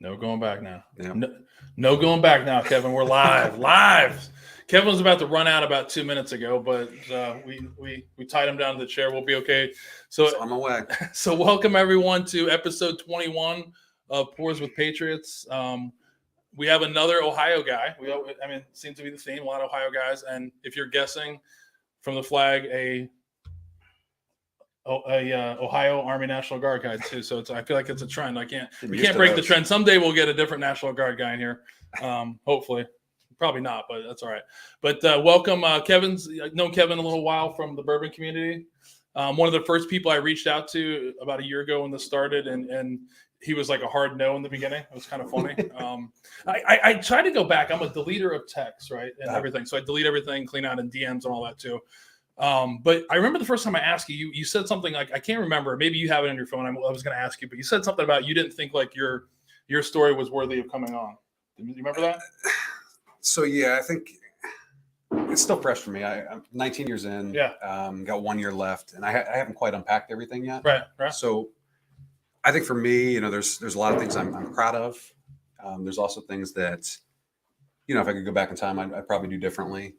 No going back now. Yeah. No going back now, Kevin. We're live. Kevin was about to run out about 2 minutes ago, but we tied him down to the chair. We'll be okay. So I'm away. So welcome everyone to episode 21 of Pours with Patriots. We have another Ohio guy. It seems to be the theme. A lot of Ohio guys, and if you're guessing from the flag, a Ohio Army National Guard guy too. So I feel like it's a trend. We can't break the trend. Someday we'll get a different National Guard guy in here. Hopefully, probably not, but that's all right. But welcome, Kevin's. I've known Kevin a little while from the bourbon community. One of the first people I reached out to about a year ago when this started, and he was like a hard no in the beginning. It was kind of funny. I try to go back. I'm a deleter of texts, right, and everything. So I delete everything, clean out in DMs and all that too. But I remember the first time I asked you said something like, I can't remember, maybe you have it on your phone. I was going to ask you, but you said something about you didn't think like your story was worthy of coming on. Do you remember that? So yeah, I think it's still fresh for me. I'm 19 years in. Yeah. Got 1 year left, and I haven't quite unpacked everything yet. Right. So I think for me, there's a lot of things I'm proud of. There's also things that, if I could go back in time, I'd probably do differently.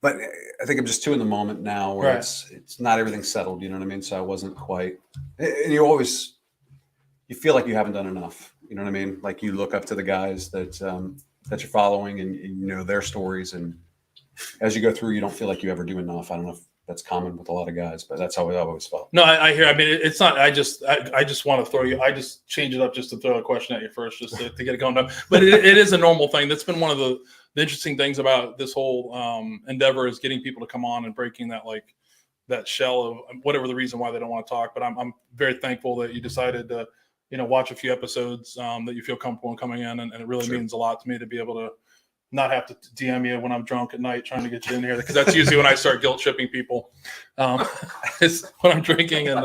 But I think I'm just too in the moment now where it's not everything settled, you know what I mean? So I wasn't quite, and you feel like you haven't done enough, you know what I mean? Like you look up to the guys that you're following and you know their stories. And as you go through, you don't feel like you ever do enough. I don't know if that's common with a lot of guys, but that's how I've always felt. No, I hear, it's not, I just want to throw you, I just change it up just to throw a question at you first, just to get it going up. But it is a normal thing. That's been one of the interesting things about this whole endeavor is getting people to come on and breaking that shell of whatever the reason why they don't want to talk. But I'm very thankful that you decided to, watch a few episodes that you feel comfortable in coming in. And it really means a lot to me to be able to not have to DM you when I'm drunk at night trying to get you in here, because that's usually when I start guilt tripping people. It's when I'm drinking and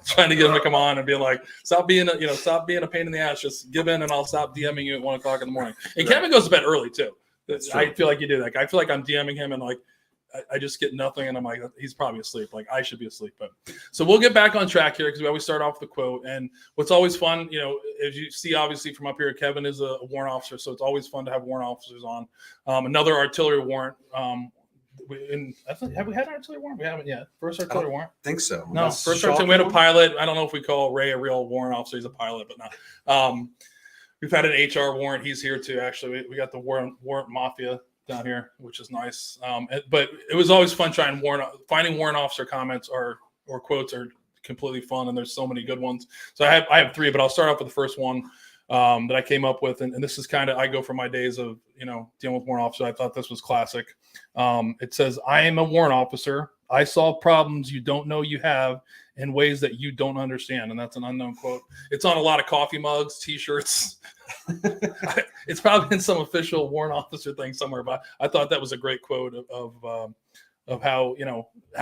trying to get them to come on and be like, stop being a pain in the ass. Just give in and I'll stop DMing you at 1 o'clock in the morning. And Kevin goes to bed early too. I feel like you do that. I feel like I'm DMing him and like I just get nothing, and I'm like, he's probably asleep. Like I should be asleep. But so we'll get back on track here because we always start off with a quote. And what's always fun, as you see, obviously from up here, Kevin is a warrant officer, so it's always fun to have warrant officers on. Another artillery warrant. Have we had an artillery warrant? We haven't yet. First artillery warrant? I think so. No, first artillery. We had a pilot. I don't know if we call Ray a real warrant officer. He's a pilot, but not. We've had an HR warrant. He's here too. Actually, we got the warrant mafia down here, which is nice. But it was always fun finding warrant officer comments or quotes are completely fun, and there's so many good ones. So I have 3, but I'll start off with the first one that I came up with, and this is I go from my days of dealing with warrant officers. I thought this was classic. It says, "I am a warrant officer. I solve problems you don't know you have in ways that you don't understand." And that's an unknown quote. It's on a lot of coffee mugs, T-shirts. It's probably in some official warrant officer thing somewhere, but I thought that was a great quote of how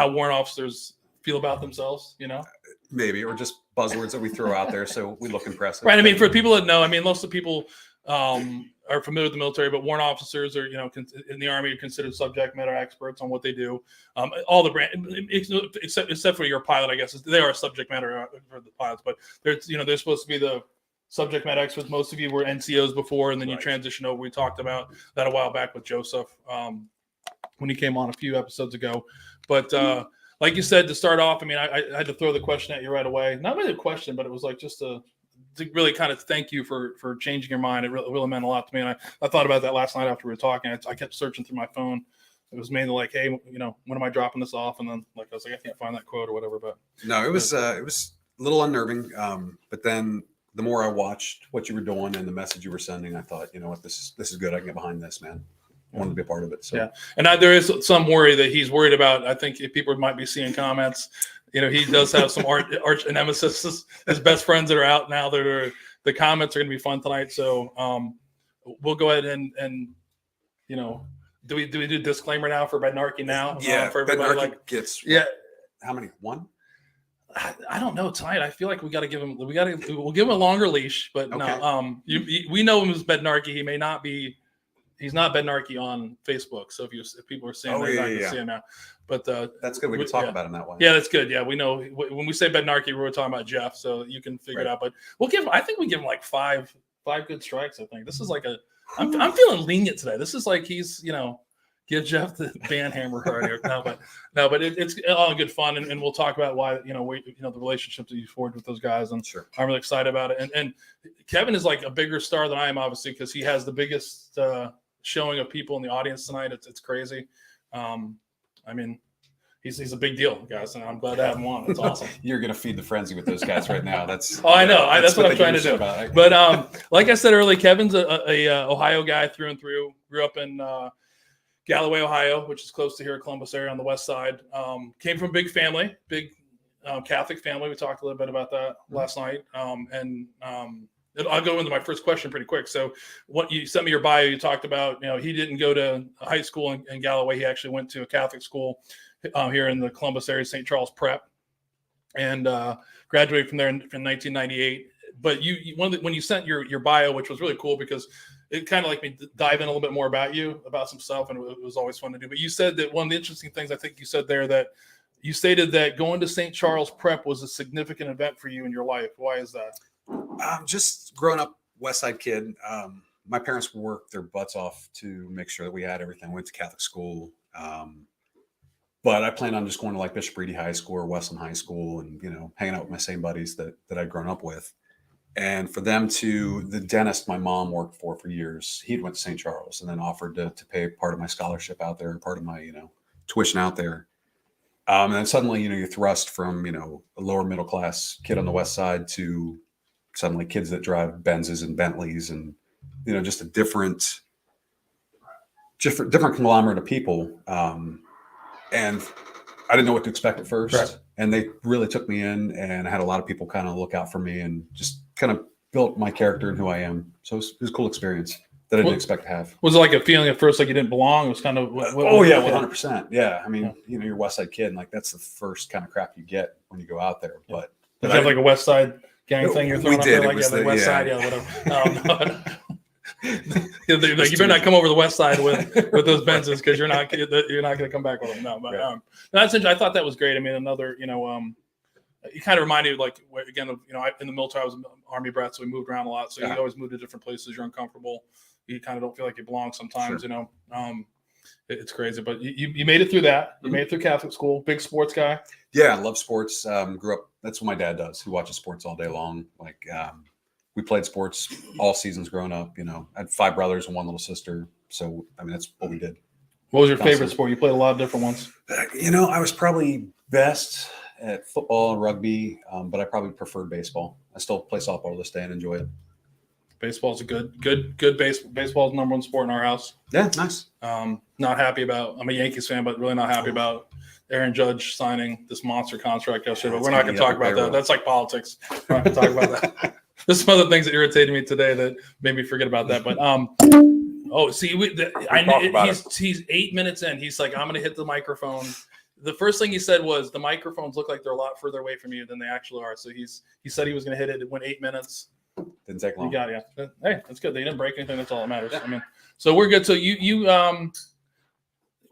warrant officers feel about themselves. Maybe, or just buzzwords that we throw out there so we look impressive. Right. For people that know, most of the people are familiar with the military, but warrant officers are, in the Army, are considered subject matter experts on what they do. All the brand, except for your pilot, I guess, they are subject matter for the pilots, but they're supposed to be the subject matter experts. Most of you were NCOs before, and then you transition over. We talked about that a while back with Joseph when he came on a few episodes ago. But like you said, to start off, I had to throw the question at you right away. Not really a question, but it was like just to really kind of thank you for changing your mind. It really meant a lot to me. And I thought about that last night after we were talking. I kept searching through my phone. It was mainly like, hey, when am I dropping this off? And then I was like, I can't find that quote or whatever. But no, it was a little unnerving. But then the more I watched what you were doing and the message you were sending, I thought, what, this is good. I can get behind this, man. I wanted to be a part of it. So yeah, and there is some worry that he's worried about. I think if people might be seeing comments, he does have some arch nemesis, his best friends that are out now. The comments are going to be fun tonight. So we'll go ahead and do we do disclaimer now for Bednarchy now? Yeah, for everybody gets how many? 1? I don't know tonight. I feel like we got to give him. We'll give him a longer leash, but okay. No. We know him as Bednarchy. He may not be he's not Bednarki on Facebook. So if people are seeing, they're not going to see him now. But that's good. We can talk about him that way. Yeah, that's good. Yeah, we know when we say Bednarki, we're talking about Jeff, so you can figure it out. But I think we give him like five good strikes. I think this is like I'm feeling lenient today. This is like he's give Jeff the band hammer card here. But it's all good fun, and we'll talk about why the relationships that you forged with those guys, and sure. I'm really excited about it. And Kevin is like a bigger star than I am, obviously, because he has the biggest showing of people in the audience tonight. It's crazy. I mean, he's a big deal, guys, and I'm glad to have him on. It's awesome. You're gonna feed the frenzy with those guys right now. That's I know. That's what I'm trying to do. But like I said earlier, Kevin's a Ohio guy through and through. Grew up in Galloway, Ohio, which is close to here, Columbus area on the west side. Came from a big family, big Catholic family. We talked a little bit about that last night. I'll go into my first question pretty quick. So what you sent me your bio, you talked about, he didn't go to high school in Galloway. He actually went to a Catholic school here in the Columbus area, St. Charles Prep, and graduated from there in 1998. But when you sent your bio, which was really cool because it kind of like me dive in a little bit more about you, about some stuff, and it was always fun to do. But you said that one of the interesting things I think you said there that you stated that going to St. Charles Prep was a significant event for you in your life. Why is that? Just growing up West Side kid. My parents worked their butts off to make sure that we had everything. I went to Catholic school. But I planned on just going to like Bishop Reedy High School or Westland High School and, hanging out with my same buddies that I'd grown up with. And for them the dentist my mom worked for years, he'd went to St. Charles and then offered to pay part of my scholarship out there, part of my, tuition out there. And then suddenly, you're thrust from, a lower middle class kid on the West Side to suddenly kids that drive Benzes and Bentleys and, just a different conglomerate of people. And I didn't know what to expect at first. Right. And they really took me in, and I had a lot of people kind of look out for me and just kind of built my character and who I am. So it was a cool experience that I didn't expect to have. Was it like a feeling at first like you didn't belong? It was kind of 100%. Yeah. I mean, you're a West Side kid, and like that's the first kind of crap you get when you go out there. Yeah. But did you have like a West Side gang thing you're throwing up there? Like the West Side, whatever. You better not come over the West Side with those Benzes because you're not going to come back with them. No, but that's interesting. I thought that was great. I mean, another it kind of reminded me like again of in the military I was an Army brat, so we moved around a lot. So you always move to different places. You're uncomfortable. You kind of don't feel like you belong sometimes. Sure. It's crazy, but you made it through that. You made it through Catholic school. Big sports guy. Yeah, I love sports. Grew up. That's what my dad does. He watches sports all day long. Like. We played sports all seasons growing up. I had 5 brothers and 1 little sister. So, I mean, that's what we did. What was your favorite sport? You played a lot of different ones. I was probably best at football and rugby, but I probably preferred baseball. I still play softball to this day and enjoy it. Baseball's a good baseball's number 1 sport in our house. Yeah, nice. Not happy about. I'm a Yankees fan, but really not happy about Aaron Judge signing this monster contract yesterday. But we're not going to talk about that. That's like politics. We're not going to talk about that. There's some other things that irritated me today that made me forget about that. But he's 8 minutes in. He's like, I'm going to hit the microphone. The first thing he said was the microphones look like they're a lot further away from you than they actually are. So he said he was going to hit it. It went 8 minutes. Didn't take long. You got it. Yeah. Hey, that's good. They didn't break anything. That's all that matters. Yeah. I mean, so we're good. So you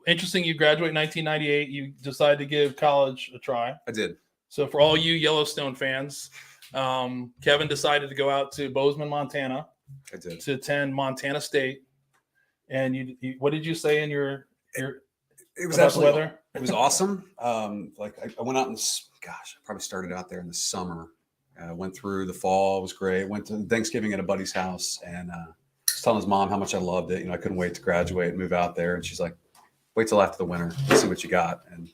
interesting. You graduate in 1998. You decided to give college a try. I did. So for all you Yellowstone fans. Kevin decided to go out to Bozeman, Montana. I did. To attend Montana State. And you what did you say in your it was absolutely weather? It was awesome. I went out I probably started out there in the summer. Went through the fall. It was great. Went to Thanksgiving at a buddy's house and was telling his mom how much I loved it. I couldn't wait to graduate and move out there. And she's like, wait till after the winter, see what you got. And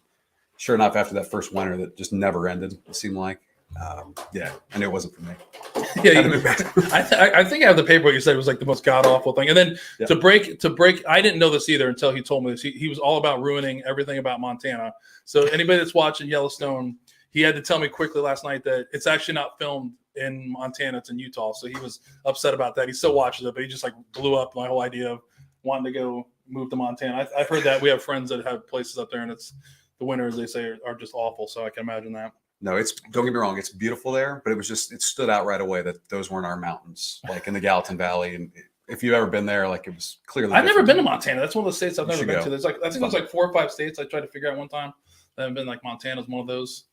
sure enough, after that first winter that just never ended, it seemed like. I knew it wasn't for me. I think I have the paper. What you said was like the most god awful thing. And then to break, I didn't know this either until he told me this. He was all about ruining everything about Montana. So anybody that's watching Yellowstone, he had to tell me quickly last night that it's actually not filmed in Montana. It's in Utah. So he was upset about that. He still watches it, but he just like blew up my whole idea of wanting to go move to Montana. I've heard that we have friends that have places up there, and it's the winters they say are just awful. So I can imagine that. No, don't get me wrong. It's beautiful there, but it stood out right away that those weren't our mountains, like in the Gallatin Valley. And if you've ever been there, like it was clearly. I've never different. been to Montana. That's one of the states I've You never should been go. to. There's like I think there's like 4 or 5 states I tried to figure out one time that haven't been. Like Montana's one of those.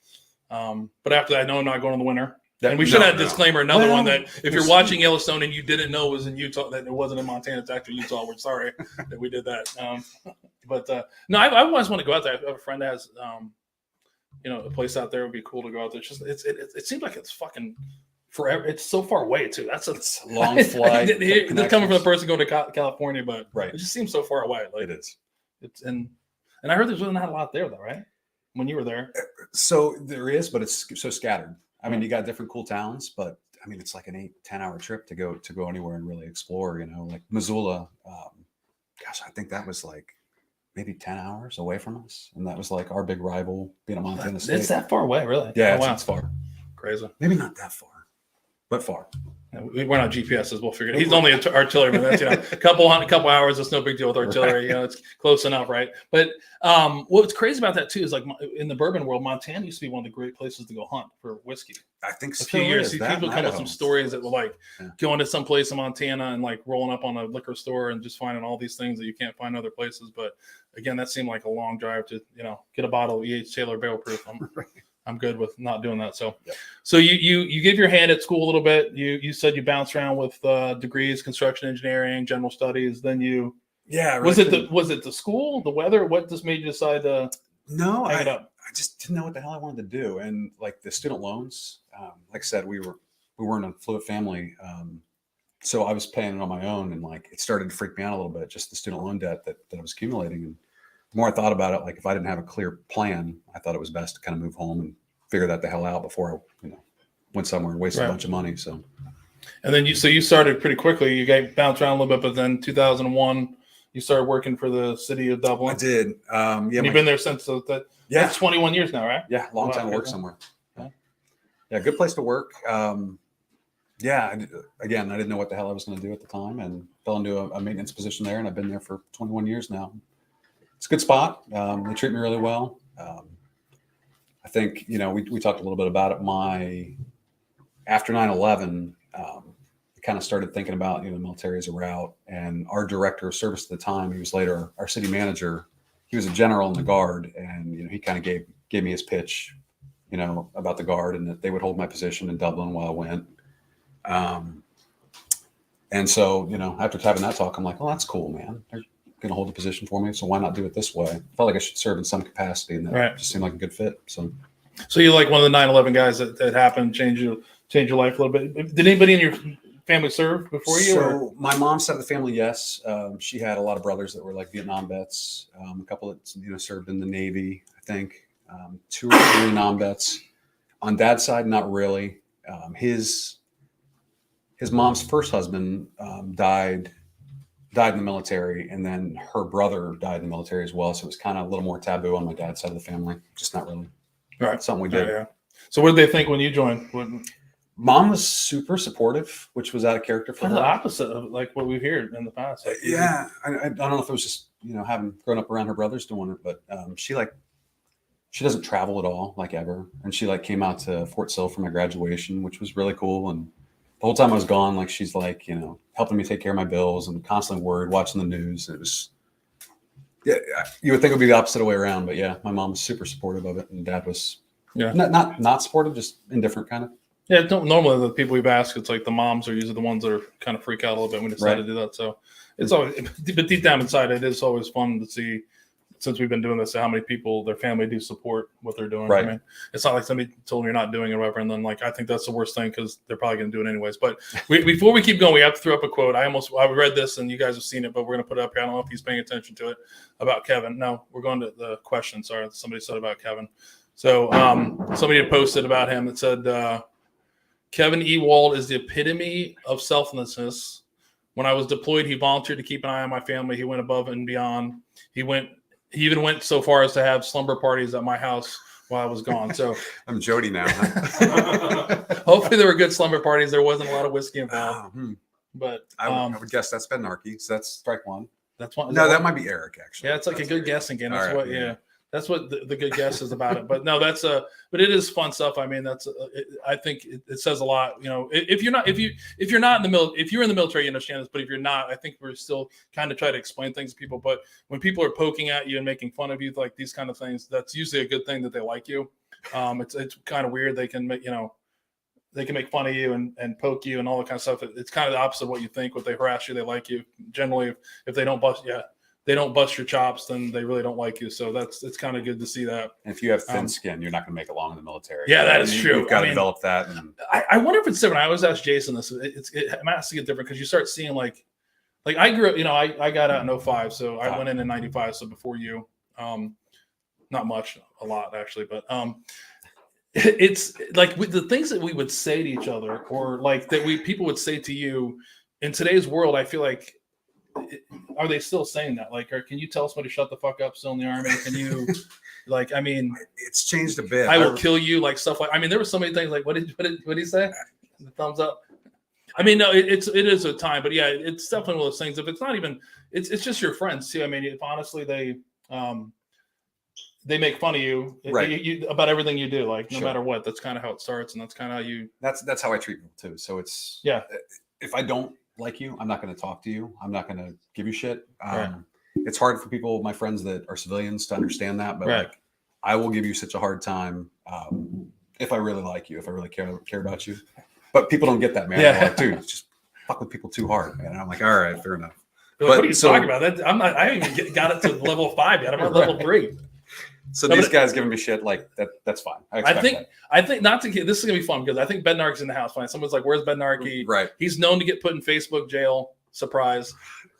But after that, no, I'm not going in the winter. And we should No, have no. disclaimer another Well, one that if you're watching Yellowstone and you didn't know it was in Utah, that it wasn't in Montana, it's actually Utah. We're sorry that we did that. No, I always want to go out there. I have a friend that has, a place out there. It would be cool to go out there. It's just it seems like it's fucking forever. It's so far away too. That's a long flight. They're coming from the person going to California, but right. It just seems so far away. Like it is. It's and I heard there's really not a lot there though, right? When you were there. So there is, but it's so scattered. I mean, you got different cool towns, but I mean, it's like an 8-10 hour trip to go anywhere and really explore, like Missoula. I think that was like maybe 10 hours away from us. And that was like our big rival being a Montana State. It's that far away, really? Yeah, wow. it's far. Crazy. Maybe not that far, but far. We're not GPSs. We'll figure it out. He's only an artilleryman. That's a couple hours. It's no big deal with artillery. Right. It's close enough, right? But what's crazy about that too is like in the bourbon world, Montana used to be one of the great places to go hunt for whiskey. I think a few years. People come with some stories that were like going to some place in Montana and like rolling up on a liquor store and just finding all these things that you can't find other places. But again, that seemed like a long drive to get a bottle of E.H. Taylor barrel proof. I'm good with not doing that. So, So you give your hand at school a little bit. You said you bounced around with degrees, construction engineering, general studies. Then you was it the school, the weather? What just made you decide to hang it up? I just didn't know what the hell I wanted to do, and like the student loans, like I said, we weren't a fluid family, so I was paying it on my own, and like it started to freak me out a little bit, just the student loan debt that I was accumulating. And the more I thought about it, like if I didn't have a clear plan, I thought it was best to kind of move home and figure that the hell out before I, went somewhere and wasted a bunch of money. So, and then you started pretty quickly. You got bounced around a little bit, but then 2001, you started working for the City of Dublin. I did. And you've been there since that. Yeah, that's 21 years now, right? Yeah, long time to work somewhere. Yeah, good place to work. Again, I didn't know what the hell I was going to do at the time, and fell into a maintenance position there, and I've been there for 21 years now. It's a good spot. They treat me really well. I think, we talked a little bit about it. After 9/11, I kind of started thinking about, military as a route, and our director of service at the time, he was later our city manager. He was a general in the Guard, and, he kind of gave me his pitch, about the Guard, and that they would hold my position in Dublin while I went. And so, after having that talk, I'm like, well, that's cool, man. They're going to hold the position for me, so why not do it this way? I felt like I should serve in some capacity, and that just seemed like a good fit. So you're like one of the 9/11 guys that happened, change your life a little bit. Did anybody in your family serve before you? So my mom's side of the family, yes. She had a lot of brothers that were like Vietnam vets. A couple that served in the Navy, I think. 2 or 3 non-vets. On dad's side, not really. His mom's first husband died in the military, and then her brother died in the military as well. So it was kind of a little more taboo on my dad's side of the family. Just not really something we did. Yeah. So what did they think when you joined? Mom was super supportive, which was out of character for her. The opposite of like what we've heard in the past. I don't know if it was just having grown up around her brothers doing it, but she doesn't travel at all, like ever. And she came out to Fort Sill for my graduation, which was really cool. And the whole time I was gone, she's helping me take care of my bills and constantly worried, watching the news. It was, you would think it would be the opposite way around, but yeah, my mom was super supportive of it, and dad was not supportive, just indifferent kind of. Yeah, normally the people we've asked, it's like the moms are usually the ones that are kind of freak out a little bit when we decide to do that. So it's always, but deep down inside, it is always fun to see, since we've been doing this, how many people, their family do support what they're doing. Right. I mean, it's not like somebody told them you're not doing it or whatever. And then I think that's the worst thing, because they're probably going to do it anyways. But before we keep going, we have to throw up a quote. I read this and you guys have seen it, but we're going to put it up here. I don't know if he's paying attention to it, about Kevin. No, we're going to the question. Sorry, somebody said about Kevin. So somebody had posted about him that said, Kevin Ewald is the epitome of selflessness. When I was deployed, he volunteered to keep an eye on my family. He went above and beyond. He even went so far as to have slumber parties at my house while I was gone. So I'm Jody now. Hopefully there were good slumber parties. There wasn't a lot of whiskey involved. But I would guess that's Ben Narkey. So that's strike one. That's one. No, that might be Eric, actually. Yeah, it's like a good guessing game. That's That's what the good guess is about it. But no, but it is fun stuff. I mean, I think it says a lot. You know, if you're not in the if you're in the military, you understand this. But if you're not, I think we're still kind of try to explain things to people. But when people are poking at you and making fun of you, like these kind of things, that's usually a good thing that they like you. It's kind of weird. They can make they can make fun of you and poke you and all that kind of stuff. It's kind of the opposite of what you think. When they harass you, they like you. Generally, if they don't bust your chops, then they really don't like you. So it's kind of good to see that. And if you have thin skin, you're not going to make it long in the military. Yeah, that is true. You've got to develop that. And I wonder if it's different. I always ask Jason this. I'm asking it different because you start seeing like I grew up. I got out in 2005, so I went in 95. So before you, not much, a lot actually, but it's like with the things that we would say to each other, or like that people would say to you in today's world. I feel like. Are they still saying that? Like, or can you tell somebody shut the fuck up still in the army? Can you, like, I mean, it's changed a bit. I will kill you, like stuff like. I mean, there were so many things. Like, what did he say? The thumbs up. I mean, no, it is a time, but yeah, it's definitely one of those things. If it's not even, it's just your friends too. I mean, if honestly they make fun of you, right. About everything you do, like no Sure. matter what. That's kind of how it starts, and that's kind of how you. That's how I treat people too. So it's if I don't like you, I'm not going to talk to you. I'm not going to give you shit. Right. It's hard for people, my friends that are civilians, to understand that, but Right. like, I will give you such a hard time if I really like you, if I really care about you. But people don't get that, man. Yeah. They're like, dude, just fuck with people too hard, man. And I'm like, all right, fair enough. Like, what are you talking about? That I'm not. I haven't even got it to level 5 yet. I'm at level 3. So these guys giving me shit like that. That's fine. I think not to get. This is gonna be fun because I think Bednark's in the house. Fine. Someone's like, "Where's Bednark?" Right. He's known to get put in Facebook jail. Surprise.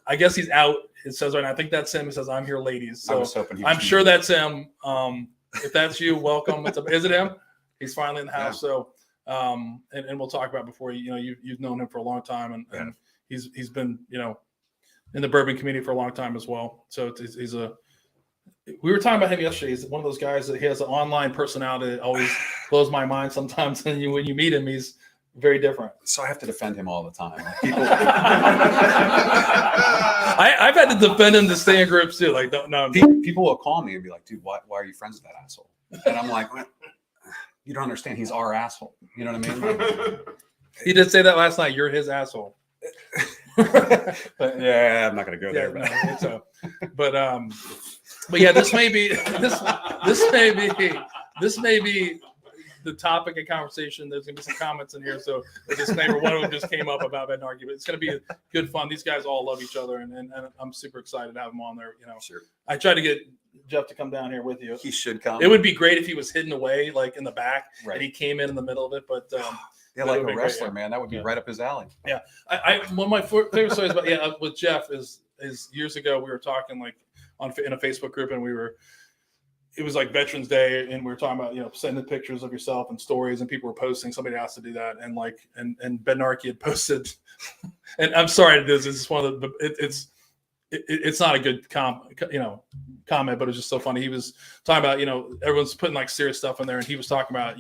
I guess he's out. It says right now. I think that's him. It says, "I'm here, ladies." So I'm sure that's him. If that's you, welcome. Is it him? He's finally in the house. Yeah. So, and we'll talk about before. You've known him for a long time, and he's been in the bourbon community for a long time as well. So he's a. We were talking about him yesterday. He's one of those guys that he has an online personality that always blows my mind sometimes. And when you meet him, he's very different. So I have to defend him all the time. Like I've had to defend him to stay in groups too. Like, no. People will call me and be like, dude, why are you friends with that asshole? And I'm like, well, you don't understand. He's our asshole. You know what I mean? Like, he did say that last night. You're his asshole. But yeah, I'm not going to go there. But yeah, this may be the topic of conversation. There's gonna be some comments in here, so the disclaimer. One of them just came up about Bednark, but it's gonna be good fun. These guys all love each other, and I'm super excited to have them on there. Sure. I tried to get Jeff to come down here with you. He should come. It would be great if he was hidden away, like in the back, right. And he came in the middle of it. But yeah, like a wrestler, man. That would be right up his alley. Yeah, one of my favorite stories about with Jeff is years ago we were talking like in a Facebook group, and it was like Veterans Day, and we were talking about sending pictures of yourself and stories, and people were posting. Somebody asked to do that, and Bednark had posted, and I'm sorry to do this. It's one of the it's not a good comment, but it's just so funny. He was talking about everyone's putting like serious stuff in there, and he was talking about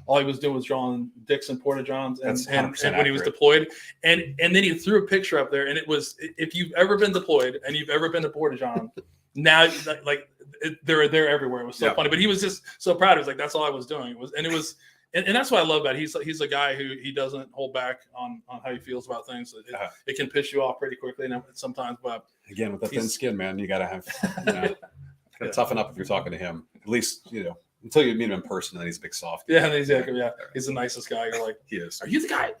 all he was doing was drawing dicks and porta johns, and when he was deployed, and then he threw a picture up there, and it was, if you've ever been deployed and you've ever been to porta john, now like they're everywhere. It was so funny, but he was just so proud. He was like, that's all I was doing. And that's what I love about it. He's a guy who he doesn't hold back on how he feels about things. It can piss you off pretty quickly sometimes, but again, with the thin skin, man, you got to have gotta toughen up if you're talking to him. At least until you meet him in person, then he's a big soft. Yeah, he's the nicest guy. You're like, he is. Are you the guy?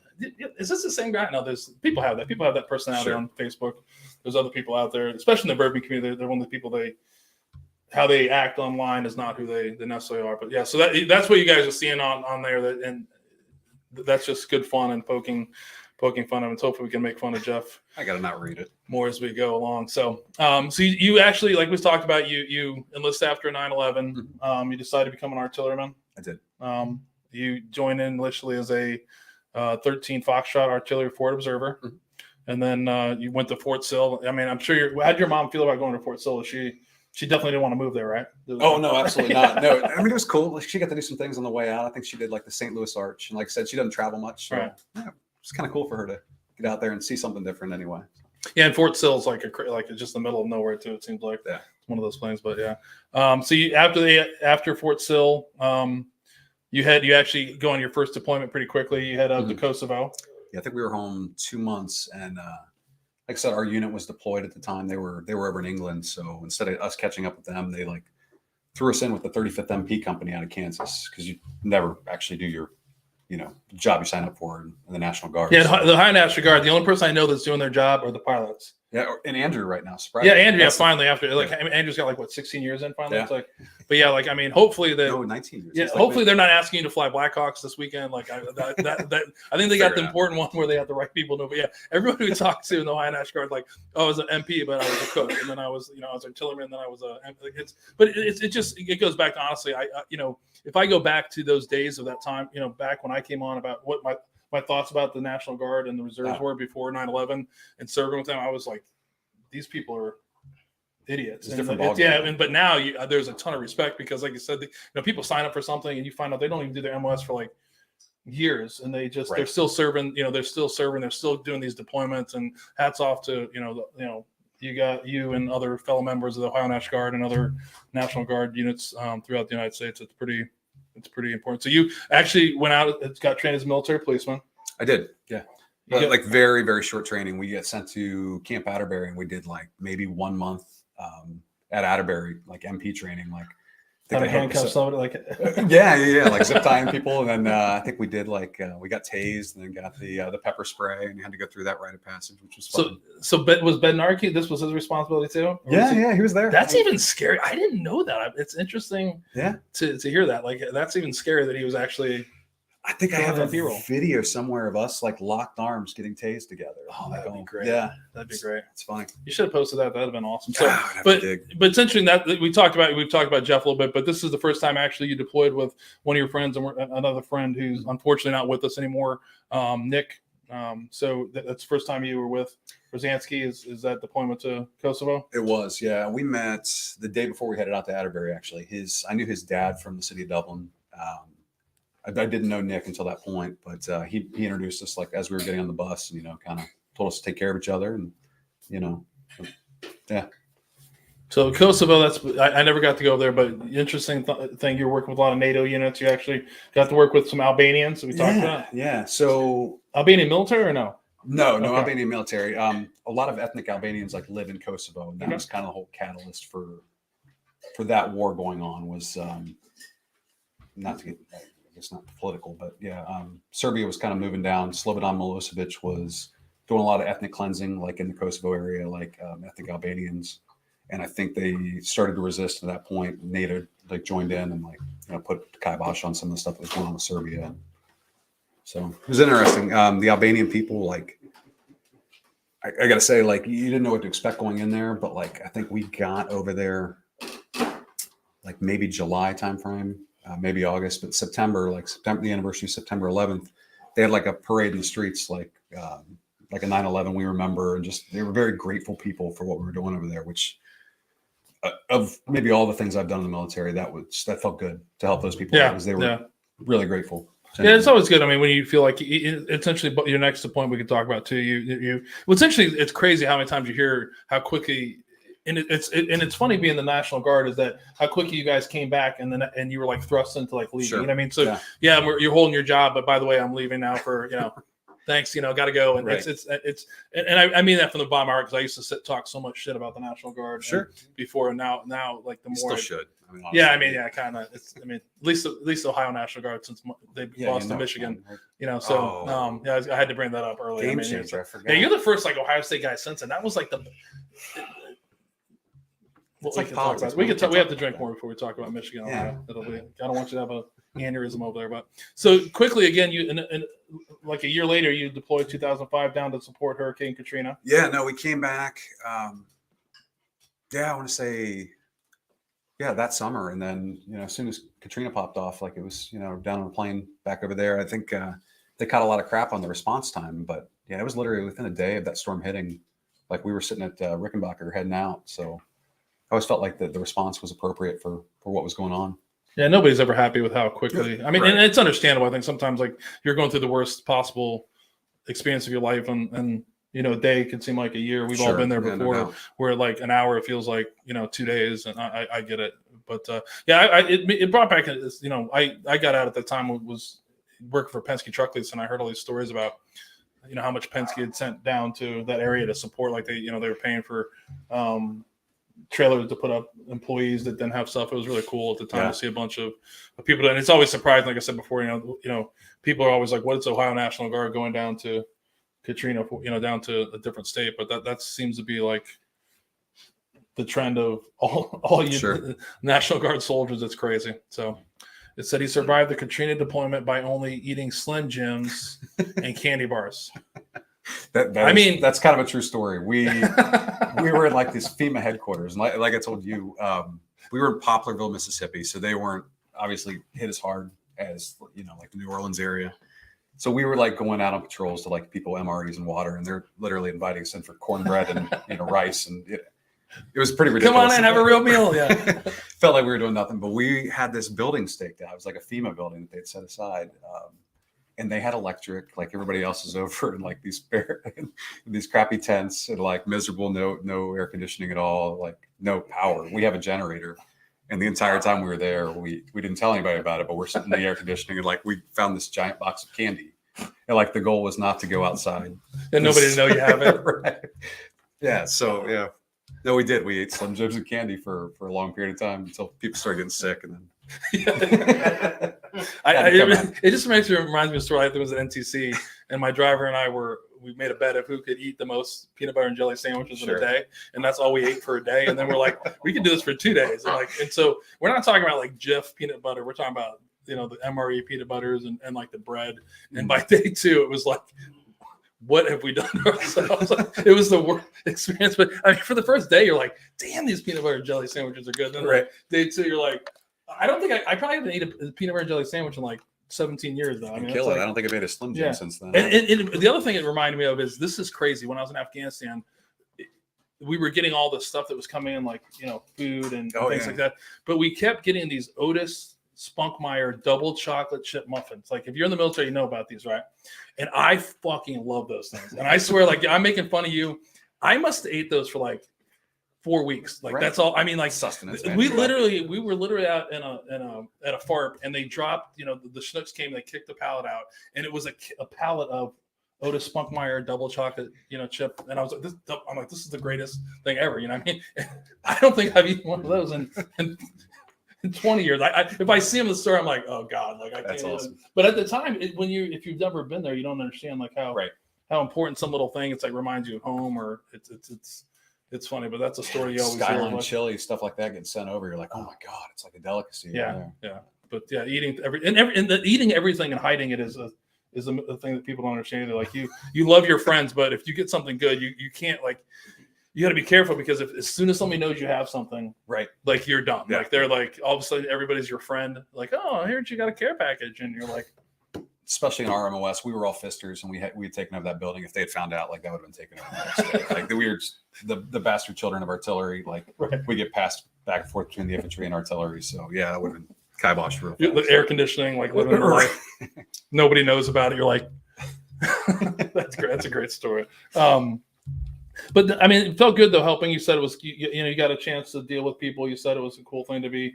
Is this the same guy? No, there's people have that. People have that personality on Facebook. There's other people out there, especially in the bourbon community. They're one of the people how they act online is not who they necessarily are. But yeah, so that's what you guys are seeing on there, and that's just good fun and poking fun of him. So hopefully we can make fun of Jeff. I gotta not read it more as we go along. So you actually, like we talked about, you enlist after 9/11. Mm-hmm. You decided to become an artilleryman. I did. You joined in literally as a 13 Foxtrot Artillery Forward Observer. Mm-hmm. And then you went to Fort Sill. I mean, I'm sure how'd your mom feel about going to Fort Sill? She definitely didn't want to move there, right? Oh, no, absolutely not. No, I mean, it was cool. She got to do some things on the way out. I think she did like the St. Louis Arch. And like I said, she doesn't travel much. So right. yeah, it's kind of cool for her to get out there and see something different anyway. Yeah, and Fort Sill's like it's just the middle of nowhere too. It seems like it's one of those places. But yeah, so you after Fort Sill, you actually go on your first deployment pretty quickly. You head out to Kosovo. Yeah, I think we were home 2 months, and like I said, our unit was deployed at the time. They were over in England, so instead of us catching up with them, they like threw us in with the 35th MP company out of Kansas, because you never actually do your job you sign up for in the National Guard. Yeah, so. The High National Guard. The only person I know that's doing their job are the pilots. Yeah, and Andrew right now. Surprising. Yeah, Andrew. Finally, after Andrew's got like what 16 years in finally. Yeah. It's like, but yeah, like I mean, hopefully 19 years. Yeah, hopefully they're not asking you to fly Blackhawks this weekend. Like I think they got the important one where they have the right people to. But yeah, everybody we talked to in the High National Guard, like, oh, I was an MP, but I was a cook, and then I was I was artilleryman, and then I was a. It goes back to honestly, if I go back to those days of that time, back when I came on about what my thoughts about the National Guard and the reserves were before 9/11 and serving with them, I was like, these people are idiots. But now there's a ton of respect because, like you said, people sign up for something and you find out they don't even do their MOS for like years, and they're still serving. They're still doing these deployments. And hats off to you got you and other fellow members of the Ohio National Guard and other National Guard units throughout the United States. It's pretty important. So you actually went out, got trained as a military policeman. I did, yeah. But like very, very short training. We get sent to Camp Atterbury, and we did like maybe 1 month at Atterbury, like MP training. Like I think handcuff somebody, like yeah, like zip tying people, and then I think we did like we got tased, and then got the pepper spray, and you had to go through that rite of passage, which was fun. So was Bednarki? This was his responsibility too? Yeah, he was there. That's even scary. I didn't know that. It's interesting. Yeah, to hear that. Like that's even scary that he was actually. I think I have a video somewhere of us like locked arms getting tased together. Oh, that'd be great. Yeah, that'd be great. It's funny. You should have posted that. That'd have been awesome. So, but it's interesting that we've talked about Jeff a little bit, but this is the first time actually you deployed with one of your friends and another friend who's unfortunately not with us anymore, Nick. So that's the first time you were with Brzezinski. Is that deployment to Kosovo? It was, yeah. We met the day before we headed out to Atterbury. Actually, I knew his dad from the City of Dublin. I didn't know Nick until that point, but he introduced us like as we were getting on the bus, and kind of told us to take care of each other, and yeah. So Kosovo, I never got to go there, but interesting thing, you're working with a lot of NATO units. You actually got to work with some Albanians. That we talked about. Yeah. So Albanian military or no? No, okay. Albanian military. A lot of ethnic Albanians like live in Kosovo, and that was kind of the whole catalyst for that war going on. Was not to get. It's not political, but yeah, Serbia was kind of moving down. Slobodan Milosevic was doing a lot of ethnic cleansing, like in the Kosovo area, like ethnic Albanians, and I think they started to resist at that point. NATO like joined in and put the kibosh on some of the stuff that was going on with Serbia. So it was interesting. The Albanian people, like I got to say, like you didn't know what to expect going in there, but like I think we got over there like maybe July timeframe. Maybe August, but September, the anniversary of September 11th, they had like a parade in the streets, like a 9/11 we remember, and just they were very grateful people for what we were doing over there. Which of maybe all the things I've done in the military, that felt good to help those people because they were really grateful. Yeah, it's always good. I mean, when you feel like essentially your next point we could talk about too. It's crazy how many times you hear how quickly. And it's funny being the National Guard is that how quickly you guys came back and you were like thrust into like leaving. Sure. You know what I mean? So you're holding your job, but by the way, I'm leaving now for thanks. Got to go. And right. I mean that from the bottom of my heart because I used to talk so much shit about the National Guard before and now like the more still should. Kind of. At least the Ohio National Guard since they lost to Michigan. Right. I had to bring that up earlier. Game changer. I forgot. Yeah, you're the first like Ohio State guy since, and that was like the. We have to drink more before we talk about Michigan. Yeah. I don't want you to have an aneurysm over there. But so quickly again, you like a year later, you deployed 2005 down to support Hurricane Katrina. Yeah, no, we came back. I want to say, that summer, and then as soon as Katrina popped off, like it was down on a plane back over there. I think they caught a lot of crap on the response time, but it was literally within a day of that storm hitting. Like we were sitting at Rickenbacker heading out, so. I always felt like the response was appropriate for what was going on. Yeah, nobody's ever happy with how quickly. I mean, and it's understandable. I think sometimes like you're going through the worst possible experience of your life, and a day could seem like a year. We've all Sure. been there Yeah, no before, doubt. where like an hour it feels like 2 days, and I get it. But it brought back I got out at the time, was working for Penske Truck Lease, and I heard all these stories about how much Penske had sent down to that area to support, like they were paying for trailers to put up employees that didn't have stuff. It was really cool at the time to see a bunch of people, and it's always surprising. Like I said before, people are always like, "What is Ohio National Guard going down to Katrina? Down to a different state?" But that seems to be like the trend of all you National Guard soldiers. It's crazy. So it said he survived the Katrina deployment by only eating Slim Jims and candy bars. That's kind of a true story. We were in like this FEMA headquarters, and like I told you, we were in Poplarville, Mississippi, so they weren't obviously hit as hard as like the New Orleans area. So we were like going out on patrols to like people MREs and water, and they're literally inviting us in for cornbread and rice, and it was pretty ridiculous. Come on in, have a real meal. Yeah, felt like we were doing nothing, but we had this building staked out. It was like a FEMA building that they'd set aside. And they had electric, like everybody else is over in like these crappy tents, and like miserable, no air conditioning at all, like no power. We have a generator, and the entire time we were there, we didn't tell anybody about it, but we're sitting in the air conditioning, and like we found this giant box of candy, and like the goal was not to go outside, and nobody to know you have it. Right. Yeah. So yeah, no, we did. We ate Slim Jims and candy for a long period of time until people started getting sick, and then. It just reminds me of a story. I think it was at NTC, and my driver and I we made a bet of who could eat the most peanut butter and jelly sandwiches in a day, and that's all we ate for a day. And then we're like, we can do this for 2 days, and so we're not talking about like Jif peanut butter. We're talking about the MRE peanut butters and like the bread. And by day 2, it was like, what have we done to ourselves? It was the worst experience. But I mean, for the first day, you're like, damn, these peanut butter and jelly sandwiches are good. And then like, day 2, you're like, I don't think I probably haven't eaten a peanut butter and jelly sandwich in like 17 years though. I mean, kill it. I don't think I've made a Slim Jim since then. And the other thing it reminded me of is, this is crazy. When I was in Afghanistan, we were getting all this stuff that was coming in, like food and things like that. But we kept getting these Otis Spunkmeyer double chocolate chip muffins. Like if you're in the military, you know about these, right? And I fucking love those things. And I swear, like I'm making fun of you. I must have ate those for like 4 weeks. Like that's all. I mean, like sustenance. We were literally out at a FARP, and they dropped. The Schnooks came. They kicked the pallet out, and it was a pallet of Otis Spunkmeyer double chocolate, chip. And I was like, this is the greatest thing ever. I mean, I don't think I've eaten one of those in 20 years. If I see them in the store, I'm like, oh god, like I can't. That's awesome. But at the time, if you've never been there, you don't understand like how important some little thing. It's like reminds you of home, or it's funny, but that's a story you always hear. Skyline chili, stuff like that getting sent over. You're like, oh my god, it's like a delicacy. Yeah. But yeah, eating everything and hiding it is a thing that people don't understand. They're like, you love your friends, but if you get something good, you can't like. You got to be careful, because as soon as somebody knows you have something, right, like you're done. Yeah. Like they're like, all of a sudden everybody's your friend. Like, oh, I heard you got a care package, and you're like. Especially in our MOS, we were all fisters, and we had taken over that building. If they had found out, like that would have been taken over the next day. Like the bastard children of artillery. Like we get passed back and forth between the infantry and artillery. So yeah, that would have been kibosh real fast. The air conditioning, like living your life. Nobody knows about it. You're like, that's great. That's a great story. But I mean, it felt good though helping. You said it was you got a chance to deal with people. You said it was a cool thing to be.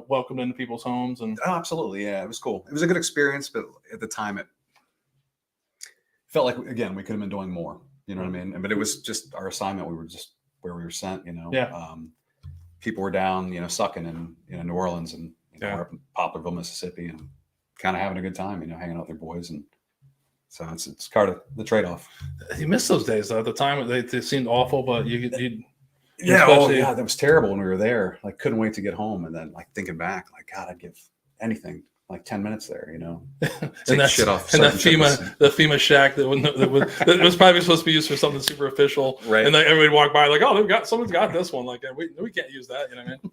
Welcomed into people's homes. And absolutely. Yeah, it was cool. It was a good experience, but at the time it felt like, again, we could have been doing more, you know what I mean? But it was just our assignment. We were just where we were sent, people were down, sucking in New Orleans, and we're up in Poplarville, Mississippi, and kind of having a good time, hanging out with their boys. And so it's part of the trade-off. You miss those days though. At the time they seemed awful, but you yeah, that was terrible when we were there. Like, couldn't wait to get home, and then like thinking back, like God, I'd give anything like 10 minutes there, Take and shit off. And the FEMA shack that was probably supposed to be used for something super official, right? And then everybody walk by like, oh, someone's got this one. Like, we can't use that, you know what I mean?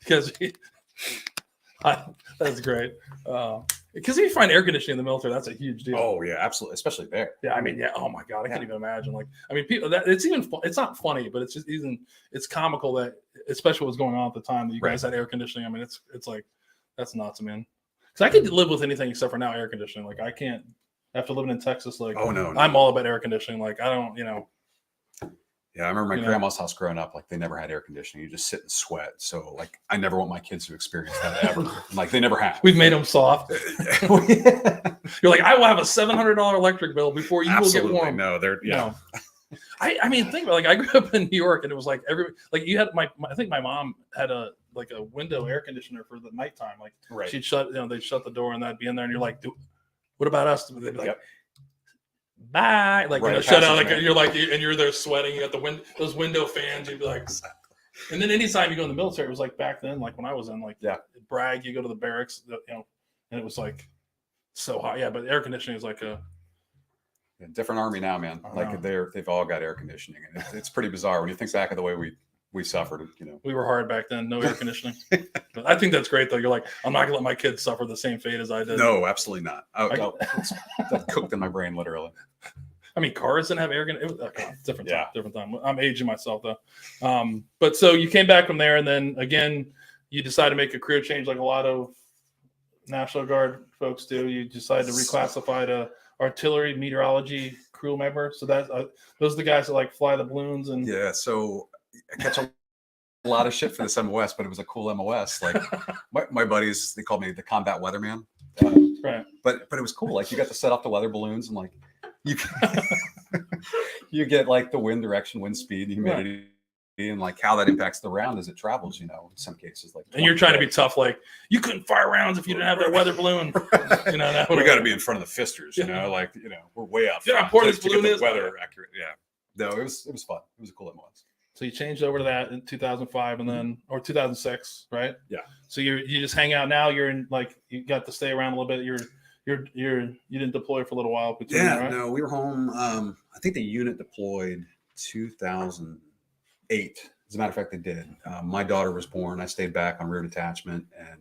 Because that's great. Because if you find air conditioning in the military, that's a huge deal. Oh yeah, absolutely, especially there. Yeah, I mean, oh my god, I can't even imagine. Like, I mean, people. It's not funny, but it's comical that, especially what's going on at the time, that you guys had air conditioning. I mean, it's like that's nuts, man. Because I could live with anything except for now air conditioning. Like, I can't after living in Texas. Like, oh no, I'm all about air conditioning. Like, I don't, you know. Yeah, I remember my grandma's house growing up. Like, they never had air conditioning. You just sit and sweat. So, like, I never want my kids to experience that ever. Like, they never have. We've made them soft. Yeah. You're like, I will have a $700 electric bill before you Absolutely. will get warm. No, they're No. I mean, think about it. Like, I grew up in New York, and it was like you had I think my mom had a window air conditioner for the nighttime. Like, right. She'd shut, they'd shut the door, and that'd be in there, and you're like, what about us? They'd be like, bye. Like, right. Shut out. Like, you're like, and you're there sweating. You got those window fans. You'd be like, and then anytime you go in the military, it was like back then, like when I was in Bragg, you go to the barracks, and it was like so hot. Yeah, but air conditioning is like a different army now, man. Like, they've all got air conditioning, and it's pretty bizarre when you think back of the way we suffered. We were hard back then, no air conditioning. But I think that's great, though. You're like, I'm not gonna let my kids suffer the same fate as I did. No, absolutely not. That cooked in my brain, literally. I mean, cars didn't have air conditioning. Okay, different time. I'm aging myself, though. But so you came back from there, and then again, you decided to make a career change, like a lot of National Guard folks do. You decided to reclassify to artillery meteorology crew member. So that those are the guys that like fly the balloons and So I catch a lot of shit for this MOS, but it was a cool MOS. Like, my buddies, they called me the combat weatherman. Right. But it was cool. Like, you got to set up the weather balloons, and like you get like the wind direction, wind speed, humidity, and like how that impacts the round as it travels. In some cases, like. And you're trying to be tough. Like, you couldn't fire rounds if you didn't have that weather balloon. We got to be in front of the fisters. Like, we're way up. Yeah, how important this balloon is. Weather accurate. Yeah. No, it was fun. It was a cool MOS. So you changed over to that in 2005 and then, or 2006, right? Yeah. So you just hang out now. You're in, like, you got to stay around a little bit. You didn't deploy for a little while. Right? No, we were home. I think the unit deployed 2008. As a matter of fact, they did. My daughter was born. I stayed back on rear detachment, and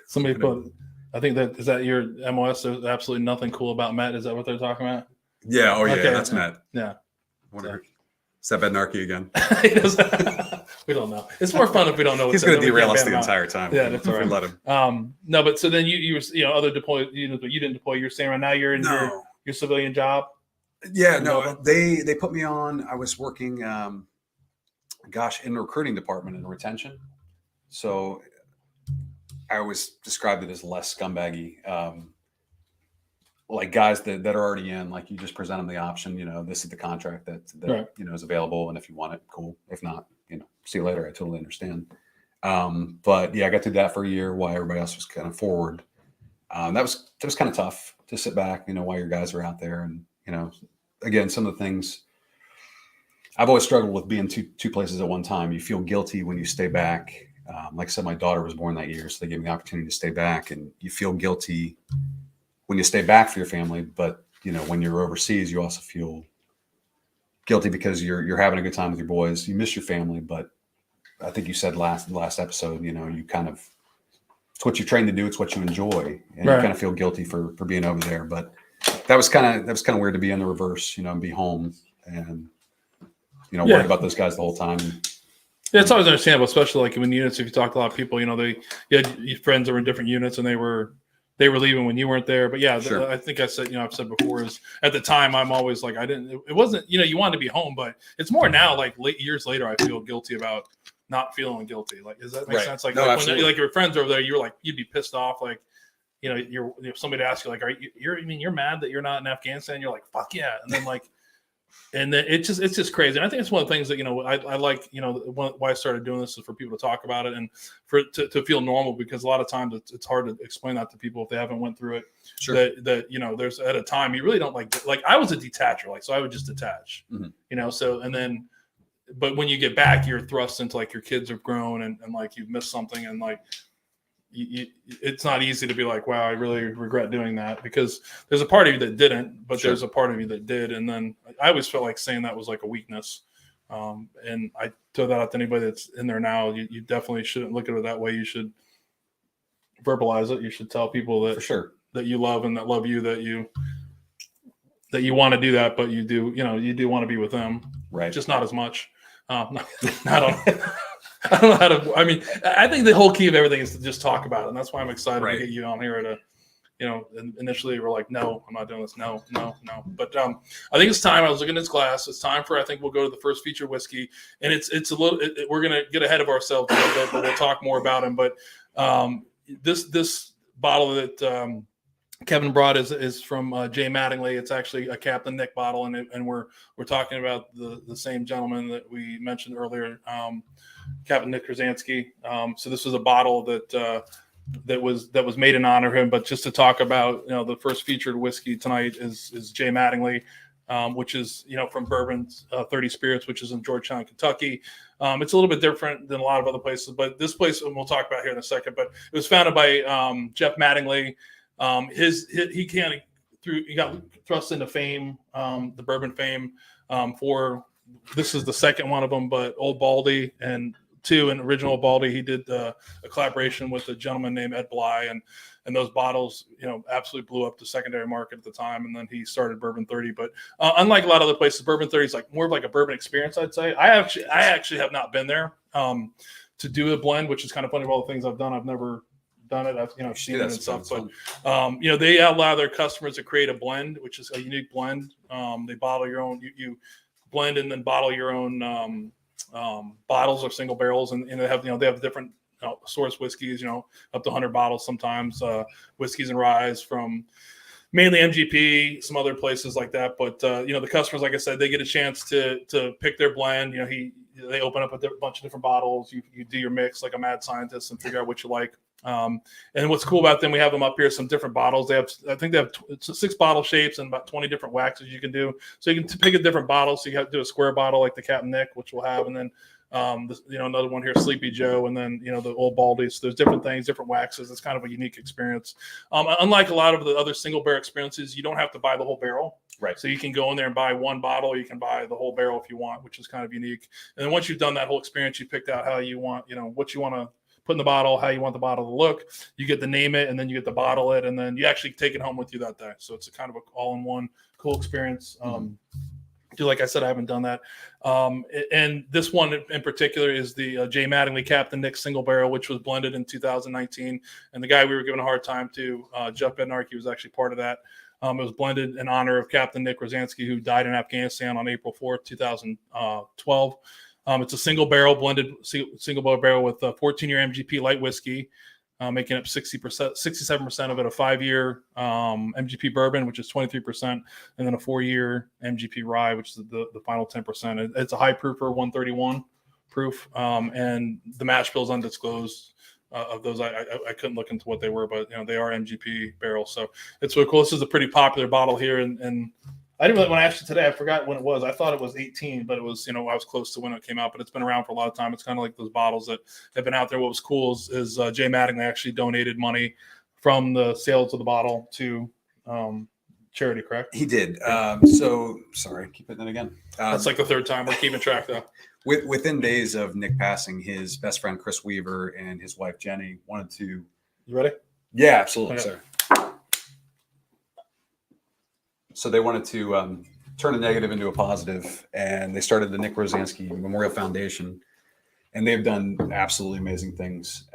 somebody put. I think is that your MOS. There's absolutely nothing cool about Matt. Is that what they're talking about? Yeah. Oh, yeah. Okay. That's Matt. Yeah. Is that Bednarchy again? We don't know. It's more fun if we don't know. He's going to derail us the entire time. Yeah, that's all right. Let him. No, but so then you were, other deploy, but you didn't deploy. You're staying around. Now you're in your civilian job. Yeah, no, they put me on. I was working, in the recruiting department and retention. So I always described it as less scumbaggy. Like guys that are already in, like you just present them the option, this is the contract that right. Is available. And if you want it, cool. If not, see you later. I totally understand. But yeah, I got to do that for a year while everybody else was kind of forward. That was kind of tough to sit back, while your guys are out there. And, again, some of the things I've always struggled with being two places at one time. You feel guilty when you stay back. Like I said, my daughter was born that year, so they gave me the opportunity to stay back, and you feel guilty when you stay back for your family. But, when you're overseas, you also feel guilty because you're having a good time with your boys. You miss your family, but I think you said last episode, you kind of, it's what you're trained to do. It's what you enjoy. And right. You kind of feel guilty for being over there. But that was kind of weird to be in the reverse, and be home and, worried about those guys the whole time. Yeah, it's always understandable, especially like in units. If you talk to a lot of people, you had your friends that were in different units and they were leaving when you weren't there. But yeah, sure. I think I said, I've said before is at the time, I'm always like, it wasn't, you wanted to be home, but it's more now, like years later, I feel guilty about not feeling guilty. Like, does that make right. sense? Like, no, when your friends over there, you'd be pissed off. Like, if somebody asks you like, you're mad that you're not in Afghanistan? You're like, fuck yeah. And then like, and then it's just crazy. And I think it's one of the things that, I like, why I started doing this is for people to talk about it and to feel normal, because a lot of times it's hard to explain that to people if they haven't went through it. Sure. That there's at a time you really don't like I was a detacher, like, so I would just detach, mm-hmm. So, and then, but when you get back, you're thrust into like your kids have grown and like you've missed something. And like, it's not easy to be like, wow, I really regret doing that, because there's a part of you that didn't, but sure. There's a part of you that did. And then I always felt like saying that was like a weakness. And I throw that out to anybody that's in there now. You definitely shouldn't look at it that way. You should verbalize it. You should tell people that, for sure, that you love and that love you, that you want to do that, but you do want to be with them. Right. Just not as much. I don't know how to. I mean, I think the whole key of everything is to just talk about it, and that's why I'm excited right. to get you on here initially we're like, no, I'm not doing this. No. But I think it's time. I was looking at this glass. It's time for, I think we'll go to the first featured whiskey, and it's a little, we're going to get ahead of ourselves a little bit, but we'll talk more about him. But this bottle that Kevin brought is from Jay Mattingly. It's actually a Captain Nick bottle, and we're talking about the same gentleman that we mentioned earlier, Captain Nick Krasansky. So this is a bottle that was made in honor of him. But just to talk about, the first featured whiskey tonight is Jay Mattingly, which is from Bourbon 30 Spirits, which is in Georgetown, Kentucky. It's a little bit different than a lot of other places, but this place, and we'll talk about here in a second. But it was founded by Jeff Mattingly. He got thrust into fame, the bourbon fame, for this is the second one of them, but Old Baldy and original Baldy, he did a collaboration with a gentleman named Ed Bly, and those bottles, absolutely blew up the secondary market at the time. And then he started Bourbon 30. But unlike a lot of other places, Bourbon 30 is more of like a bourbon experience, I'd say. I actually have not been there to do a blend, which is kind of funny. Of all the things I've done, I've never done it. I've seen it and stuff, but they allow their customers to create a blend, which is a unique blend. They bottle your own, you blend and then bottle your own bottles or single barrels, and they have different source whiskeys, up to 100 bottles sometimes, whiskeys and ryes from mainly MGP, some other places like that. But the customers, like I said, they get a chance to pick their blend. They open up a bunch of different bottles. You do your mix like a mad scientist and figure out what you like. And what's cool about them, we have them up here, some different bottles. I think they have 6 bottle shapes and about 20 different waxes you can do. So you can pick a different bottle. So you have to do a square bottle like the Captain Nick, which we'll have. And then, another one here, Sleepy Joe. And then, the Old Baldy. So there's different things, different waxes. It's kind of a unique experience. Unlike a lot of the other single barrel experiences, you don't have to buy the whole barrel. Right. So you can go in there and buy one bottle. You can buy the whole barrel if you want, which is kind of unique. And then once you've done that whole experience, you picked out how you want, what you want to put in the bottle, how you want the bottle to look. You get to name it, and then you get to bottle it, and then you actually take it home with you that day. So it's a kind of an all-in-one cool experience. Like I said, I haven't done that. And this one in particular is the Jay Mattingly Captain Nick single barrel, which was blended in 2019. And the guy we were giving a hard time to, Jeff Bednark, he was actually part of that. It was blended in honor of Captain Nick Krasansky, who died in Afghanistan on April 4th, 2012. It's a single barrel blended single barrel with a 14-year MGP light whiskey, making up 67% of it, a 5-year MGP bourbon, which is 23%, and then a 4-year MGP rye, which is the final 10%. It's a high proofer, 131 proof, and the mash bill is undisclosed. Of those, I couldn't look into what they were, but they are MGP barrels, so it's really cool. This is a pretty popular bottle here, and I didn't really, when I asked you today, I forgot when it was. I thought it was 18, but it was, I was close to when it came out, but it's been around for a lot of time. It's kind of like those bottles that have been out there. What was cool is Jay Mattingly actually donated money from the sales of the bottle to charity, correct? He did. So, sorry, keep it in again. That's like the third time we're keeping track, though. Within days of Nick passing, his best friend, Chris Weaver, and his wife, Jenny, wanted to. You ready? Yeah, absolutely, Okay. sir. So they wanted to turn a negative into a positive, and they started the Nick Krasansky Memorial Foundation, and they've done absolutely amazing things.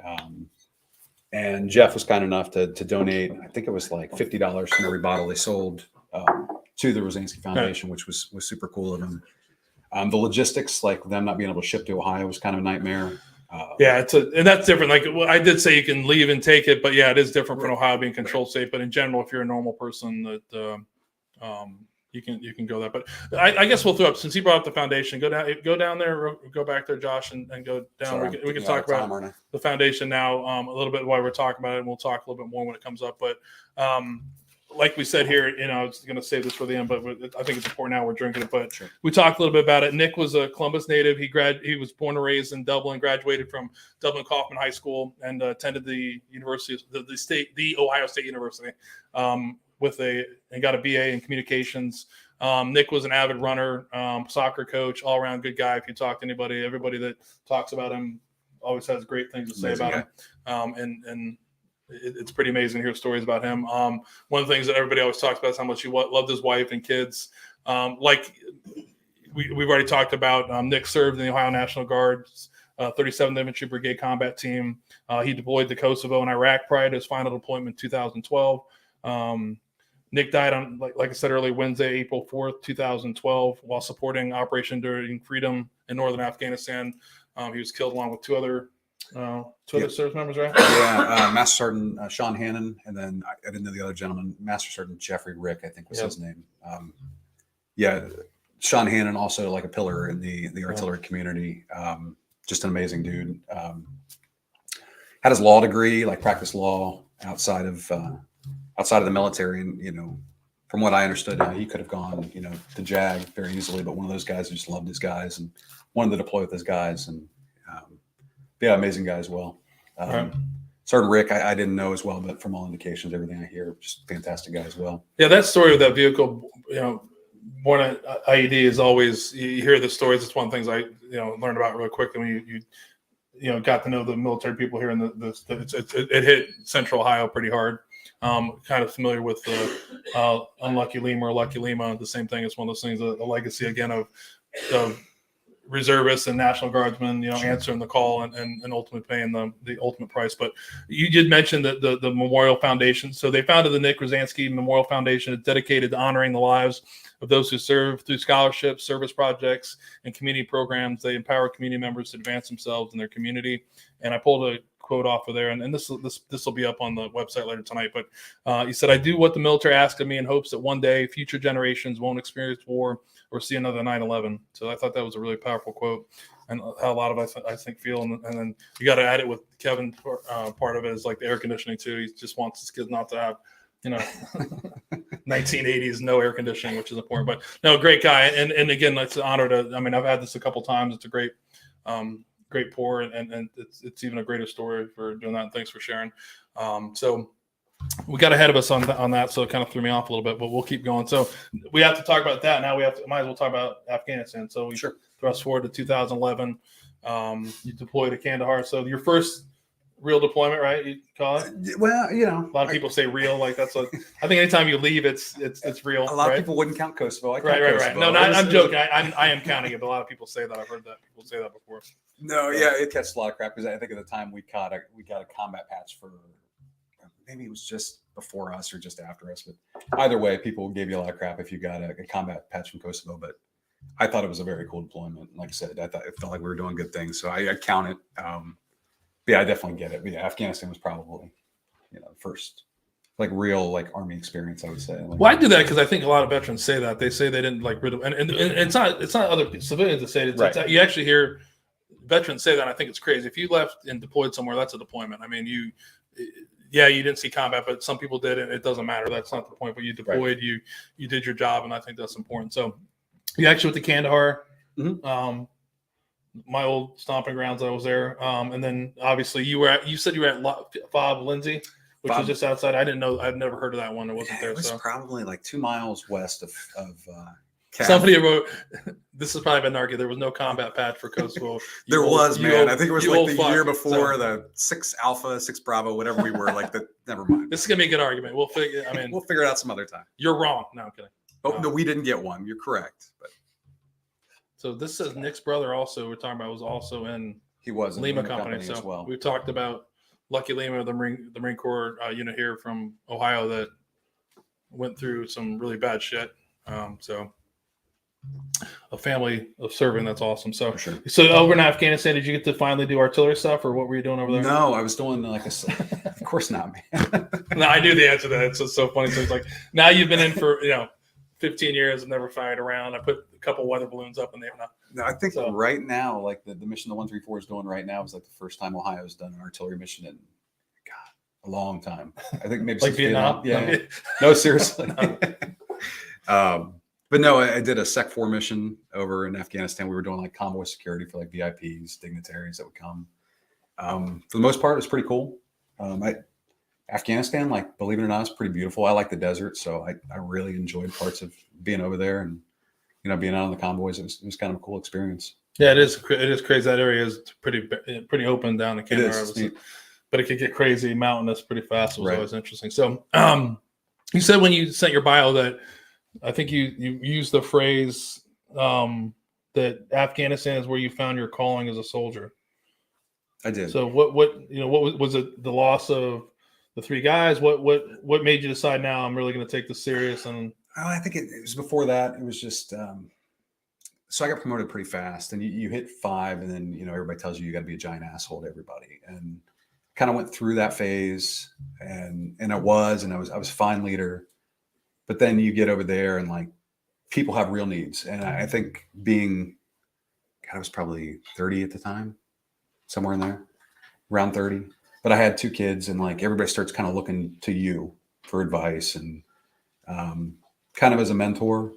And Jeff was kind enough to donate, I think it was like $50 from every bottle they sold to the Krasansky Foundation, which was super cool of him. The logistics, like them not being able to ship to Ohio, was kind of a nightmare. Yeah, and that's different. Like I did say, you can leave and take it, but yeah, it is different from Ohio being controlled state. But in general, if you're a normal person, that you can go that. But I guess we'll throw up, since he brought up the foundation. Go down there, go back there, Josh, and go down. Sorry, we can talk about the foundation now a little bit while we're talking about it, and we'll talk a little bit more when it comes up. But like we said here, I was going to save this for the end, but I think it's important now we're drinking it. But sure. We talked a little bit about it. Nick was a Columbus native. He was born and raised in Dublin, graduated from Dublin Kaufman High School, and attended the University, the Ohio State University, and got a BA in communications. Nick was an avid runner, soccer coach, all around good guy. If you talk to anybody, everybody that talks about him always has great things to say about him. And it's pretty amazing to hear stories about him. One of the things that everybody always talks about is how much he loved his wife and kids. Like we've already talked about, Nick served in the Ohio National Guard's 37th Infantry Brigade Combat Team. He deployed to Kosovo and Iraq prior to his final deployment in 2012. Nick died on, like I said earlier, Wednesday, April 4th, 2012, while supporting Operation Enduring Freedom in northern Afghanistan. He was killed along with two other service members, right? Yeah, Master Sergeant Sean Hannon, and then I didn't know the other gentleman, Master Sergeant Jeffrey Rick, I think was his name. Sean Hannon, also like a pillar in the artillery community. Just an amazing dude. Had his law degree, like practiced law outside of the military, and from what I understood, he could have gone to JAG very easily, but one of those guys who just loved his guys and wanted to deploy with his guys, and amazing guy as well. Right. Sergeant Rick, I didn't know as well, but from all indications, everything I hear, just fantastic guy as well. Yeah, that story of that vehicle, born at IED is always, you hear the stories. It's one of the things I learned about really quickly when you got to know the military people here in it hit Central Ohio pretty hard. Kind of familiar with the Unlucky Lima or Lucky Lima. The same thing. It's one of those things, a legacy again of reservists and National Guardsmen, answering the call and ultimately paying the ultimate price. But you did mention that the Memorial Foundation. So they founded the Nick Rosansky Memorial Foundation. It's dedicated to honoring the lives of those who serve through scholarships, service projects, and community programs. They empower community members to advance themselves in their community. And I pulled a quote off of there, and this will be up on the website later tonight. But he said, "I do what the military asks of me in hopes that one day future generations won't experience war or see another 9/11." So I thought that was a really powerful quote, and how a lot of us, I think, feel. And then you got to add it with Kevin. Part of it is like the air conditioning too. He just wants his kids not to have 1980s no air conditioning, which is important. But no, great guy. And again, it's an honor to. I mean, I've had this a couple times. It's a great pour, and it's even a greater story for doing that. And thanks for sharing. So we got ahead of us on that, so it kind of threw me off a little bit, but we'll keep going. So we have to talk about that now. Might as well talk about Afghanistan. So we thrust forward to 2011. You deployed to Kandahar. So your first real deployment, right? You call it? Well, a lot of people say real, like that's I think anytime you leave, it's real. A lot of people wouldn't count Kosovo. Right. No, I'm joking. I am counting it, but a lot of people say that. I've heard that people say that before. No, yeah, it catches a lot of crap because I think at the time we got a combat patch for, maybe it was just before us or just after us, but either way, people gave you a lot of crap if you got a combat patch from Kosovo. But I thought it was a very cool deployment. Like I said, I thought it felt like we were doing good things, so I count it. Yeah, I definitely get it. But yeah, Afghanistan was probably, first real Army experience, I would say. Well, I do that because I think a lot of veterans say that. They say they didn't rid of, and it's not other civilians that say it. It's you actually hear veterans say that. I think it's crazy. If you left and deployed somewhere, that's a deployment. I mean, you didn't see combat, but some people did, and it doesn't matter. That's not the point. But you deployed, you did your job, and I think that's important. So you actually went to Kandahar. Mm-hmm. My old stomping grounds. I was there, and then obviously you said you were at Fob Lindsay, which was just outside. I didn't know. I'd never heard of that one. It wasn't there. It was probably 2 miles west of somebody wrote. This has probably been argued. There was no combat patch for Kosovo. There was, man. I think it was the year before the 6 Alpha, 6 Bravo, whatever we were. Never mind. This is gonna be a good argument. We'll figure. We'll figure it out some other time. You're wrong. No, I'm kidding. Oh no, we didn't get one. You're correct, but. So this says Nick's brother also, we're talking about, was also in Lima Company. So as well. We talked about Lucky Lima, the Marine Corps unit here from Ohio that went through some really bad shit. So a family of serving, that's awesome. So, So over in Afghanistan, did you get to finally do artillery stuff, or what were you doing over there? No, I was doing of course not, man. No, I knew the answer to that. It's just so funny. So it's now you've been in for 15 years and never fired around. I put a couple weather balloons up in there. No, I think right now, the mission the 134 is doing right now is the first time Ohio's done an artillery mission in a long time. I think maybe since Vietnam. Yeah. No, seriously. But no, I did a Sec 4 mission over in Afghanistan. We were doing convoy security for VIPs, dignitaries that would come. For the most part, it was pretty cool. Afghanistan, believe it or not, is pretty beautiful. I like the desert, so I really enjoyed parts of being over there and being out on the convoys. It was kind of a cool experience. Yeah, it is. It is crazy. That area is pretty open down in Canada, but it could get crazy mountainous pretty fast. It was always interesting. So, you said when you sent your bio that I think you used the phrase that Afghanistan is where you found your calling as a soldier. I did. So what was it? The loss of the three guys? What made you decide now I'm really going to take this serious? And I think it was before that. It was just so I got promoted pretty fast, and you hit 5, and then everybody tells you got to be a giant asshole to everybody, and kind of went through that phase, and I was a fine leader, but then you get over there and like people have real needs, and I think I was probably 30 at the time, somewhere in there, around 30. But I had 2 kids, and like everybody starts kind of looking to you for advice and kind of as a mentor.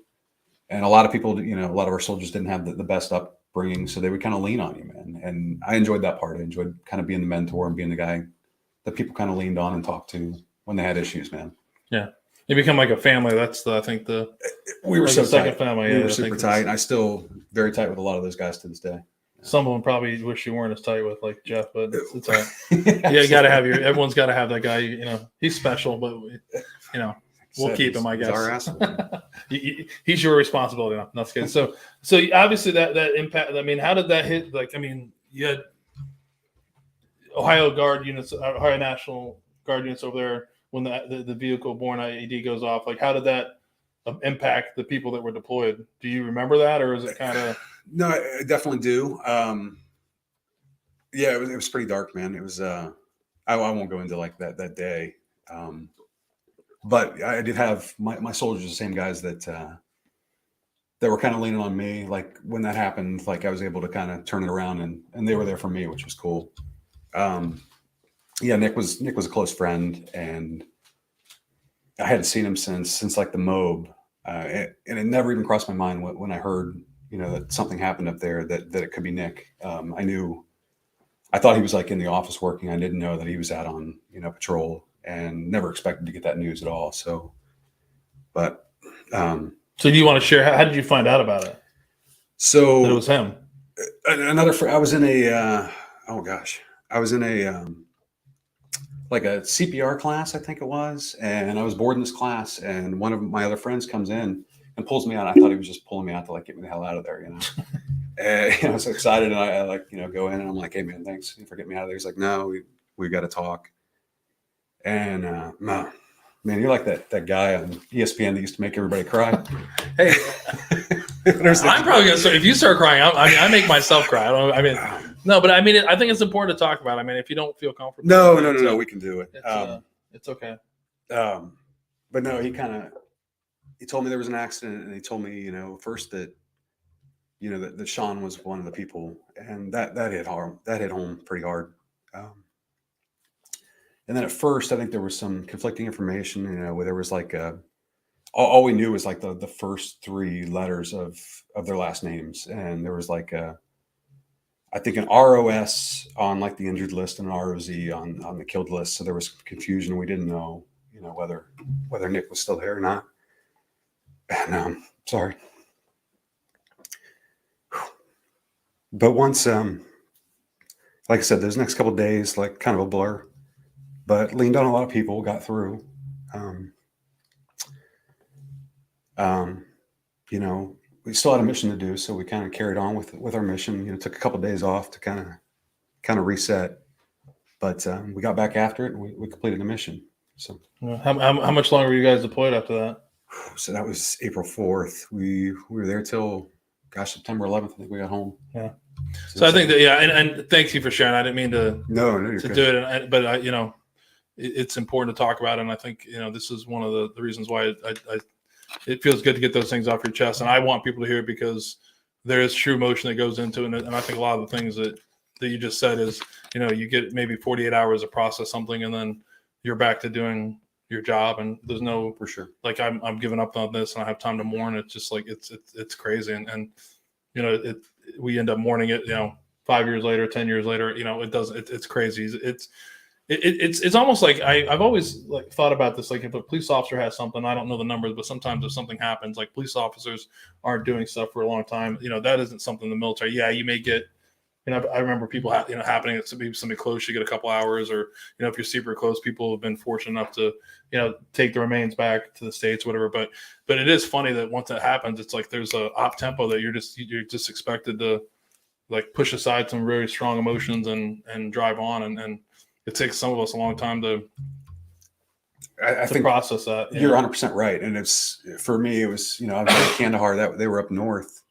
And a lot of people, a lot of our soldiers didn't have the best upbringing, so they would kind of lean on you, man. And I enjoyed that part. I enjoyed kind of being the mentor and being the guy that people kind of leaned on and talked to when they had issues, man. Yeah, you become like a family. That's we were so second tight. We were super tight. And I still very tight with a lot of those guys to this day. Some of them probably wish you weren't as tight with, like Jeff, but it's all right. Yeah, you got to have everyone's got to have that guy. He's special, but we'll keep him, I guess. Our asshole. He's your responsibility. No, that's good. So obviously that impact. I mean, how did that hit? Like, I mean, you had Ohio National Guard units over there when the vehicle-borne IED goes off. Like, how did that impact the people that were deployed? Do you remember that, or is it kind of? No, I definitely do. Yeah, it was pretty dark, man. It was. I won't go into like that day. But I did have my soldiers, the same guys that were kind of leaning on me. Like when that happened, like I was able to kind of turn it around, and they were there for me, which was cool. Yeah, Nick was a close friend, and I hadn't seen him since like the MOB, and it never even crossed my mind when I heard that something happened up there that it could be Nick. I thought he was like in the office working. I didn't know that he was out on patrol. And never expected to get that news at all. So, but so do you want to share? How did you find out about it? So that it was him. I was in a I was in a like a CPR class, I think it was, and I was boarding this class, and one of my other friends comes in and pulls me out. I thought he was just pulling me out to like get me the hell out of there, And I was so excited, and I like go in, and I'm like, hey man, thanks for getting me out of there. He's like, no, we got to talk. And man, you're like that guy on ESPN that used to make everybody cry. Hey, I'm probably gonna start. If you start crying, I make myself cry. No, but I mean, I think it's important to talk about. I mean, if you don't feel comfortable, no, we can do it. It's okay. But no, he told me there was an accident, and he told me, first that, that Sean was one of the people, and that hit home pretty hard. And then at first, I think there was some conflicting information, where there was like all we knew was like the first 3 letters of their last names. And there was like I think an ROS on like the injured list and an ROZ on the killed list. So there was confusion. We didn't know, whether Nick was still there or not. And sorry. But once, like I said, those next couple of days, like kind of a blur. But leaned on a lot of people, got through. We still had a mission to do, so we kind of carried on with our mission. Took a couple of days off to kind of reset, but we got back after it, and we completed the mission. So, how much longer were you guys deployed after that? So that was April 4th. We were there till September 11th. I think we got home. Yeah. So I think that and thank you for sharing. I didn't mean to do it, but it's important to talk about it, and I think this is one of the reasons why it feels good to get those things off your chest, and I want people to hear it because there is true emotion that goes into it, and I think a lot of the things that you just said is you get maybe 48 hours to process something, and then you're back to doing your job, and there's no for sure like I'm giving up on this and I have time to mourn. It's just like it's crazy, and we end up mourning it 5 years later, 10 years later. It doesn't. It's crazy. It's almost like I've always like thought about this. Like if a police officer has something, I don't know the numbers, but sometimes if something happens, like police officers aren't doing stuff for a long time. That isn't something in the military. Yeah, you may get. I remember people happening. It's maybe somebody close, you get a couple hours, or if you're super close, people have been fortunate enough to take the remains back to the States, whatever. But it is funny that once that happens, it's like there's a op tempo that you're just expected to like push aside some very strong emotions and drive on, and it takes some of us a long time to I to think process that. you're 100% right. And it's, for me, it was, I was in Kandahar, that they were up north,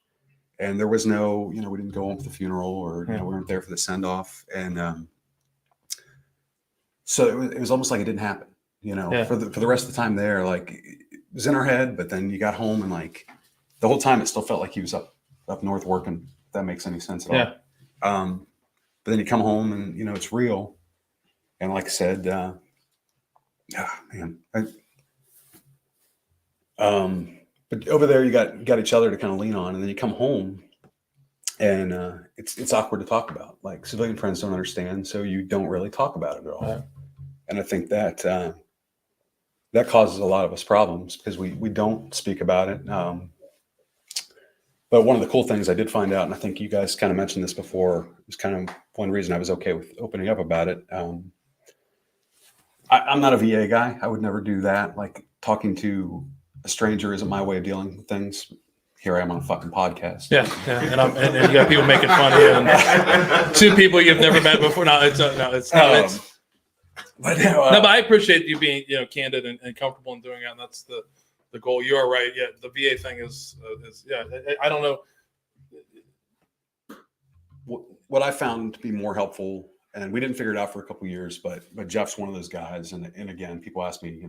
and there was no, we didn't go home for the funeral, or, we weren't there for the send off. And, so it was almost like it didn't happen, for the rest of the time there, like it was in our head, but then you got home and like the whole time it still felt like he was up north working, if that makes any sense at all. But then you come home and, it's real. And like I said, man, but over there you got each other to kind of lean on, and then you come home and it's awkward to talk about. Like, civilian friends don't understand, so you don't really talk about it at all. Right. And I think that that causes a lot of us problems because we don't speak about it. But one of the cool things I did find out, and I think you guys kind of mentioned this before, is kind of one reason I was okay with opening up about it. I'm not a VA guy. I would never do that. Like, talking to a stranger isn't my way of dealing with things. Here I am on a fucking podcast. Yeah. And you got people making fun of you, and two people you've never met before. But I appreciate you being, candid and comfortable in doing that. And that's the goal. You are right. Yeah. The VA thing is I don't know. What I found to be more helpful, and we didn't figure it out for a couple of years, but Jeff's one of those guys. And again, people ask me,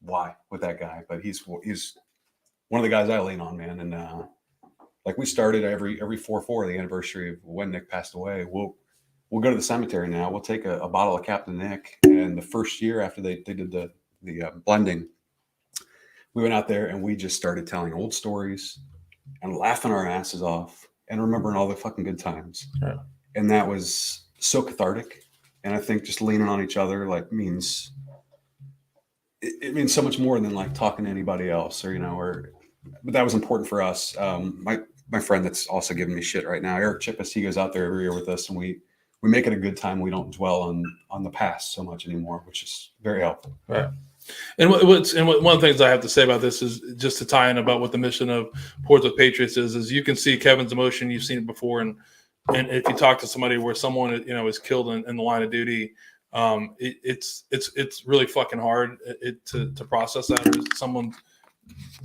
why with that guy, but he's one of the guys I lean on, man. And like, we started every 4/4, the anniversary of when Nick passed away. We'll go to the cemetery now. We'll take a bottle of Captain Nick. And the first year after they did the blending, we went out there and we just started telling old stories and laughing our asses off and remembering all the fucking good times. Yeah. And that was so cathartic. And I think just leaning on each other means so much more than like talking to anybody else, but that was important for us. My friend that's also giving me shit right now, Eric Chippis, he goes out there every year with us, and we make it a good time. We don't dwell on the past so much anymore, which is very helpful. Right. And one of the things I have to say about this is just to tie in about what the mission of Ports with Patriots is you can see Kevin's emotion. You've seen it before. And if you talk to somebody where someone, is killed in the line of duty, it's really fucking hard to process that. Or someone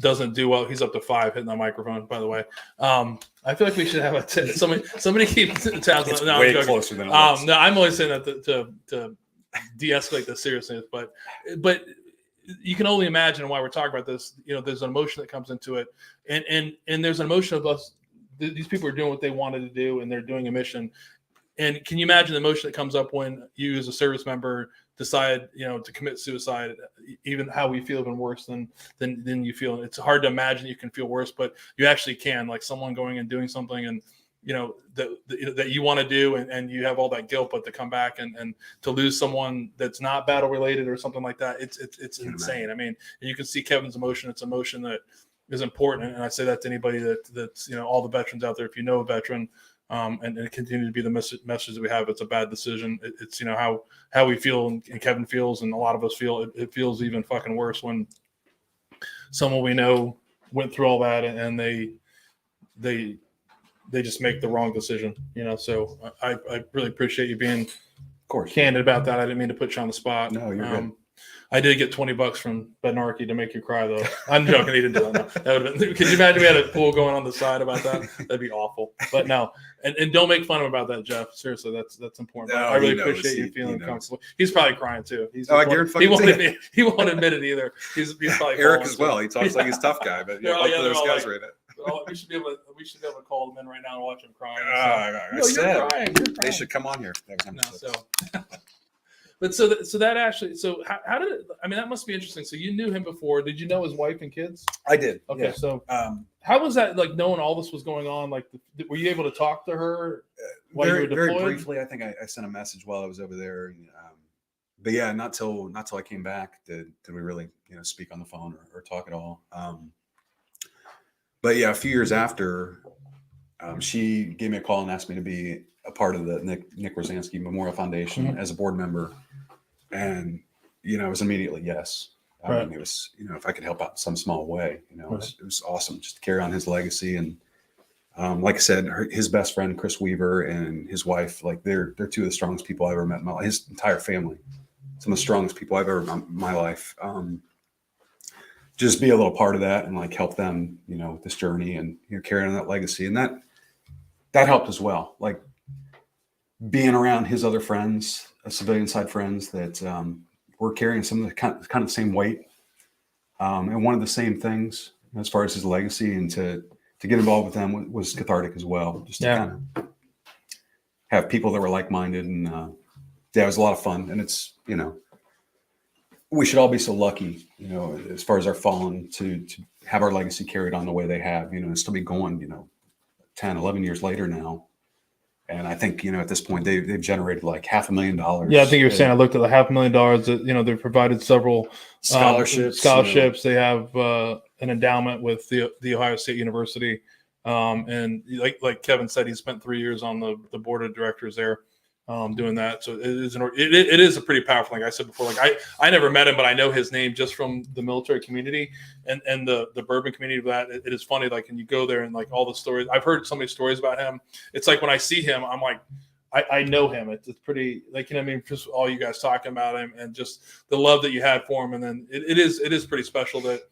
doesn't do well. He's up to 5 hitting the microphone, by the way. I feel like we should have somebody keep tabs. It's way closer than it looks. No, I'm always saying that to de-escalate the seriousness, but you can only imagine why we're talking about this. There's an emotion that comes into it, and there's an emotion of us. These people are doing what they wanted to do, and they're doing a mission. And can you imagine the emotion that comes up when you, as a service member, decide, to commit suicide? Even how we feel even worse than you feel. It's hard to imagine you can feel worse, but you actually can. Like someone going and doing something, and that you want to do, and you have all that guilt, but to come back and to lose someone that's not battle related or something like that, it's insane. I mean, and you can see Kevin's emotion. It's emotion that is important, and I say that to anybody that's all the veterans out there. If you know a veteran. And it continue to be the message that we have. It's a bad decision. It's how we feel, and Kevin feels, and a lot of us feel. It feels even fucking worse when someone we know went through all that, and they just make the wrong decision. So I really appreciate you being, of course, candid about that. I didn't mean to put you on the spot. No, you're good. I did get $20 from Bednarchy to make you cry, though. I'm joking. He didn't do that. No. That would have been. Could you imagine we had a pool going on the side about that? That'd be awful. But no, and don't make fun of him about that, Jeff. Seriously, that's important. No, I really appreciate you feeling comfortable. He's probably crying too. He won't admit it either. He's probably Eric as well. He talks like he's a tough guy, but both of those guys right now. We should be able to call him in right now and watch him crying. You're crying. They should come on here. But so that actually, how did it? I mean, that must be interesting. So you knew him before. Did you know his wife and kids? I did. Okay, yeah. So how was that? Like, knowing all this was going on, like, were you able to talk to her while you were deployed? Very briefly. I think I sent a message while I was over there. But yeah, not till I came back did we really speak on the phone or talk at all. But yeah, a few years after, she gave me a call and asked me to be a part of the Nick Rosansky Memorial Foundation as a board member. And, it was immediately yes. I mean, it was, if I could help out in some small way, it was awesome just to carry on his legacy. And like I said, his best friend, Chris Weaver, and his wife, like they're two of the strongest people I ever met in my life. His entire family. some of the strongest people I've ever met in my life. Just be a little part of that and like help them, you know, with this journey and, you know, carry on that legacy. And that helped as well. Like being around his other friends, civilian side friends that were carrying some of the kind of the same weight and one of the same things as far as his legacy, and to get involved with them was cathartic as well. Just to kind of have people that were like-minded, and it was a lot of fun. And it's, you know, we should all be so lucky, you know, as far as our fallen, to have our legacy carried on the way they have, you know, and still be going, you know, 10, 11 years later now. And I think, you know, at this point they've generated like $500,000. Yeah, I think you're saying I looked at the $500,000 that, you know, they've provided several scholarships. You know. They have an endowment with the Ohio State University. And like Kevin said, he spent 3 years on the board of directors there. Doing that, so it is a pretty powerful thing. I said before, like I never met him, but I know his name just from the military community and the bourbon community. Of that, it is funny. Like, and you go there and like all the stories. I've heard so many stories about him. It's like when I see him, I'm like, I know him. It's pretty, like, you know what I mean, just all you guys talking about him and just the love that you had for him. And then it is pretty special that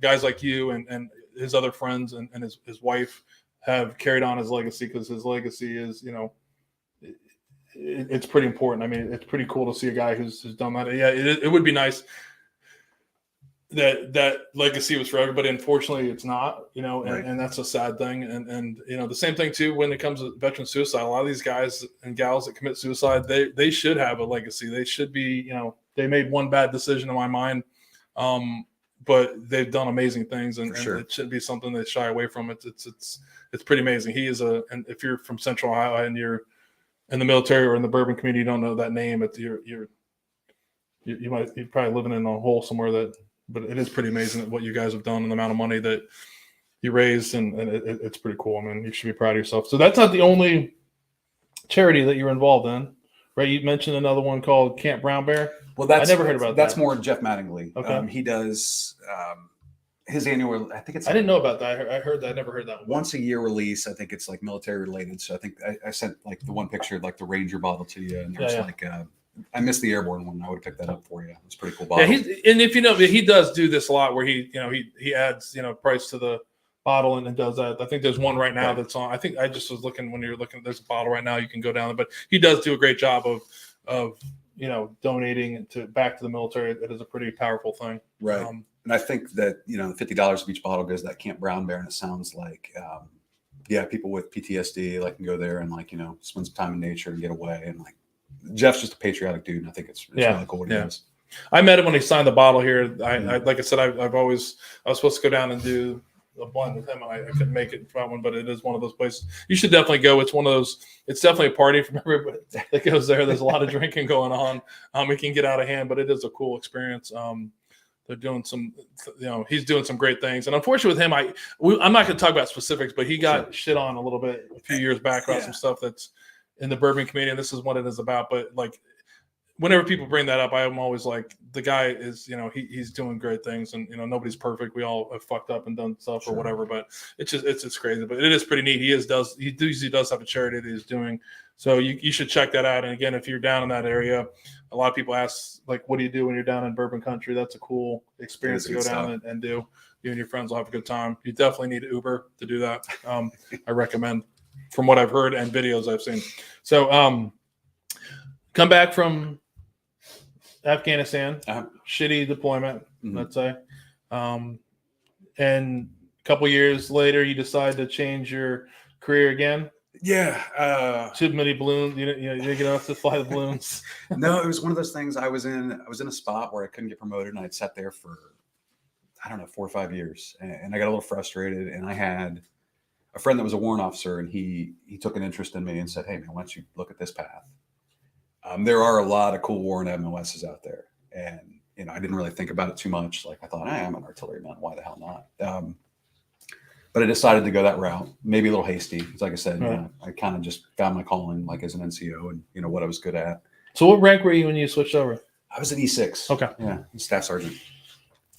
guys like you and his other friends and his wife have carried on his legacy, because his legacy is, you know, it's pretty important. I mean, it's pretty cool to see a guy who's done that. Yeah, it would be nice that legacy was for everybody. Unfortunately, it's not, you know, and that's a sad thing. And you know, the same thing too when it comes to veteran suicide. A lot of these guys and gals that commit suicide, they should have a legacy. They should be, you know, they made one bad decision in my mind, but they've done amazing things, and it shouldn't be something they shy away from. It's pretty amazing. He is and if you're from Central Ohio and you're in the military or in the bourbon community, you don't know that name. You're probably living in a hole somewhere. But it is pretty amazing what you guys have done and the amount of money that you raised, and it's pretty cool. I mean, you should be proud of yourself. So that's not the only charity that you're involved in, right? You mentioned another one called Camp Brown Bear. Well, I never heard about that. That's more Jeff Mattingly. Okay. He does his annual, I think it's. I didn't know about that. I heard that. I never heard that one. Once a year release. I think it's like military related. So I think I sent like the one picture, like the Ranger bottle to you, and there's like I missed the airborne one. I would have picked that up for you. It's a pretty cool bottle. Yeah, and if you know, he does do this a lot, where he adds, you know, price to the bottle and does that. I think there's one right now that's on. I think I just was looking when you're looking. There's a bottle right now you can go down, but he does do a great job of you know, donating back to the military. It is a pretty powerful thing, right? And I think that, you know, the $50 of each bottle goes to that Camp Brown Bear, and it sounds like, people with PTSD like can go there and, like, you know, spend some time in nature and get away. And like Jeff's just a patriotic dude, and I think it's really cool what he does. I met him when he signed the bottle here. I like I said, I was supposed to go down and do a blend with him, and I couldn't make it for that one. But it is one of those places you should definitely go. It's one of those. It's definitely a party from everybody that goes there. There's a lot of drinking going on. It can get out of hand, but it is a cool experience. They're doing some, you know, he's doing some great things. And unfortunately with him, I'm not going to talk about specifics, but he got shit on a little bit a few years back about some stuff that's in the bourbon community, and this is what it is about. But like, whenever people bring that up, I'm always like, the guy is, you know, he's doing great things, and, you know, nobody's perfect. We all have fucked up and done stuff or whatever, but it's crazy. But it is pretty neat. He usually does have a charity that he's doing. So you should check that out. And again, if you're down in that area, a lot of people ask, like, what do you do when you're down in bourbon country? That's a cool experience to go down and do. You and your friends will have a good time. You definitely need Uber to do that. I recommend, from what I've heard and videos I've seen. So come back from Afghanistan, shitty deployment, let's say. And a couple years later, you decide to change your career again. Yeah. Too many balloons. You didn't get enough to fly the balloons. No, it was one of those things. I was in a spot where I couldn't get promoted, and I'd sat there for, I don't know, 4 or 5 years, and I got a little frustrated. And I had a friend that was a warrant officer, and he took an interest in me and said, "Hey man, why don't you look at this path?" There are a lot of cool warrant MOSs out there, and, you know, I didn't really think about it too much. Like, I thought, I'm an artilleryman. Why the hell not? But I decided to go that route, maybe a little hasty. Like I said, you know, I kind of just found my calling, like, as an NCO, and, you know, what I was good at. So what rank were you when you switched over? I was an E6. Okay. Yeah, staff sergeant.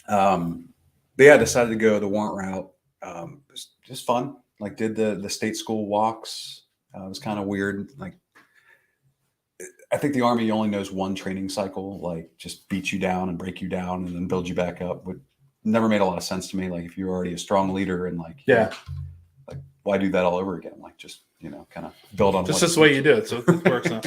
But yeah, I decided to go the warrant route. It was just fun. Like, did the state school walks. It was kind of weird. Like, I think the Army only knows one training cycle, like just beat you down and break you down and then build you back up. Would never made a lot of sense to me. Like if you're already a strong leader and like, like why do that all over again? Like just, kind of build on. Just this way you do it. So it works now.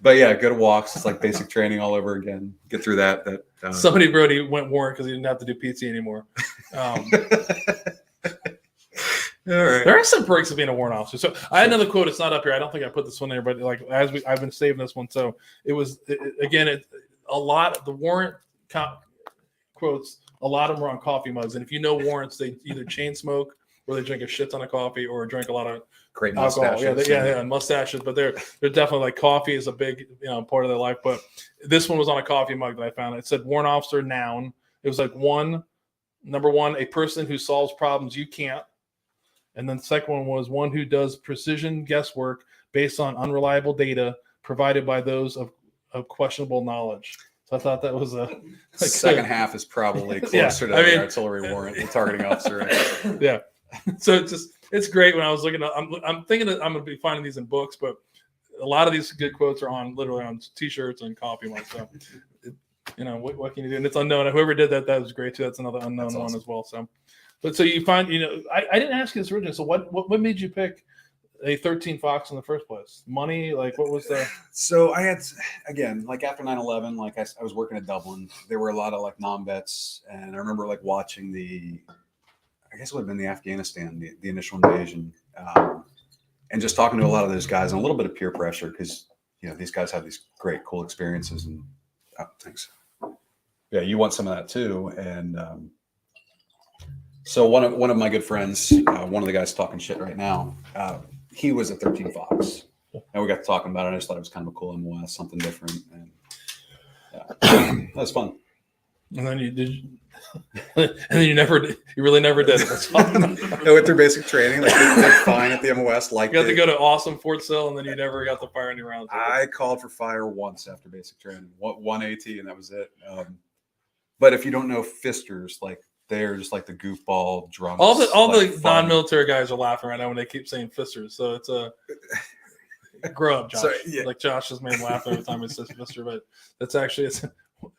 But yeah, go to walks. It's like basic training all over again. Get through that. Somebody wrote he went warrant because he didn't have to do PT anymore. All right. There are some perks of being a warrant officer. So I had another quote. It's not up here. I don't think I put this one there, but like I've been saving this one. So it was a lot of the warrant quotes. A lot of them were on coffee mugs, and if you know warrants, they either chain smoke or they drink a shit ton of coffee or drink a lot of great alcohol. mustaches. Yeah, mustaches. But they're definitely like coffee is a big part of their life. But this one was on a coffee mug that I found. It said warrant officer noun. It was like number one, a person who solves problems you can't. And then the second one was one who does precision guesswork based on unreliable data provided by those of questionable knowledge. So I thought that was second half is probably closer to the artillery warrant, the targeting officer. Right? Yeah. So it's great when I was looking at, I'm thinking that I'm going to be finding these in books, but a lot of these good quotes are literally on t-shirts and coffee mugs. So, what can you do? And it's unknown. Whoever did that was great too. That's another unknown one as well. So. But so you find, I didn't ask you this originally. So what made you pick a 13 Fox in the first place? Money? Like what was the? So I had, again, like after 9/11, like I was working at Dublin. There were a lot of like non-vets, and I remember like watching I guess it would have been the Afghanistan, the initial invasion, and just talking to a lot of those guys and a little bit of peer pressure because these guys have these great, cool experiences and thanks. Yeah, you want some of that too, and. So one of my good friends, one of the guys talking shit right now, he was a 13 Fox, and we got to talking about it. I just thought it was kind of a cool MOS, something different, and that was fun. And then you did, and then you really never did it. That's fun. I went through basic training, like did fine at the MOS. Like you got to go to awesome Fort Sill, and then you never got to fire any rounds. I called for fire once after basic training, one AT, and that was it. But if you don't know fisters, like. They're just like the goofball drunks. All the non-military guys are laughing right now when they keep saying fisters. So it's grow up, Josh. So, yeah. Like Josh has made him laugh every time he says fister, but that's actually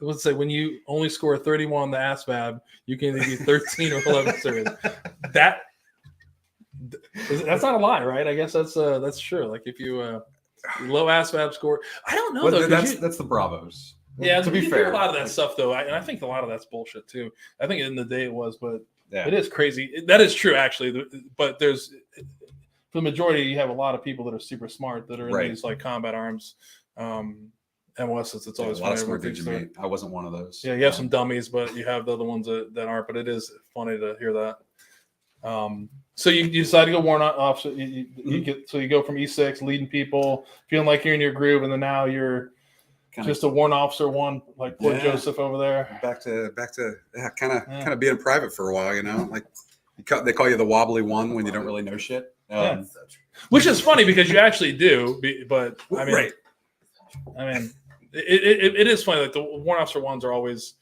let's say when you only score 31 on the ASVAB, you can either be 13 or 11 series. That's not a lie, right? I guess that's true. Like if you low ASVAB score, I don't know though. That's the Bravos. Yeah, to be fair, a lot of that stuff though, and I think a lot of that's bullshit too. I think in the day it was, but it is crazy. That is true actually. But there's for the majority, you have a lot of people that are super smart that are in these like combat arms, MOSs. It's always a lot of smart dudes you meet. I wasn't one of those. Yeah, you have some dummies, but you have the other ones that aren't. But it is funny to hear that. So you decide to go warrant officer. You go from E6, leading people, feeling like you're in your groove, and then now you're. Just a warrant officer one, like poor Joseph over there. Back to kind of being private for a while, like they call you the wobbly one when you don't really know shit. Which is funny because you actually do, but I mean, it is funny. Like the warrant officer ones are always.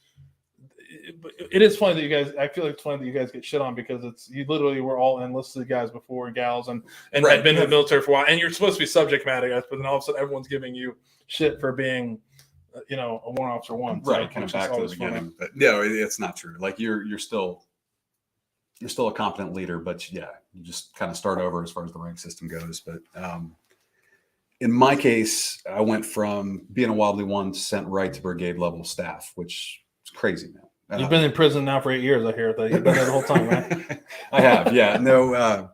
It is funny that you guys. I feel like it's funny that you guys get shit on because you literally were all enlisted guys before and gals and had been in the military for a while, and you're supposed to be subject matter guys, but then all of a sudden everyone's giving you shit for being, a warrant officer one. Right, kind of back to the beginning. But no, it's not true. Like you're still a competent leader, but you just kind of start over as far as the rank system goes. But in my case, I went from being a wobbly one sent right to brigade level staff, which is crazy, man. You've been in prison now for 8 years, I hear. That you've been there the whole time, right? I have, yeah. No,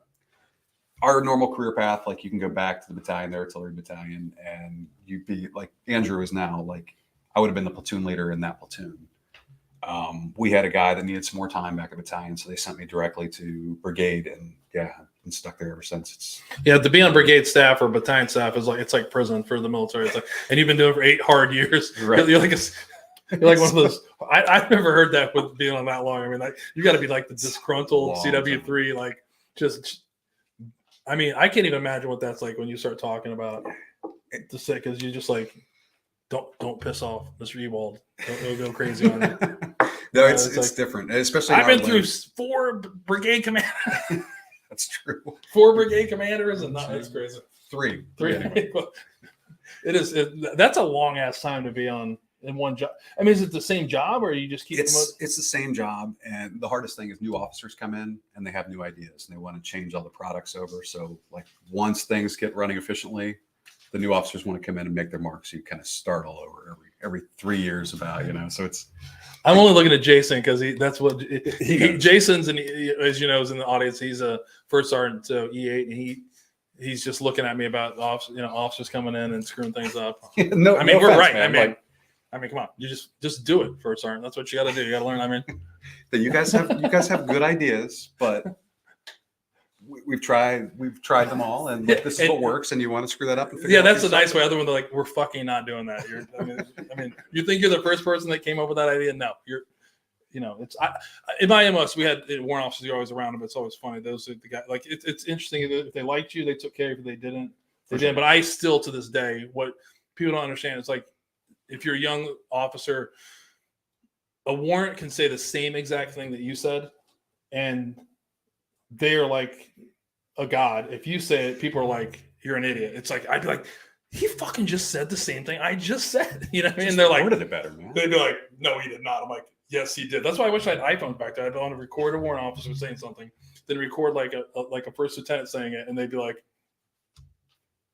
our normal career path, like you can go back to the battalion, the artillery battalion, and you'd be like Andrew is now. Like I would have been the platoon leader in that platoon. We had a guy that needed some more time back at battalion, so they sent me directly to brigade, and I've been stuck there ever since. To be on brigade staff or battalion staff is it's like prison for the military. It's like, and you've been doing it for 8 hard years. Right. You're like one of those. I've never heard that with being on that long. I mean, like you got to be like the disgruntled CW3, like just. I mean, I can't even imagine what that's like when you start talking about the sick, because you just like, don't piss off Mr. Ewald. Don't go crazy on it. No, it's different, especially. I've been through 4 brigade commanders. That's true. 4 brigade commanders, and it's crazy. 3. Yeah. It is. That's a long ass time to be on in one job. I mean, is it the same job or you just keep It's the same job, and the hardest thing is new officers come in and they have new ideas and they want to change all the products over. So like once things get running efficiently, the new officers want to come in and make their marks. So you kind of start all over every 3 years about, so it's. I'm only looking at Jason because that's what Jason's, and as you know, is in the audience. He's a first sergeant, so E8, and he's just looking at me about officers coming in and screwing things up. No, I mean, no we're offense, right. man, I mean, come on, you just do it, first sergeant. That's what you got to do. You got to learn. I mean, that you guys have good ideas, but we've tried them all, and this is what works, and you want to screw that up. And that's a nice way. Other one, they're like, we're fucking not doing that. I mean, you think you're the first person that came up with that idea? No, you're. It's in my MS, we had warrant officers. You're always around them. It's always funny. Those are the guys. Like it's interesting. If they liked you, they took care of you. If they didn't, they didn't. But I still, to this day, what people don't understand is like, if you're a young officer, a warrant can say the same exact thing that you said, and they are like a god. If you say it, people are like, you're an idiot. It's like, I'd be like, he fucking just said the same thing I just said. You know what I mean? And they're like, worded it better, man. They'd be like, no, he did not. I'm like, yes, he did. That's why I wish I had iPhones back there. I'd want to record a warrant officer saying something, then record like a first lieutenant saying it, and they'd be like,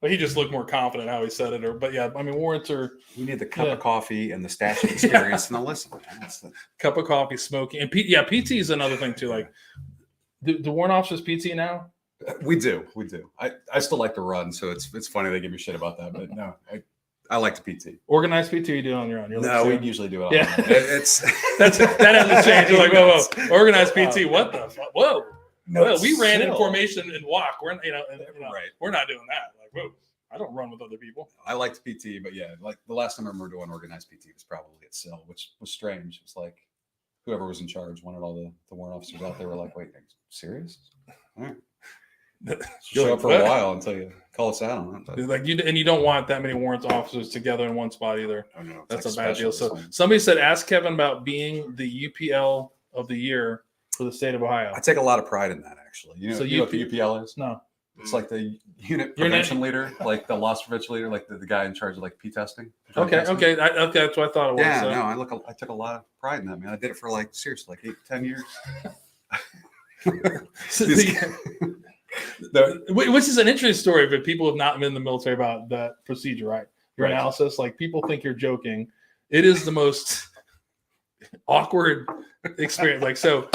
but he just looked more confident how he said it. But yeah, I mean, warrants are. We need the cup of coffee and the stashing experience and the listen. Cup of coffee, smoking, and PT is another thing too. Like, do warrant officers PT now? We do. I still like to run, so it's funny they give me shit about that. But no, I like to PT. Organized PT you do it on your own? No, we usually do it on our own. It's that hasn't changed. You're like, whoa. Organized PT, what the fuck? Whoa. No, well, we ran in formation and walk. We're right. We're not doing that. Like, whoa, I don't run with other people. I like to PT, but yeah, like the last time I remember doing organized PT was probably at SIL, which was strange. It's like whoever was in charge wanted all the warrant officers out there were like, wait, serious? All right. Show up for a while until you call us out on it. Like you don't want that many warrants officers together in one spot either. Oh, no, that's like a bad deal. So somebody said, ask Kevin about being the UPL of the year for the state of Ohio. I take a lot of pride in that, actually. You know what the UPL is? No. It's like the unit prevention leader, like the loss prevention leader, like the guy in charge of like P testing. Okay. That's what I thought it was. Yeah, no, I took a lot of pride in that, man. I did it for like seriously, like 8-10 years. Which is an interesting story, but people have not been in the military about that procedure, right? Your analysis, like people think you're joking. It is the most awkward experience. Like, so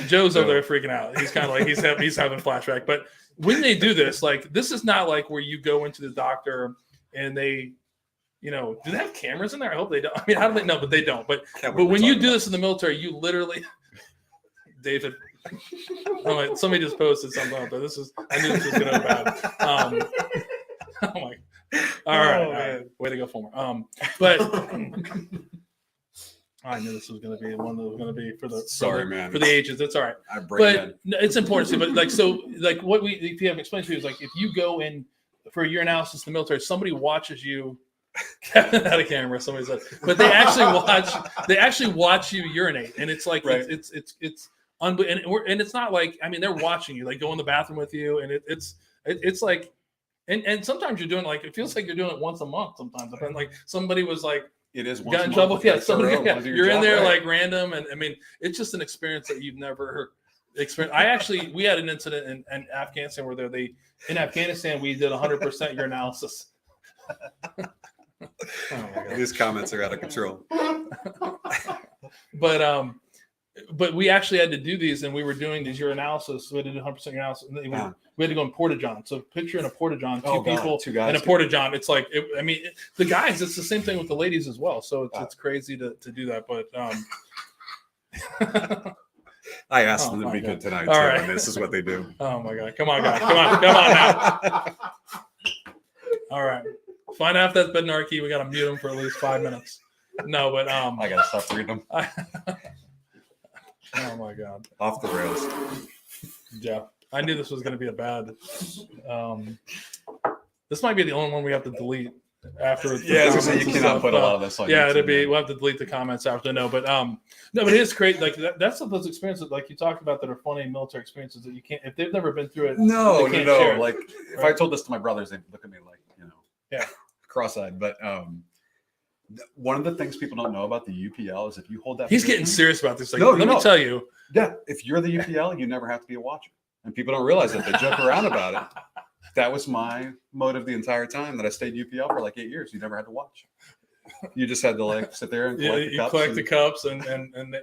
Joe's over there freaking out. He's kind of like, he's having a flashback. But when they do this, like, this is not like where you go into the doctor and they, do they have cameras in there? I hope they don't. I mean, how do they know? But they don't. But when you do this in the military, you literally, David, somebody just posted something out there. I knew this was going to be bad. Oh my. All right. Way to go, Fulmer. But I knew this was going to be one that was going to be for the ages. It's all right. But it's important to see. But what if you haven't explained to you is like if you go in for your analysis in the military, somebody watches you. Kevin had a camera. Somebody said, but they actually watch you urinate, and it's like it's and it's not like, I mean, they're watching you, like go in the bathroom with you, and it's like, and sometimes you're doing it feels like you're doing it once a month sometimes. And like somebody was like, it is got in trouble. Yeah, you're in there like random, and I mean, it's just an experience that you've never experienced. We had an incident in Afghanistan where in Afghanistan we did 100% urinalysis. These comments are out of control. But we actually had to do these, and we were doing these urinalysis. We had to do 100% urinalysis. And we had to go in porta-john. So picture in a porta-john, two guys in a porta-john. It's like, the guys, it's the same thing with the ladies as well. So it's crazy to do that. But I asked them to be good tonight, too, and this is what they do. Oh, my God. Come on, guys. Come on now. All right. Find out if that's Bednarchy. We got to mute him for at least 5 minutes. No, but I got to stop reading them. Oh my God! Off the rails. Yeah, I knew this was going to be a bad. This might be the only one we have to delete after. Yeah, I was going to say you cannot put a lot of this on. Yeah, we'll have to delete the comments after. No, but it is great. Like that's those experiences, like you talked about, that are funny military experiences that you can't, if they've never been through it. No. Like if I told this to my brothers, they'd look at me like, yeah. cross-eyed. But one of the things people don't know about the UPL is if you hold that, he's getting serious about this. Like, No, let me tell you. Yeah, if you're the UPL, you never have to be a watcher, and people don't realize that. They joke around about it. That was my motive the entire time that I stayed UPL for like 8 years. You never had to watch. You just had to like sit there and collect the cups. Collect the cups, and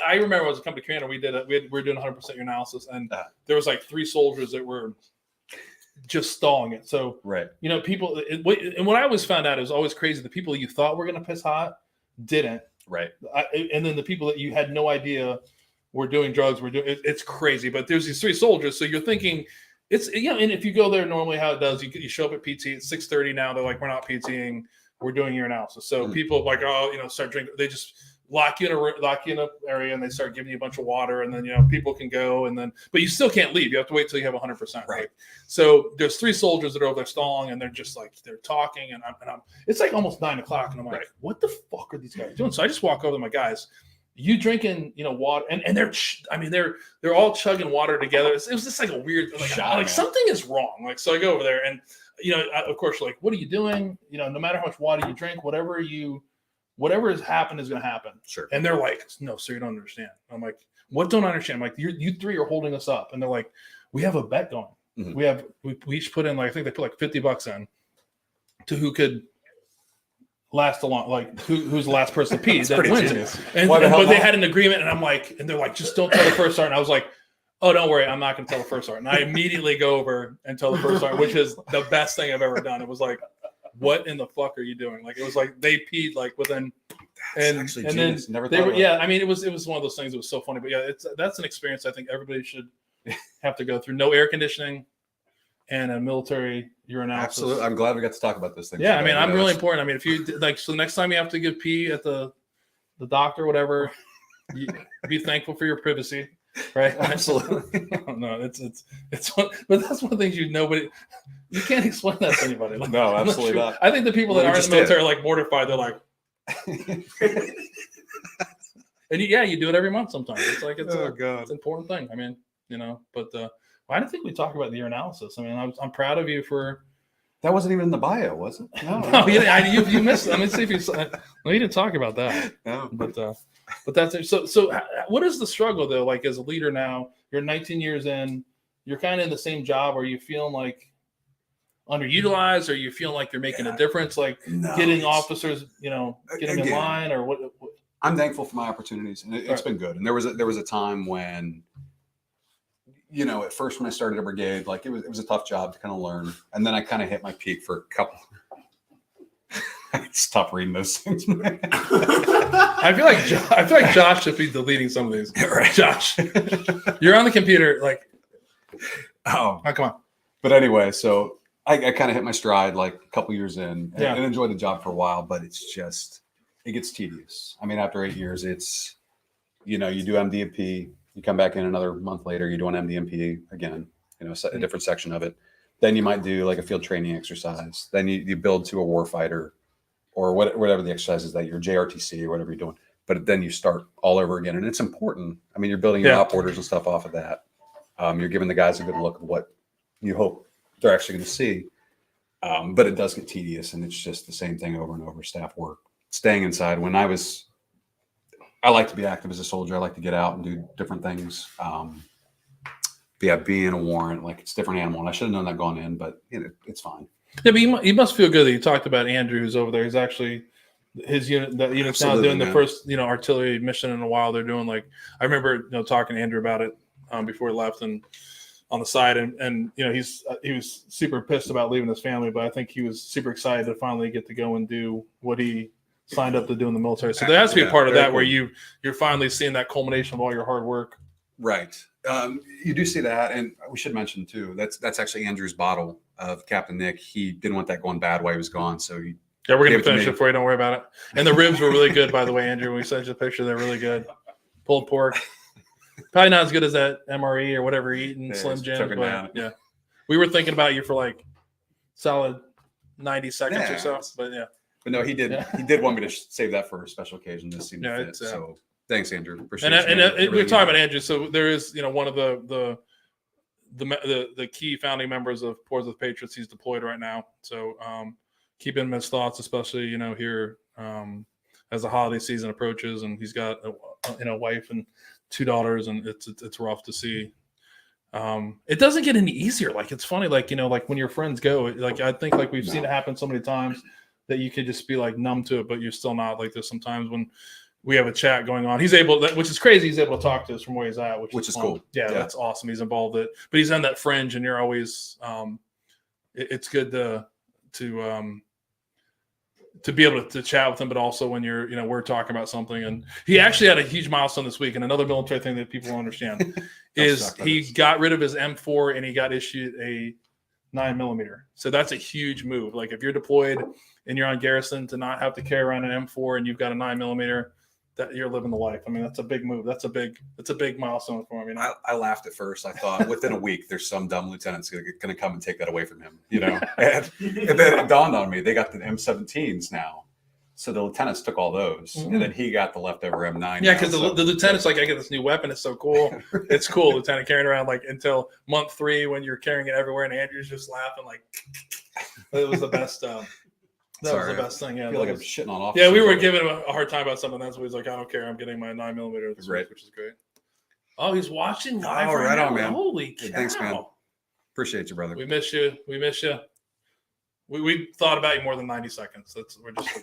I remember I was a company commander. We were doing 100% urinalysis, and there was like 3 soldiers that were just stalling it. So right, you know, people. And what I always found out, it was always crazy. The people you thought were going to piss hot didn't. Right, and then the people that you had no idea were doing drugs were doing. It's crazy. But there's these 3 soldiers, so you're thinking. It's and if you go there normally, how it does, you show up at PT at 6:30. Now they're like, we're not PTing, we're doing urinalysis. So people like, start drinking. They just lock you in an area, and they start giving you a bunch of water, and then people can go, and then but you still can't leave. You have to wait till you have 100%. Right. So there's 3 soldiers that are over there stalling, and they're just like they're talking, and I'm it's like almost 9 o'clock, and I'm like, what the fuck are these guys doing? So I just walk over to my guys. You drinking, water, and they're all chugging water together. It was just like a weird, like something is wrong. Like, so I go over there, and of course, like, what are you doing? No matter how much water you drink, whatever has happened is going to happen. Sure. And they're like, no, sir, you don't understand. I'm like, what don't I understand? I'm like, you 3 are holding us up, and they're like, we have a bet going. Mm-hmm. We each put in like I think they put like $50 in to who could last a long, like who's the last person to pee that wins it. But they had an agreement, and I'm like, and they're like, just don't tell the first sergeant. I was like, oh, don't worry, I'm not going to tell the first sergeant. And I immediately go over and tell the first sergeant, which is the best thing I've ever done. It was like, what in the fuck are you doing? Like, it was like they peed like within, and then they were, I mean, it was one of those things that was so funny. But yeah, that's an experience I think everybody should have to go through. No air conditioning and a military urinalysis. Absolutely. I'm glad we got to talk about this thing. Yeah, today. I mean, I'm really important. I mean, if you like, so the next time you have to give pee at the doctor, whatever, you be thankful for your privacy, right? Absolutely. No, it's one, but that's one of the things you can't explain that to anybody. Like, no, absolutely not. I think the people that are in the military are like mortified. They're like, and you do it every month sometimes. It's like it's an important thing. I mean, but. I don't think we talk about the urinalysis. I mean, I'm proud of you for. That wasn't even in the bio, was it? No, you missed it. Let me see if you. We didn't talk about that. No, but that's it. So what is the struggle though? Like as a leader now, you're 19 years in. You're kind of in the same job. Are you feeling like underutilized? Or you feeling like you're making a difference? Like getting officers, get them in line, or what? I'm thankful for my opportunities, and it's been good. And there was a time when. At first when I started a brigade, like it was a tough job to kind of learn. And then I kind of hit my peak for a couple. Stop reading those things, man. I feel like Josh should be deleting some of these. Right. Josh, you're on the computer. Like, oh, come on. But anyway, so I kind of hit my stride like a couple years in and enjoyed the job for a while, but it gets tedious. I mean, after 8 years, it's, you do MD&P. You come back in another month later, you do an MD&P again, a different section of it. Then you might do like a field training exercise. Then you build to a warfighter or whatever the exercise is that you're JRTC or whatever you're doing. But then you start all over again. And it's important. I mean, you're building your op orders and stuff off of that. You're giving the guys a good look at what you hope they're actually going to see. But it does get tedious, and it's just the same thing over and over, staff work. Staying inside. I like to be active as a soldier. I like to get out and do different things. Being a warrant, like it's a different animal. And I should have known that going in, but it's fine. Yeah, but you must feel good that you talked about Andrew, who's over there. He's actually his unit. That unit's now doing the first, artillery mission in a while. They're doing like I remember, talking to Andrew about it before he left and on the side, and he was super pissed about leaving his family, but I think he was super excited to finally get to go and do what he signed up to do in the military. So there has to be a part of that where you're finally seeing that culmination of all your hard work. Right. You do see that. And we should mention too, that's actually Andrew's bottle of Captain Nick. He didn't want that going bad while he was gone. So we're going to finish it for you. Don't worry about it. And the ribs were really good, by the way, Andrew. When we sent you the picture, they're really good. Pulled pork. Probably not as good as that MRE or whatever you're eating, Slim Jim. But yeah. We were thinking about you for like solid 90 seconds or so. But yeah. But no, he did. Yeah. He did want me to save that for a special occasion. This seemed to fit. So thanks, Andrew. Appreciate it. And we're talking about Andrew. So there is, one of the key founding members of Portsmouth Patriots. He's deployed right now. So keeping him in his thoughts, especially, here as the holiday season approaches, and he's got a wife and 2 daughters, and it's rough to see. It doesn't get any easier. Like, it's funny, like, like when your friends go, like, I think like we've seen it happen so many times that you could just be like numb to it, but you're still not. Like, there's sometimes when we have a chat going on, he's able, which is crazy, he's able to talk to us from where he's at, which is cool. Yeah, that's awesome. He's involved it, but he's on that fringe, and you're always it's good to be able to chat with him, but also when we're talking about something. And he actually had a huge milestone this week. And another military thing that people don't understand is he got rid of his M4 and he got issued a 9mm. So that's a huge move. Like, if you're deployed and you're on garrison, to not have to carry around an M4 and you've got a 9mm, that you're living the life. I mean, that's a big move. That's a big milestone for him. I laughed at first. I thought within a week, there's some dumb lieutenant's going to come and take that away from him, and then it dawned on me, they got the M17s now. So the lieutenants took all those, and then he got the leftover M9. Yeah, because the lieutenant's like, I get this new weapon. It's so cool. It's cool, lieutenant, carrying around like until month 3 when you're carrying it everywhere, and Andrew's just laughing like it was the best. That was the best thing. Yeah, I feel like I'm shitting on officers. Yeah, we were giving him a hard time about something. That's why he's like, I don't care. I'm getting my 9mm this week, which is great. Oh, he's watching live right now, man. Holy cow. Thanks, man. Appreciate you, brother. We miss you. We thought about you more than 90 seconds.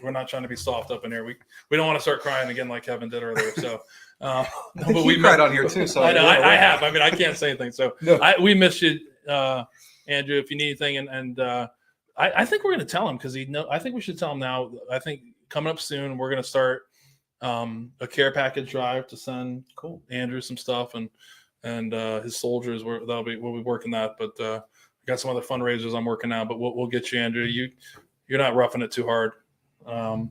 We're not trying to be soft up in here. We don't want to start crying again like Kevin did earlier. So, but we cried on here too. So I know I have. I mean, I can't say anything. So we miss you, Andrew. If you need anything, and I think we're going to tell him, because I think we should tell him now. I think coming up soon, we're going to start a care package drive to send Andrew some stuff and his soldiers. We'll be working that, but I got some other fundraisers I'm working on. But we'll get you, Andrew. You're not roughing it too hard, and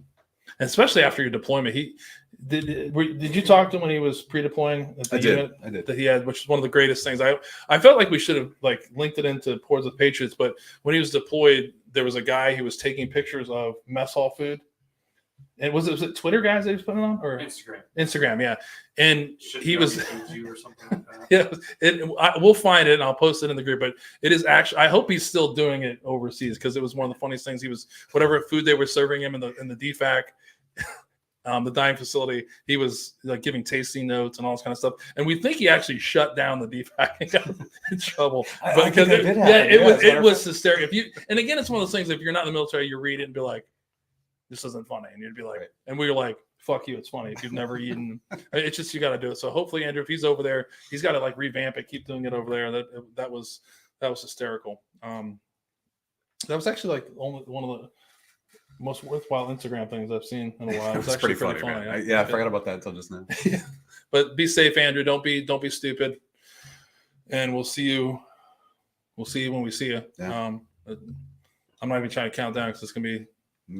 especially after your deployment. Did you talk to him when he was pre-deploying? I did. That he had, which is one of the greatest things. I felt like we should have linked it into Ports with Patriots, but when he was deployed, there was a guy who was taking pictures of mess hall food. And was it Twitter guys that he was putting it on, or Instagram? Yeah. And he was or something like that. Yeah. We'll find it and I'll post it in the group. But it is actually, I hope he's still doing it overseas, because it was one of the funniest things. He was, whatever food they were serving him in the DFAC. The dining facility, he was giving tasting notes and all this kind of stuff, and we think he actually shut down the DFAC and got in trouble. But because it was hysterical. And again, it's one of those things. If you're not in the military, you read it and be like, "This isn't funny," and you'd be like, and we were like, "Fuck you, it's funny." If you've never eaten, it's just, you got to do it. So hopefully, Andrew, if he's over there, he's got to revamp it, keep doing it over there. That was hysterical. That was actually only one of the most worthwhile Instagram things I've seen in a while. It was actually pretty funny. I forgot about that until just now. Yeah. But be safe, Andrew. Don't be stupid. And we'll see you when we see you. Yeah. I'm not even trying to count down, because it's gonna be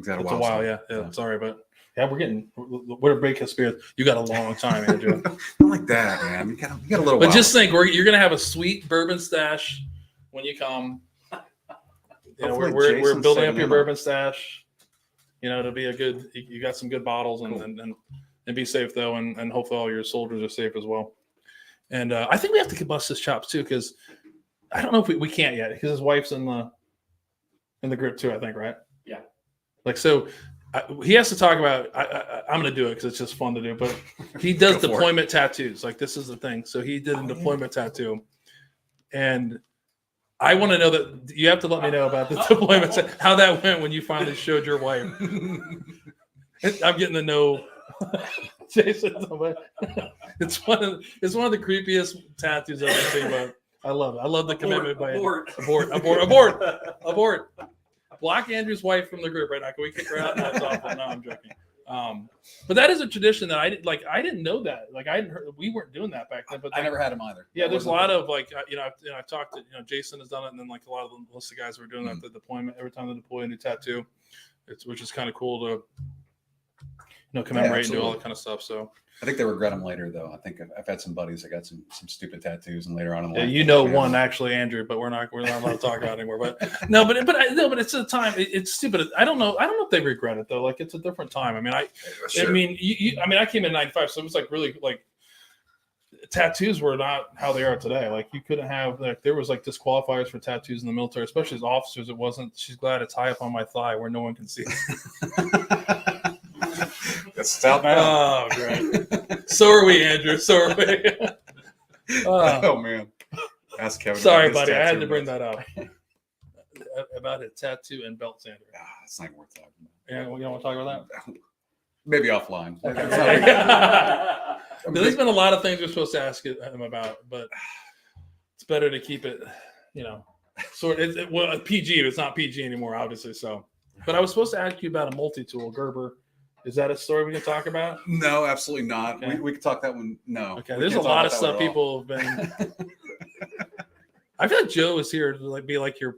a while. Yeah. Sorry, but we're a break of spirit. You got a long time, Andrew. Not like that, man. You got a little. But just think, you're gonna have a sweet bourbon stash when you come. We're building up your bourbon stash. It'll be you got some good bottles, and be safe though. And hopefully all your soldiers are safe as well. And I think we have to bust his chops too, because I don't know if we can't yet, because his wife's in the group too, I think, right? Yeah. He has to talk about, I'm going to do it because it's just fun to do, but he does deployment tattoos. This is the thing. So he did a deployment tattoo, and I want to know that. You have to let me know about the deployment, how that went when you finally showed your wife. I'm getting to know Jason. It's one of the creepiest tattoos I've ever seen, but I love it. I love the commitment by abort. Block Andrew's wife from the group right now. Can we kick her out? No, it's awful. No, I'm joking. But that is a tradition that I didn't know that. I hadn't heard, we weren't doing that back then. But I never had them either. Yeah, there's a lot of I've talked to Jason has done it, and then a lot of the list of guys who are doing that, the deployment every time they deploy a new tattoo, which is kind of cool to commemorate and do all that kind of stuff. So I think they regret them later, though. I think I've had some buddies that got some stupid tattoos, and later on in life, one actually, Andrew, but we're not allowed to talk about it anymore. But but it's a time. It's stupid. I don't know if they regret it though. It's a different time. I mean, I came in '95, so it was really tattoos were not how they are today. Like you couldn't have like there was like disqualifiers for tattoos in the military, especially as officers. It wasn't. She's glad it's high up on my thigh where no one can see. That's out now. Oh, great. So are we, Andrew. So are we. Oh man. Ask Kevin. Sorry, buddy. I had to bring that up. About a tattoo and belt sander. It's not worth talking about. Yeah, we don't want to talk about that? Maybe offline. Okay. There's been a lot of things we're supposed to ask him about, but it's better to keep it, sort of, well, PG, but it's not PG anymore, obviously. So, but I was supposed to ask you about a multi-tool, Gerber. Is that a story we can talk about? No, absolutely not. Okay. We can talk that one. No. Okay. There's a lot of stuff people have been. I feel like Joe is here to be like your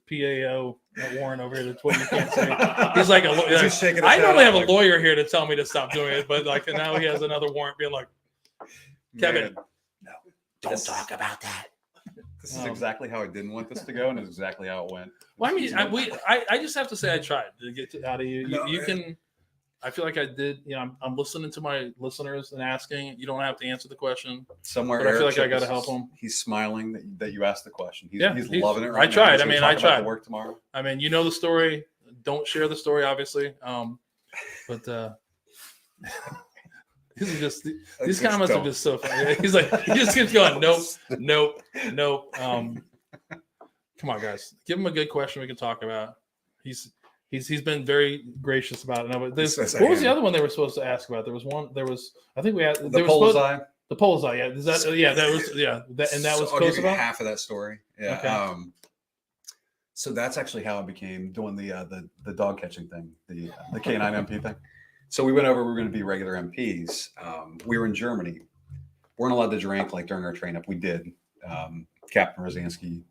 PAO at Warrant over here. That's what you can't say. He's like a lawyer. I normally have a lawyer here to tell me to stop doing it, but like now he has another warrant being like, Kevin, no, don't talk about that. This is exactly how I didn't want this to go, and it's exactly how it went. Well, I mean, I just have to say I tried to get out of you. You can. I feel like I did. I'm listening to my listeners and asking. You don't have to answer the question. Somewhere, but I feel like I got to help him. He's smiling that you asked the question. He's loving it. Right I tried. Now. I mean, I tried. Work tomorrow. I mean, you know the story. Don't share the story, obviously. But these comments are just so funny. He's like, he just keeps going. Nope. Come on, guys. Give him a good question we can talk about. He's been very gracious about it. No, but what was the other one they were supposed to ask about? There was I think we had the Polish eye. The Polish eye, yeah. Is that was I'll give you half of that story. Yeah. Okay. So that's actually how I became doing the dog catching thing, the K9 MP thing. So we went over. We were going to be regular MPs. We were in Germany. Weren't allowed to drink like during our train up. We did. Captain Rosansky.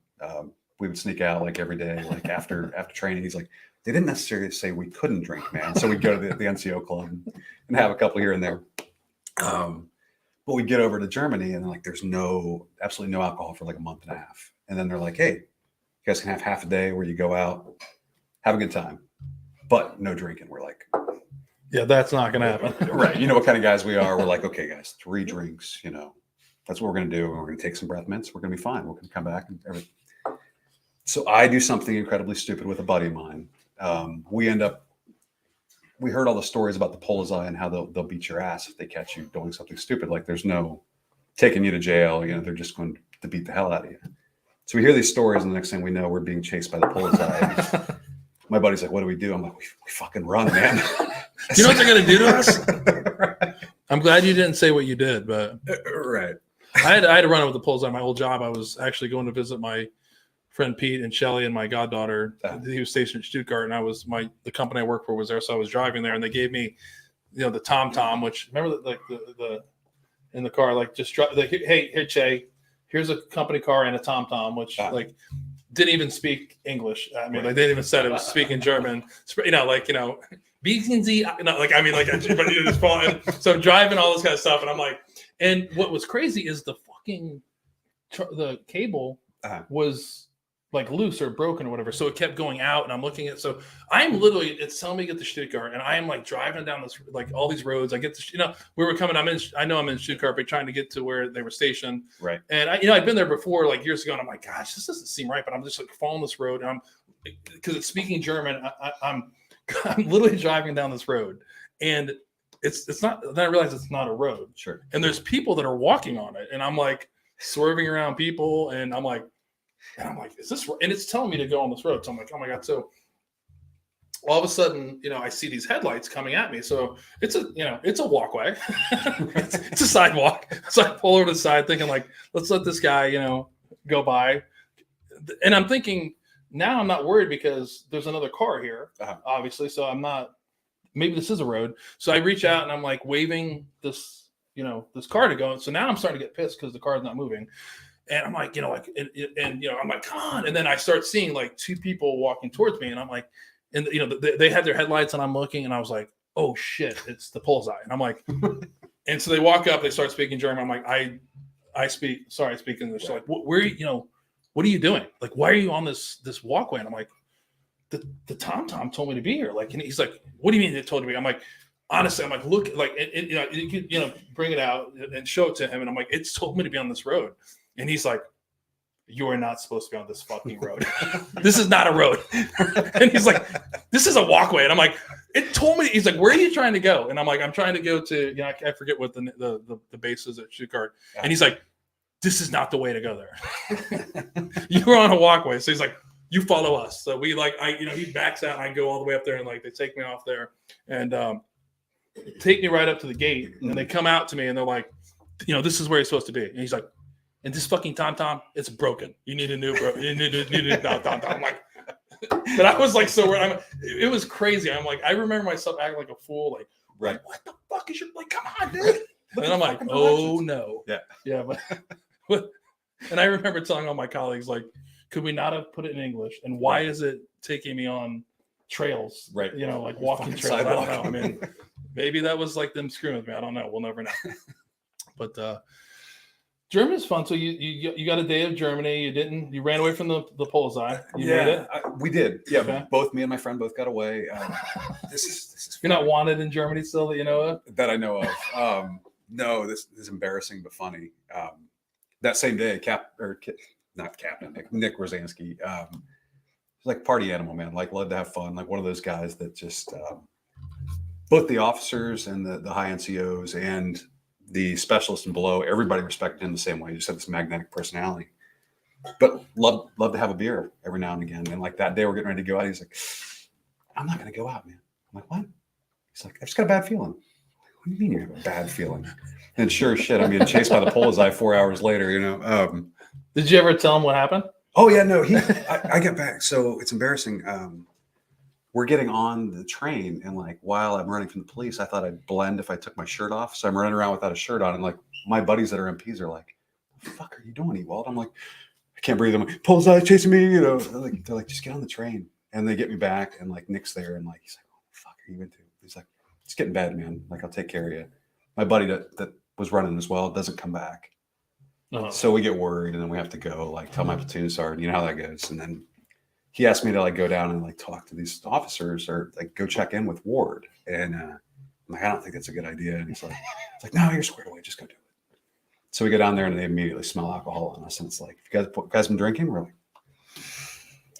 We would sneak out like every day, like after training. He's like, they didn't necessarily say we couldn't drink, man. So we'd go to the NCO club and have a couple here and there. But we'd get over to Germany and like, there's absolutely no alcohol for like a month and a half. And then they're like, hey, you guys can have half a day where you go out, have a good time, but no drinking. We're like, yeah, that's not going to happen. Right. You know what kind of guys we are. We're like, okay, guys, 3 drinks, that's what we're going to do. And we're going to take some breath mints. We're going to be fine. We're going to come back and everything. So I do something incredibly stupid with a buddy of mine. We heard all the stories about the Polish eye and how they'll beat your ass if they catch you doing something stupid. Like there's no taking you to jail. They're just going to beat the hell out of you. So we hear these stories, and the next thing we know, we're being chased by the Polish eye. My buddy's like, "What do we do?" I'm like, "We fucking run, man." You know what they're going to do to us? Right. I'm glad you didn't say what you did, but right. I had to run with the Polish eye at my old job. I was actually going to visit my friend Pete and Shelly and my goddaughter. He was stationed at Stuttgart, and the company I worked for was there, so I was driving there, and they gave me, the TomTom, which remember the in the car, like just hey Che, here's a company car and a TomTom, which like didn't even speak English. I mean, they didn't even said it was speaking German. So I'm driving all this kind of stuff, and I'm like, and what was crazy is the fucking the cable was like loose or broken or whatever. So it kept going out, and I'm looking at, so I'm literally, it's telling me to get to Stuttgart, and I am like driving down this, like all these roads. I get to, we were coming, I know I'm in Stuttgart, but trying to get to where they were stationed. Right. And I've been there before, like years ago, and I'm like, gosh, this doesn't seem right, but I'm just like following this road, and because it's speaking German, I'm literally driving down this road, and it's not, then I realize it's not a road. Sure. And there's people that are walking on it, and I'm like swerving around people, and I'm like, is this? And it's telling me to go on this road. So I'm like, oh my God. So all of a sudden, I see these headlights coming at me. So it's a walkway. it's a sidewalk. So I pull over to the side thinking like, let's let this guy, go by. And I'm thinking now I'm not worried because there's another car here, obviously. So I'm not, maybe this is a road. So I reach out and I'm like waving this, this car to go. So now I'm starting to get pissed because the car's not moving. And I'm like, I'm like, come on. And then I start seeing like 2 people walking towards me. And I'm like, and they had their headlights, and I'm looking, and I was like, oh shit, it's the Polish eye. And I'm like, and so they walk up, they start speaking German. I'm like, I speak English. So like, what are you doing? Like, why are you on this walkway? And I'm like, the TomTom told me to be here. Like, and he's like, what do you mean they told you to be? I'm like, honestly, I'm like, look, like, you know, you know, bring it out and show it to him. And I'm like, it's told me to be on this road. And he's like, you are not supposed to be on this fucking road. This is not a road. And he's like, this is a walkway. And I'm like, it told me, he's like, where are you trying to go? And I'm like, I'm trying to go to, you know, I forget what the base is at Stuttgart. And he's like, this is not the way to go there. You're on a walkway. So he's like, you follow us. So we like, you know, he backs out and I go all the way up there and like, they take me off there and take me right up to the gate. And they come out to me and they're like, you know, this is where you're supposed to be. And he's like, and this fucking TomTom, it's broken. You need a new you need a new TomTom. I'm like, but I was like, so it was crazy. I'm like, I remember myself acting like a fool. Like, Right. what the fuck is your, like, come on, dude. And I'm like, oh no. Yeah. But and I remember telling all my colleagues, like, could we not have put it in English? And why is it taking me on trails? Right. You know, like walking trails. I don't know. I mean, maybe that was like them screwing with me. I don't know. We'll never know. But Germany's fun. So you got a day of Germany. You ran away from the bullseye. You made it? We did. Yeah, Okay. both me and my friend both got away. This is You're not wanted in Germany still that you know of? that I know of. No, this is embarrassing but funny. That same day, Nick Rosansky, like party animal, man. Like loved to have fun. Like one of those guys that just both the officers and the high NCOs and the specialists and below, everybody respected him the same way. He just had this magnetic personality. But love to have a beer every now and again. And like that day we're getting ready to go out, he's like, I'm not going to go out, man. I'm like, what? He's like, I just got a bad feeling. What do you mean you have a bad feeling? And sure as shit, I'm getting chased by the bullseye 4 hours later, you know. Did you ever tell him what happened? Oh yeah, no, I get back. So it's embarrassing. We're getting on the train, and like while I'm running from the police, I thought I'd blend if I took my shirt off. So I'm running around without a shirt on, and like my buddies that are MPs are like, "What the fuck are you doing, Ewald?" I'm like, I can't breathe. I'm like, bullseye chasing me, you know. They're like, just get on the train, and they get me back, and like Nick's there, and like he's like, "What the fuck are you into?" He's like, "It's getting bad, man. Like I'll take care of you." My buddy that was running as well doesn't come back. So we get worried, and then we have to go like tell my platoon sergeant, you know how that goes. And then he asked me to like go down and like talk to these officers or like go check in with Ward. And I'm like, I don't think that's a good idea. And he's like, no, you're squared away. Just go do it. So we go down there and they immediately smell alcohol on us. And it's like, you guys been drinking? We're like,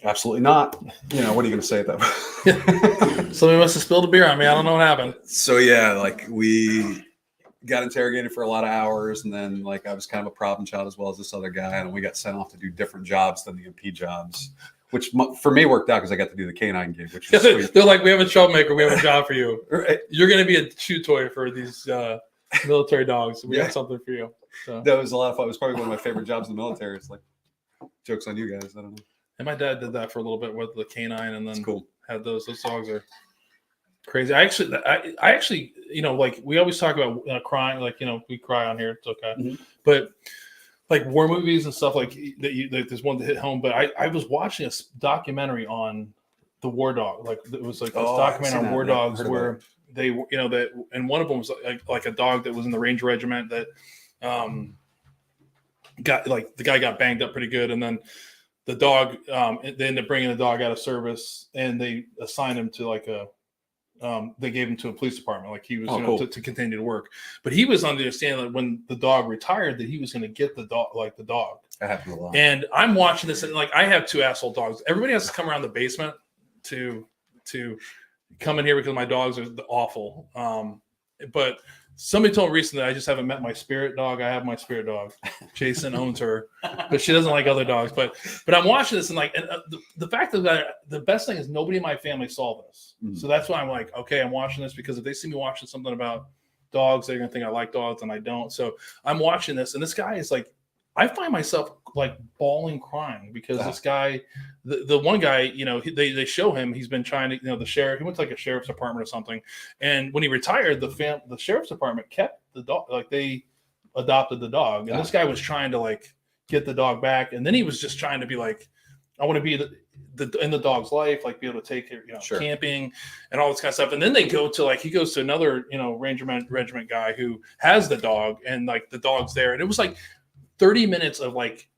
absolutely not. You know, what are you going to say at that? Somebody must have spilled a beer on me. I don't know what happened. So yeah, like we got interrogated for a lot of hours, and then like I was kind of a problem child as well as this other guy, and we got sent off to do different jobs than the MP jobs, which for me worked out because I got to do the canine gig, which was sweet. They're like, we have a troublemaker, we have a job for you. Right. You're going to be a chew toy for these military dogs. We got something for you. So. That was a lot of fun. It was probably one of my favorite jobs in the military. It's like, jokes on you guys. I don't know. And my dad did that for a little bit with the canine, and then cool. Had those dogs are crazy. I actually, you know, like we always talk about crying, like, you know, we cry on here. It's okay. Mm-hmm. But like war movies and stuff like that, there's one that hit home. But I was watching a documentary on the war dog. Like it was like this documentary on war dogs where they, you know, that, and one of them was like a dog that was in the Ranger Regiment that got like the guy got banged up pretty good, and then the dog they ended up bringing the dog out of service, and they assigned him to like a they gave him to a police department, like he was cool. to continue to work. But he was understanding that when the dog retired, that he was going to get the dog, like the dog. That happened a lot. And I'm watching this, and like I have 2 asshole dogs. Everybody has to come around the basement to come in here because my dogs are awful. But somebody told me recently I just haven't met my spirit dog. I have my spirit dog. Jason owns her, but she doesn't like other dogs. But I'm watching this, and like the fact that the best thing is nobody in my family saw this. Mm-hmm. So that's why I'm like, okay, I'm watching this, because if they see me watching something about dogs, they're gonna think I like dogs, and I don't. So I'm watching this, and this guy is like, I find myself like bawling, crying, because this guy, the one guy, you know, they show him, he's been trying to, you know, the sheriff, he went to like a sheriff's department or something, and when he retired, the sheriff's department kept the dog, like they adopted the dog, and this guy was trying to like get the dog back, and then he was just trying to be like, I want to be in the dog's life, like be able to take care, you know, camping and all this kind of stuff. And then they go to like, he goes to another, you know, regiment guy who has the dog, and like the dog's there, and it was like 30 minutes of like,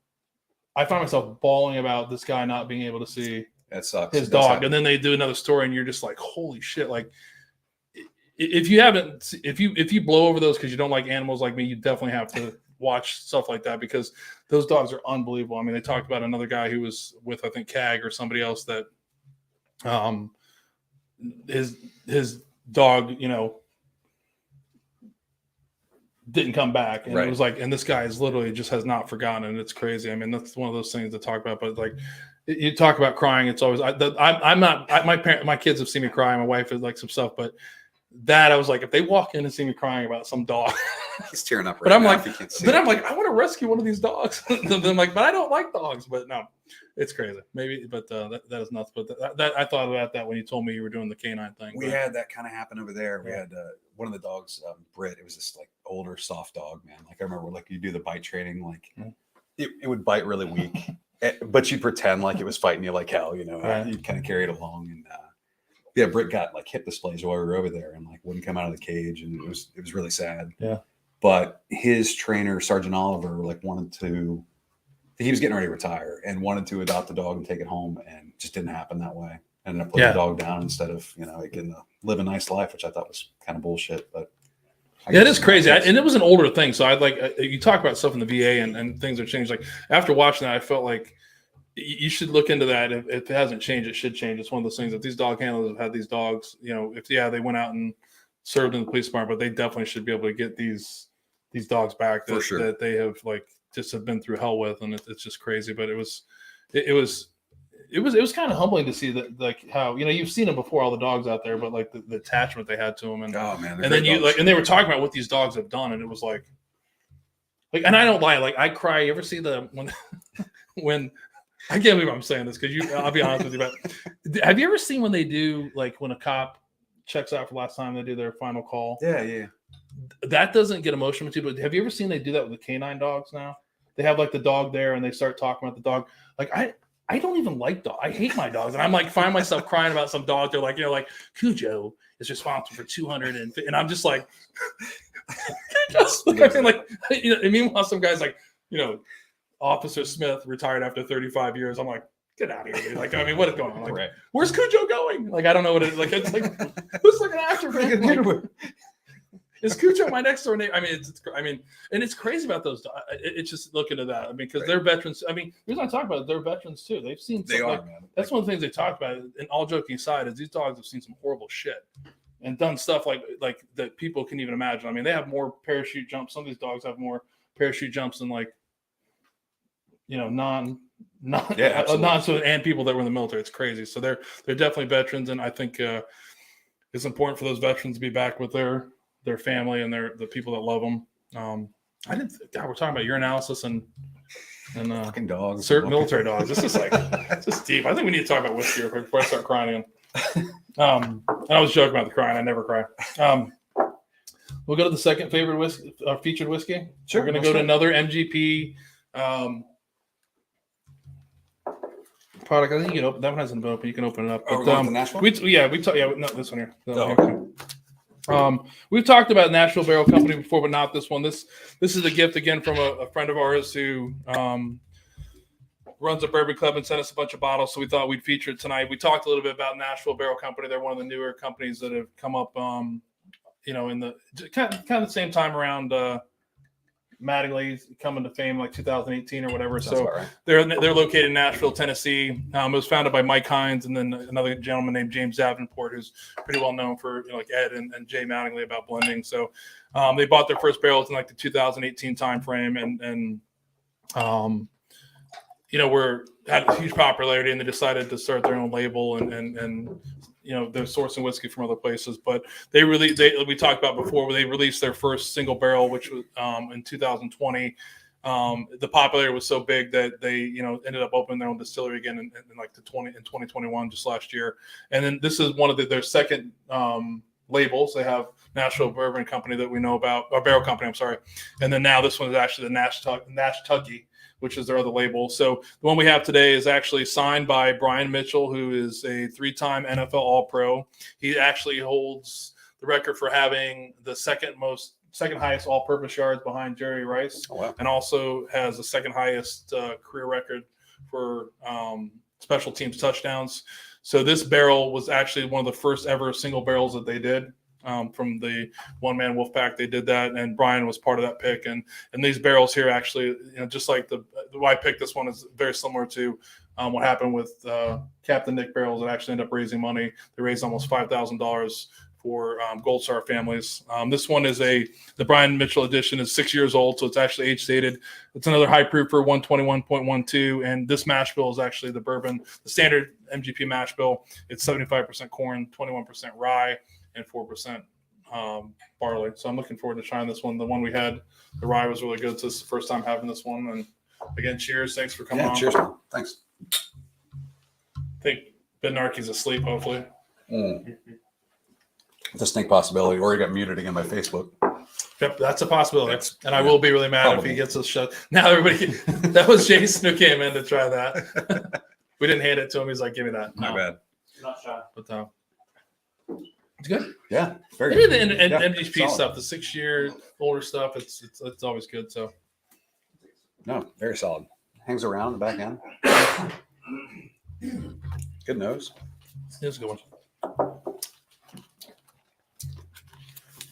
I find myself bawling about this guy not being able to see that sucks. His dog. And then they do another story, and you're just like, holy shit. Like if you blow over those because you don't like animals like me, you definitely have to watch stuff like that because those dogs are unbelievable. I mean, they talked about another guy who was with, I think, CAG or somebody else that his dog, didn't come back, and it was like, and this guy is literally just has not forgotten, and it's crazy. I mean, that's one of those things to talk about. But like, you talk about crying, it's always I'm not. My kids have seen me cry. My wife is like some stuff, but that I was like, if they walk in and see me crying about some dog, he's tearing up. But I'm like, I'm like, I want to rescue one of these dogs. Then I'm like, but I don't like dogs. But no, it's crazy. Maybe, but that is nuts. But that I thought about that when you told me you were doing the canine thing. We had that kind of happen over there. We had one of the dogs, Brit. It was this like older, soft dog, man. Like I remember, like you do the bite training, like it would bite really weak, but you'd pretend like it was fighting you like hell, You'd kind of carry it along, and Brit got like hip dysplasia while we were over there, and like wouldn't come out of the cage, and it was really sad. Yeah. But his trainer, Sergeant Oliver, like he was getting ready to retire and wanted to adopt a dog and take it home, and just didn't happen that way. Ended up putting the dog down instead of, getting to live a nice life, which I thought was kind of bullshit. But it is crazy. And it was an older thing. So I'd like, you talk about stuff in the VA and things have changed. Like after watching that, I felt like you should look into that. If it hasn't changed, it should change. It's one of those things that these dog handlers have had these dogs, if they went out and served in the police department, but they definitely should be able to get these dogs back that they have like just have been through hell with. And it's just crazy. But it was kind of humbling to see that, like how, you've seen them before, all the dogs out there, but like the attachment they had to them. And oh man, and then and they were talking about what these dogs have done. And it was like, and I don't lie. Like I cry. You ever see when I can't believe I'm saying this because I'll be honest with you, but have you ever seen when they do, like when a cop checks out for the last time, they do their final call? Yeah. That doesn't get emotional to you, but have you ever seen they do that with the canine dogs now? They have like the dog there and they start talking about the dog. Like I don't even like dogs. I hate my dogs. And I'm like, find myself crying about some dog. They're like, like Cujo is responsible for 200. And I'm just like, and meanwhile, some guy's like, Officer Smith retired after 35 years. I'm like, get out of here. Dude. Like, I mean, what is going on? Like, where's Cujo going? Like, I don't know what it is. Like, it's like, who's looking after him? Like, is Cujo my next door neighbor? I mean, and it's crazy about those. It's just looking at that. I mean, because they're veterans. I mean, the reason I talk about it, they're veterans too. They've seen. They are, like, man. That's one of the things they talk about. And all joking aside, is these dogs have seen some horrible shit and done stuff like that people can even imagine. I mean, they have more parachute jumps. Some of these dogs have more parachute jumps than like, non and people that were in the military. It's crazy. So they're definitely veterans, and I think it's important for those veterans to be back with their family and the people that love them. We're talking about urinalysis and fucking dogs, certain military dogs. This is like this is deep. I think we need to talk about whiskey before I start crying again. I was joking about the crying. I never cry. We'll go to the second favorite whiskey, featured whiskey. Sure. We're going to go to another MGP product. I think you can open that one. Hasn't been open. You can open it up. But, the Nashville? Not this one here. We've talked about Nashville Barrel Company before, but not this one. This is a gift again from a friend of ours who runs a bourbon club and sent us a bunch of bottles. So we thought we'd feature it tonight. We talked a little bit about Nashville Barrel Company. They're one of the newer companies that have come up, in the kind of the same time around Mattingly coming to fame, like 2018 or whatever. That's so right. they're located in Nashville, Tennessee. It was founded by Mike Hines and then another gentleman named James Davenport, who's pretty well known for like Ed and Jay Mattingly about blending. So they bought their first barrels in like the 2018 timeframe, and had a huge popularity, and they decided to start their own label and they're sourcing whiskey from other places. But we talked about before, they released their first single barrel, which was in 2020. The popularity was so big that they ended up opening their own distillery again in 2021, just last year. And then this is one of their second labels. They have Nashville Bourbon Company that we know about, or Barrel Company, I'm sorry. And then now this one is actually the Nash Tucky, which is their other label. So the one we have today is actually signed by Brian Mitchell, who is a 3-time NFL All-Pro. He actually holds the record for having the second highest all-purpose yards behind Jerry Rice. Oh, wow. And also has the second highest career record for special teams touchdowns. So this barrel was actually one of the first ever single barrels that they did. from the one-man wolf pack. They did that, and Brian was part of that pick. And these barrels here actually, just like the why I picked this one is very similar to what happened with Captain Nick barrels. That actually ended up raising money. They raised almost $5,000 for Gold Star families. This one is the Brian Mitchell edition is 6 years old, so it's actually age stated. It's another high proof for 121.12, and this mash bill is actually the bourbon, the standard MGP mash bill. It's 75% corn, 21% rye, and 4% barley. So I'm looking forward to trying this one. The one we had, the rye was really good. So this is the first time having this one. And again, cheers. Thanks for coming on. Cheers, man. Thanks. I think Ben Narkey's asleep, hopefully. Distinct possibility, or he got muted again by Facebook. Yep, that's a possibility. And I will be really mad if he gets us shut. Now everybody, that was Jason who came in to try that. We didn't hand it to him. He's like, give me that. My bad. Not shy. But it's good. Yeah, very Maybe good. the MGP stuff, the 6 year older stuff, it's always good. So no, very solid. Hangs around the back end. Good nose. It's a good one.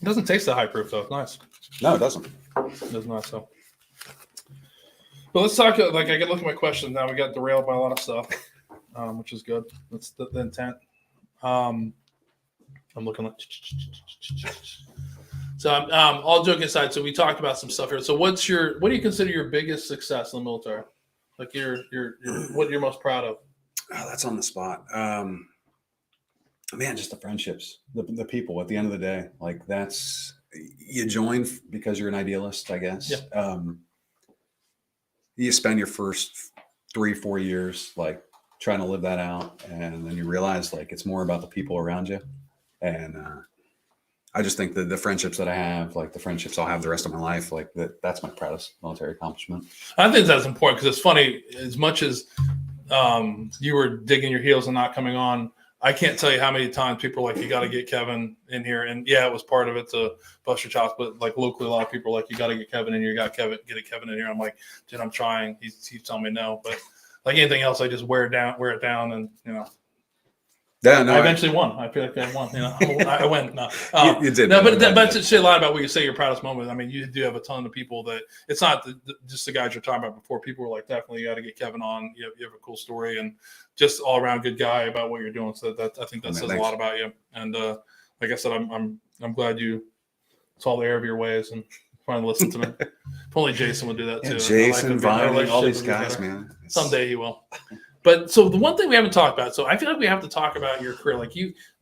It doesn't taste that high proof though. It's nice. No, it doesn't. It does not. So, but let's talk. Like I get look at my questions now. We got derailed by a lot of stuff, which is good. That's the intent. I'm looking at. So all joking aside. So we talked about some stuff here. So what do you consider your biggest success in the military? Like what you're most proud of? Oh, that's on the spot. Man, just the friendships, the people at the end of the day, like you join because you're an idealist, I guess. Yeah. You spend your first 3-4 years, like trying to live that out. And then you realize like, it's more about the people around you. And, I just think that the friendships that I have, like the friendships I'll have the rest of my life, like that's my proudest military accomplishment. I think that's important because it's funny, as much as you were digging your heels and not coming on, I can't tell you how many times people are like, you got to get Kevin in here. And yeah, it was part of it to bust your chops, but like locally, a lot of people are like, you got to get Kevin in here. Get Kevin in here. I'm like, dude, I'm trying. He's telling me no, but like anything else, I just wear it down and, Yeah, no, I eventually won. I feel like I won. I win. No, you did. No, but to say a lot about what you say, your proudest moment. I mean, you do have a ton of people that it's not just the guys you're talking about before. People were like, definitely, you got to get Kevin on. You have a cool story and just all around good guy about what you're doing. So that I think that says a lot about you. And like I said, I'm glad you saw the error of your ways and finally listened to me. If only Jason would do that too. Jason, Vine, all these guys, man. Someday he will. But so the one thing we haven't talked about, so I feel like we have to talk about your career. Like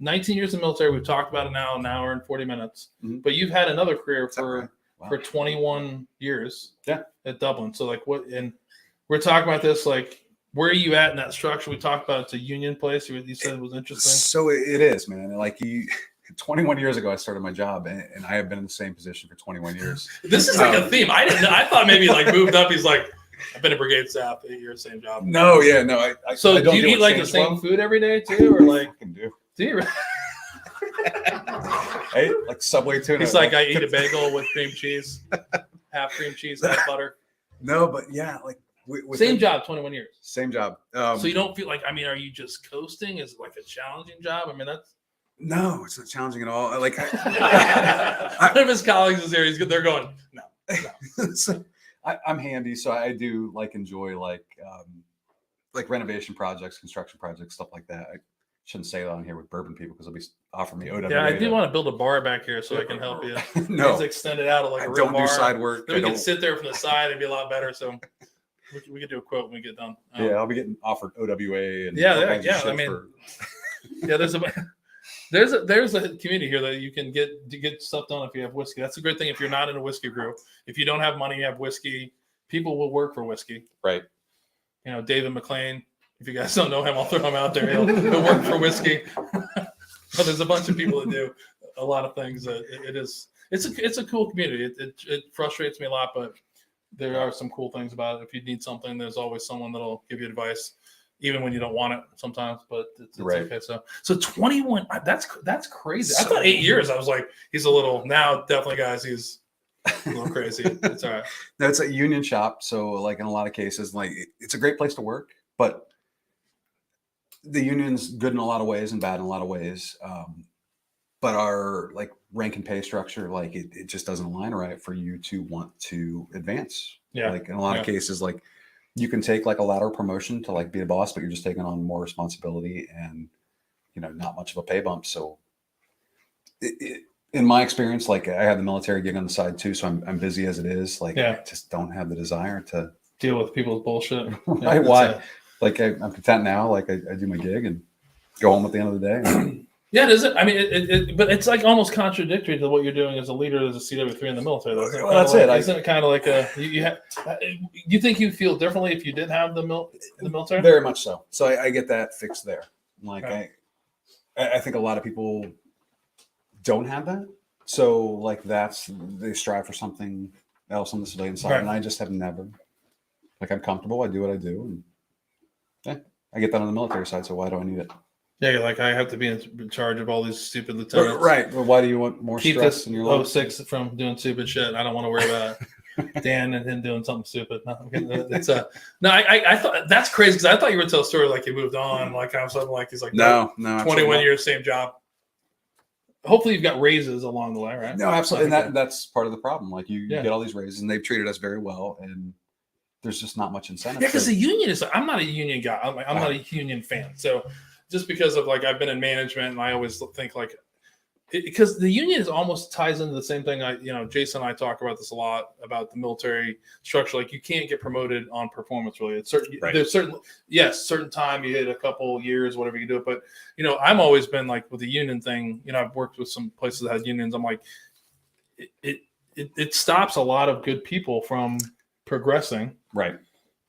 19 years in the military, we've talked about it now, an hour and 40 minutes. Mm-hmm. But you've had another career for 21 years at Dublin. So like and we're talking about this, like where are you at in that structure? We talked about it's a union place. You said it was interesting. So it is, man. Like 21 years ago, I started my job, and I have been in the same position for 21 years. This is like a theme. I thought maybe like moved up. He's like, I've been a brigade staff 8 years, same job. No, yeah, no. So do you eat like the same food every day too, or like? I do. Do you? Hey, like Subway tuna. He's like, I eat a bagel with cream cheese, half cream cheese, half butter. No, but yeah, like same job, 21 years. Same job. So you don't feel like? I mean, are you just coasting? Is it like a challenging job? I mean, that's. No, it's not challenging at all. Like one of his colleagues is there. They're going no. So, I'm handy, so I do like enjoy like renovation projects, construction projects, stuff like that. I shouldn't say that on here with bourbon people because they'll be offering me OWA. Yeah, I do want to build a bar back here so I can help you. No, let's extend it out to like a real don't bar. do side work. Then we can sit there from the side and be a lot better. So we could do a quote when we get done. Yeah, I'll be getting offered OWA and yeah. I mean, yeah, there's a community here that you can get stuff done if you have whiskey. That's a great thing if you're not in a whiskey group. If you don't have money, you have whiskey. People will work for whiskey. Right. David McLean. If you guys don't know him, I'll throw him out there. He'll work for whiskey. But there's a bunch of people that do a lot of things. It's a cool community. It frustrates me a lot, but there are some cool things about it. If you need something, there's always someone that'll give you advice. Even when you don't want it sometimes, but it's right. Okay. So 21, that's crazy. I thought 8 years. I was like, he's a little, now definitely guys, he's a little crazy. It's all right. No, it's a union shop. So like in a lot of cases, like it's a great place to work, but the union's good in a lot of ways and bad in a lot of ways. but our like rank and pay structure, like it just doesn't align right for you to want to advance. Yeah. Like in a lot of cases, like you can take like a lateral promotion to like be a boss, but you're just taking on more responsibility and, not much of a pay bump. So in my experience, like I have the military gig on the side too. So I'm busy as it is. Like I just don't have the desire to deal with people's bullshit. Right? Why? Like I'm content now. Like I do my gig and go home at the end of the day. Yeah, it isn't. I mean, but it's like almost contradictory to what you're doing as a leader as a CW3 in the military. Though. Well, that's it. Isn't it kind of like you think you feel differently if you did have the military? Very much so. So I get that fixed there. Like I think a lot of people don't have that. So like they strive for something else on the civilian side, and I just have never. Like I'm comfortable. I do what I do, and I get that on the military side. So why do I need it? Yeah, you're like I have to be in charge of all these stupid lieutenants. Right. Well, why do you want more Keep stress this in your life? 06 from doing stupid shit. I don't want to worry about Dan and him doing something stupid. No, it's I thought that's crazy because I thought you were tell a story like he moved on, like I'm something like he's like no, 21 years, same job. Hopefully you've got raises along the way, right? No, absolutely. And that's part of the problem. Like you get all these raises and they've treated us very well, and there's just not much incentive. Yeah, because the union is. I'm not a union guy. I'm not a union fan. So just because of like I've been in management, and I always think like because the union is almost ties into the same thing. Jason and I talk about this a lot about the military structure. Like you can't get promoted on performance really. It's certain. Right. There's certain time you hit a couple years, whatever you do it. But I'm always been like with the union thing. I've worked with some places that had unions. I'm like, it stops a lot of good people from progressing. Right.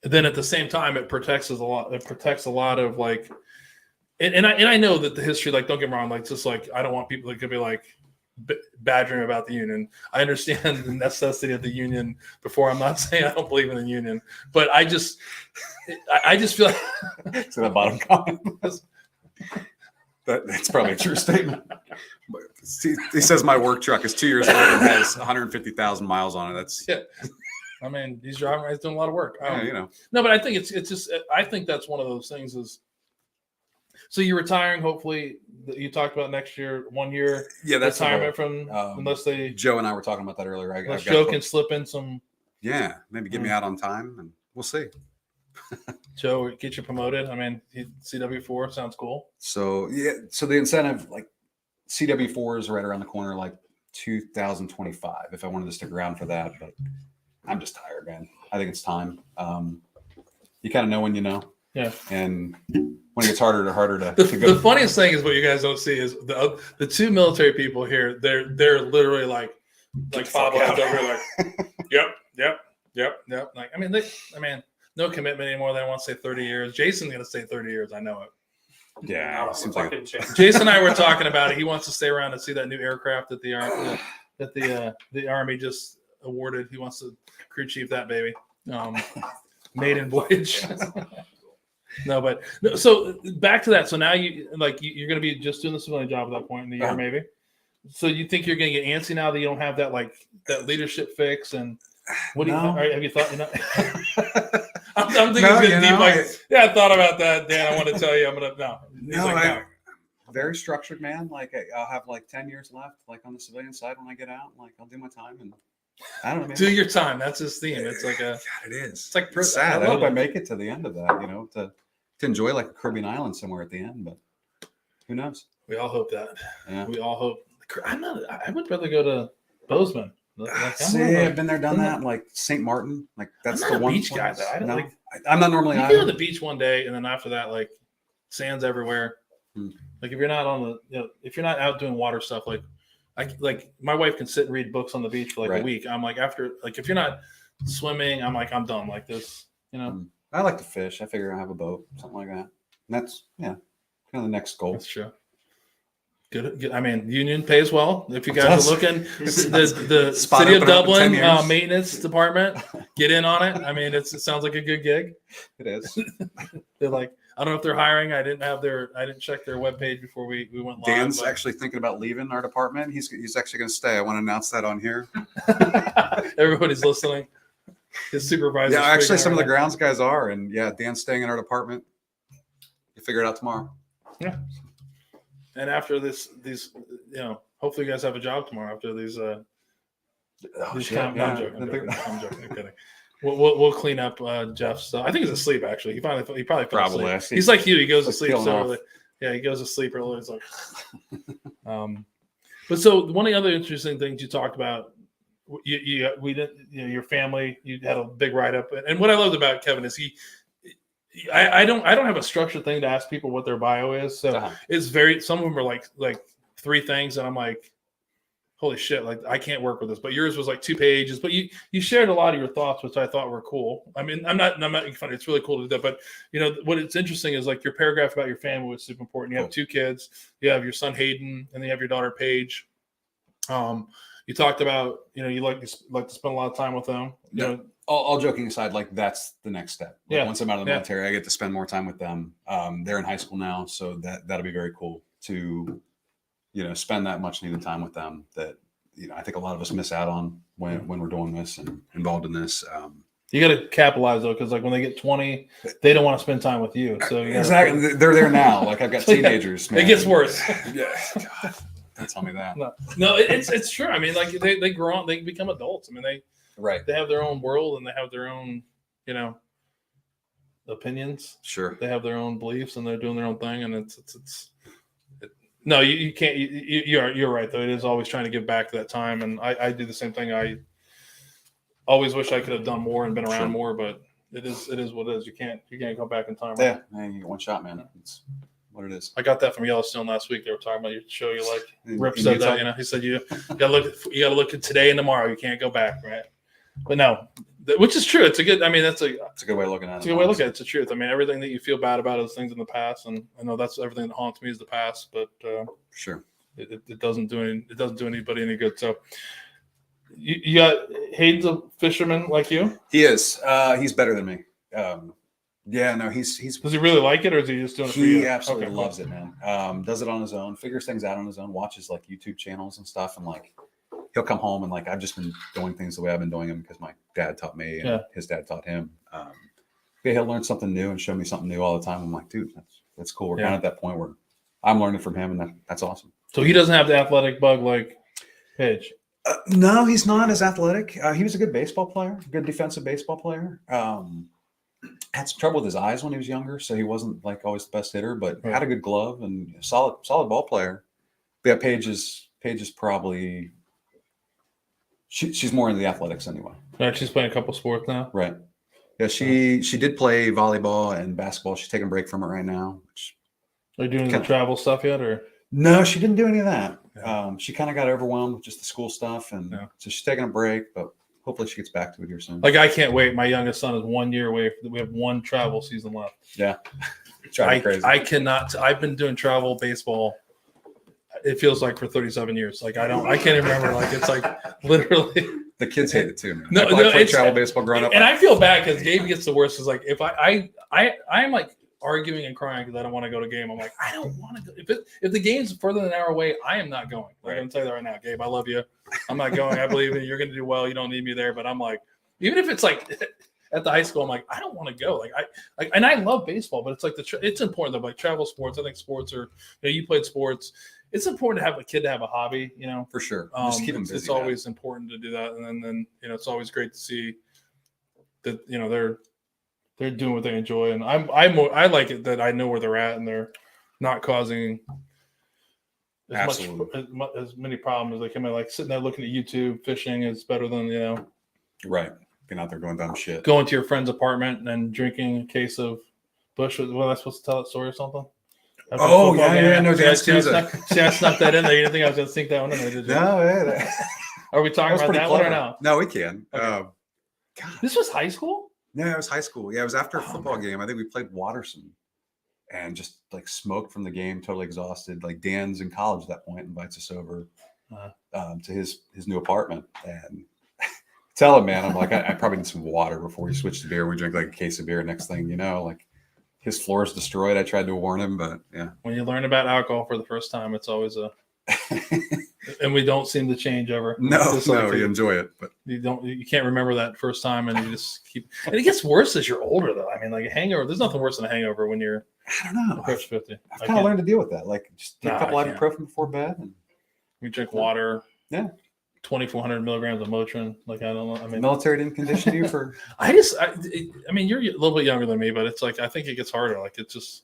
Then at the same time, it protects a lot. It protects a lot of like. And I know that the history, like, don't get me wrong, like, just like, I don't want people that could be like badgering about the union. I understand the necessity of the union before. I'm not saying I don't believe in the union, but I just feel like. To the bottom comment. That's probably a true statement. He says my work truck is 2 years old and has 150,000 miles on it. That's I mean, he's driving, he's doing a lot of work. Yeah, No, but I think it's just, I think that's one of those things is. So you're retiring, hopefully, you talked about next year, 1 year that's retirement from unless they. Joe and I were talking about that earlier. Unless Joe can slip in some. Yeah, maybe get me out on time, and we'll see. Joe, get you promoted. I mean, CW4 sounds cool. So so the incentive, like CW4 is right around the corner, like 2025. If I wanted to stick around for that, but I'm just tired, man. I think it's time. You kind of know when you know. Yeah, and when it gets harder to go. The funniest thing is what you guys don't see is the two military people here. They're literally like Bob over like, yep. Like I mean, no commitment anymore. They want to say 30 years. Jason's gonna say 30 years. I know it. Yeah, seems like Jason and I were talking about it. He wants to stay around and see that new aircraft that the Army just awarded. He wants to crew chief that baby. Maiden voyage. No, but so back to that. So now you're going to be just doing the civilian job at that point in the year, maybe. So you think you're going to get antsy now that you don't have that that leadership fix? And what do you have you thought? I'm thinking it's going to deep. I thought about that, Dan. I want to tell you, I'm going to no. Very structured, man. Like I'll have like 10 years left, like on the civilian side when I get out. Like I'll do my time and. I don't know. Man. Do your time. That's his theme. It's like God, it is. It's like sad. I hope I make it to the end of that. To enjoy like a Caribbean island somewhere at the end. But who knows? We all hope that. Yeah. We all hope. I would rather go to Bozeman. I've been there, done that. Like St. Martin. Like that's I'm not the one beach guy. Though. I'm not normally. You go to the beach one day, and then after that, like sand's everywhere. Like if you're not on if you're not out doing water stuff, like my wife can sit and read books on the beach for like a week. I'm like if you're not swimming, I'm like I'm done like this. I like to fish. I figure I have a boat, something like that. And that's kind of the next goal. That's true. Good. I mean, union pays well. If you guys are looking, the City of Dublin maintenance department, get in on it. I mean, it sounds like a good gig. It is. They're like, I don't know if they're hiring. I didn't check their webpage before we went live. Dan's actually thinking about leaving our department. He's actually going to stay. I want to announce that on here. Everybody's listening. His supervisor. Yeah, actually, some of the grounds guys are, and Dan's staying in our department. You figure it out tomorrow. Yeah. And after these, hopefully you guys have a job tomorrow after these. I'm joking. I'm kidding. We'll clean up Jeff's stuff. I think he's asleep actually. He probably fell Probably. asleep. He's like you. He goes to sleep so peeling early. Yeah, he goes to sleep early. It's like, but so one of the other interesting things you talked about, we didn't, your family, you had a big write up, and what I loved about Kevin is I don't have a structured thing to ask people what their bio is, so it's some of them are like 3 things, and I'm like, holy shit, like I can't work with this. But yours was like 2 pages, but you shared a lot of your thoughts, which I thought were cool. I mean, I'm not making fun. It's really cool to do that. But what it's interesting is like your paragraph about your family was super important. You have 2 kids. You have your son Hayden, and then you have your daughter Paige. You talked about you like to spend a lot of time with them. All joking aside, like that's the next step. Once I'm out of the military, I get to spend more time with them. They're in high school now, so that'll be very cool to spend that much needed time with them that I think a lot of us miss out on when we're doing this and involved in this. You got to capitalize though, because like when they get 20, they don't want to spend time with you. So exactly, they're there now. Like I've got teenagers. Man. It gets worse. Yeah, God, don't tell me that. No, it's true. I mean, like they grow up, they become adults. I mean, they have their own world and they have their own opinions. Sure, they have their own beliefs and they're doing their own thing, and it's. No, you can't. You're right though. It is always trying to give back to that time, and I do the same thing. I always wish I could have done more and been around more, but it is what it is. You can't go back in time. Yeah, you get one shot, man. It's what it is. I got that from Yellowstone last week. They were talking about your show. You like Rip said that. He said you gotta look at today and tomorrow. You can't go back, right? But no, which is true. It's a good. I mean, it's a good way of looking at it. It's a good way of looking at it. It's the truth. I mean, everything that you feel bad about is things in the past, and I know that's everything that haunts me is the past. But sure, it doesn't do anybody any good. So you got Hayden's a fisherman like you. He is. He's better than me. Yeah, no, he's. Does he really like it, or is he just doing it for you? He absolutely loves it, man. Does it on his own, figures things out on his own, watches like YouTube channels and stuff, and like he'll come home and like I've just been doing things the way I've been doing them because my dad taught me and his dad taught him. He'll learn something new and show me something new all the time. I'm like, dude, that's cool. We're kind of at that point where I'm learning from him, and that's awesome. So he doesn't have the athletic bug like Paige. No, he's not as athletic. He was a good baseball player, good defensive baseball player. Had some trouble with his eyes when he was younger, so he wasn't like always the best hitter, but had a good glove and solid ball player. But yeah, Paige is probably she's more into the athletics anyway. Right, she's playing a couple sports now. Right. Yeah, she did play volleyball and basketball. She's taking a break from it right now. Are you doing the travel stuff yet, or? No, she didn't do any of that. She kind of got overwhelmed with just the school stuff, and so she's taking a break, but hopefully she gets back to it here soon. Like I can't wait. My youngest son is 1 year away. We have 1 travel season left. Yeah. Crazy. I cannot. I've been doing travel baseball. It feels like for 37 years. Like I can't even remember. Like it's like literally. The kids hate it too, man. No, I played travel baseball growing up. And I feel bad because Gabe gets the worst. Is like if I'm like arguing and crying because I don't want to go to a game. I'm like, I don't want to go. If the game's further than an hour away, I am not going. Like, I'm going to tell you that right now, Gabe. I love you. I'm not going. I believe in you. You're going to do well. You don't need me there. But I'm like, even if it's like at the high school, I'm like, I don't want to go. And I love baseball, but it's like it's important though. Like travel sports, I think sports are. You played sports. It's important to have a kid to have a hobby. For sure. Just keep them busy. It's always important to do that, and then it's always great to see that they're doing what they enjoy, and I like it that I know where they're at and they're not causing as many problems as they can. Like sitting there looking at YouTube, fishing is better than right. Being out there going dumb shit. Going to your friend's apartment and drinking a case of Busch. Was I supposed to tell that story or something? Oh yeah, no, I snuck that in there. You didn't think I was going to sink that one in there, did you? No, yeah. Are we talking about that clever. one or no? No, we can. Okay. God. This was high school? No, it was high school. Yeah, it was after a football game. I think we played Watterson and just like smoked from the game, totally exhausted. Like Dan's in college at that point, invites us over to his new apartment and tell him, man, I'm like, I probably need some water before we switch to beer. We drink like a case of beer. Next thing you know, like his floor is destroyed. I tried to warn him, but yeah. When you learn about alcohol for the first time, it's always and we don't seem to change ever. No, you enjoy it, but you can't remember that first time, and you just keep. And it gets worse as you're older, though. I mean, like a hangover. There's nothing worse than a hangover when you're. I don't know. Approach 50. I've kind of learned to deal with that. Like just take a couple ibuprofen before bed. And We drink water. Yeah. 2,400 milligrams of Motrin. Like, I don't know. I mean, military didn't condition you for. I mean, you're a little bit younger than me, but it's like I think it gets harder. Like, it's just.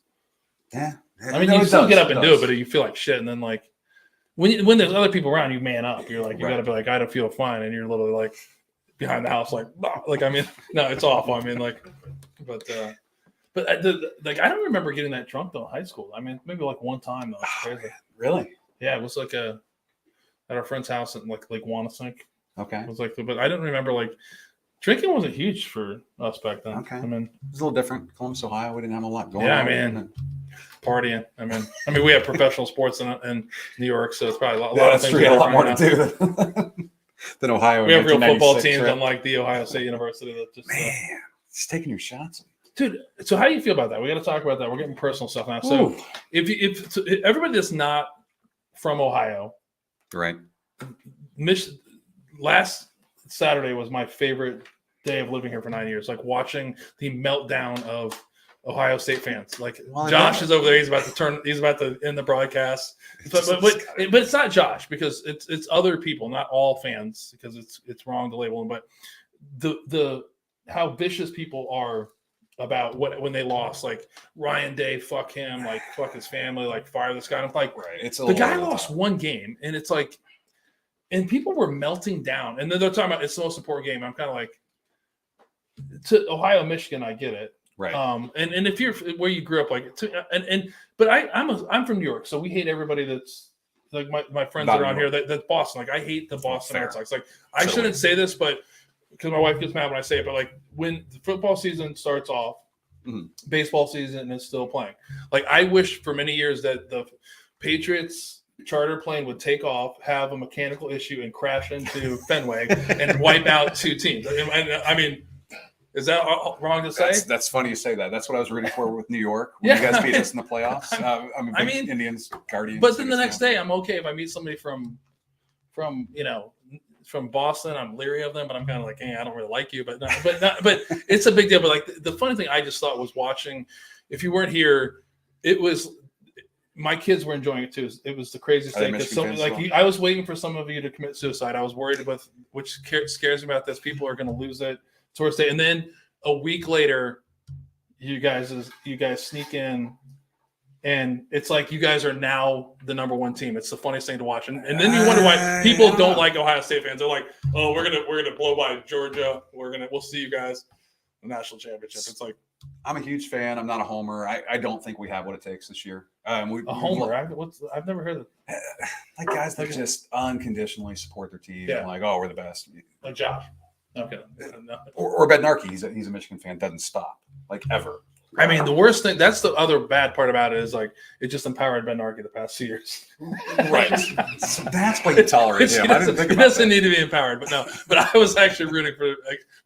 Yeah. I mean, No, you it still does, get up it and does. do it, but you feel like shit. And then like when there's other people around, you man up. You're like, you got to be like, I don't feel fine, and you're literally like behind the house, like, bah. Like, I mean, no, it's awful. I mean, like, but like I don't remember getting that drunk though in high school. I mean, maybe like one time though. It's crazy. Really? Yeah, it was like at our friend's house in like Lake Wanasink. Okay. It was like, but I didn't remember like drinking wasn't huge for us back then. Okay. I mean, It was a little different. Columbus, Ohio, we didn't have a lot going yeah, on. man. Partying. I mean, we have professional sports in New York, so it's probably a lot. Yeah, of that's things true. We had a lot more to different do than Ohio. We have real football 1996, teams, right? unlike the Ohio State University. That just, Man, it's taking your shots. dude. So how do you feel about that? We got to talk about that. We're getting personal stuff now. So Ooh. if everybody that's not from Ohio, Right. last Saturday was my favorite day of living here for 9 years. Like watching the meltdown of Ohio State fans. Like Well, Josh is over there. He's about to end the broadcast. But it's not Josh because it's other people, not all fans, because it's wrong to label them. But the how vicious people are about when they lost, like Ryan Day, fuck him, like fuck his family, like fire this guy. I'm like, Right. It's the guy lost one game, and it's like, and people were melting down, and then they're talking about it's the most important game. I'm kind of like, to Ohio, Michigan, I get it. Right. And if you're where you grew up, like, but I'm from New York, so we hate everybody that's like my friends that are on here that's Boston. Like, I hate the Boston Red Sox. Like, I shouldn't say this, but because my wife gets mad when I say it, but like when the football season starts off, baseball season is still playing. Like, I wish for many years that the Patriots charter plane would take off, have a mechanical issue, and crash into Fenway and wipe out two teams. I mean. Is that wrong to say? That's funny you say that. That's what I was rooting for with New York when you guys beat us in the playoffs. I'm a big Indians, Guardians. But then the next day, I'm okay if I meet somebody from Boston. I'm leery of them, but I'm kind of like, hey, I don't really like you. But it's a big deal. But like the funny thing I just thought was watching. If you weren't here, it was my kids were enjoying it too. It was the craziest thing. I was waiting for some of you to commit suicide. I was worried about, which scares me about this. People are going to lose it. Towards day, and then a week later, you guys sneak in, and it's like you guys are now the number one team. It's the funniest thing to watch, and then you wonder why people don't like Ohio State fans. They're like, "Oh, we're gonna blow by Georgia. We'll see you guys in the national championship." It's like, I'm a huge fan. I'm not a homer. I don't think we have what it takes this year. Homer? I've never heard of like guys that just unconditionally support their team. Yeah. Like, oh, we're the best. like Josh. Okay. No. Or Bednarki, he's a Michigan fan, doesn't stop, like, ever. I mean, the worst thing, that's the other bad part about it is like it just empowered Bednarki the past 2 years. Right. So that's why you tolerate him. I didn't think about He doesn't that. need to be empowered, but no. But I was actually rooting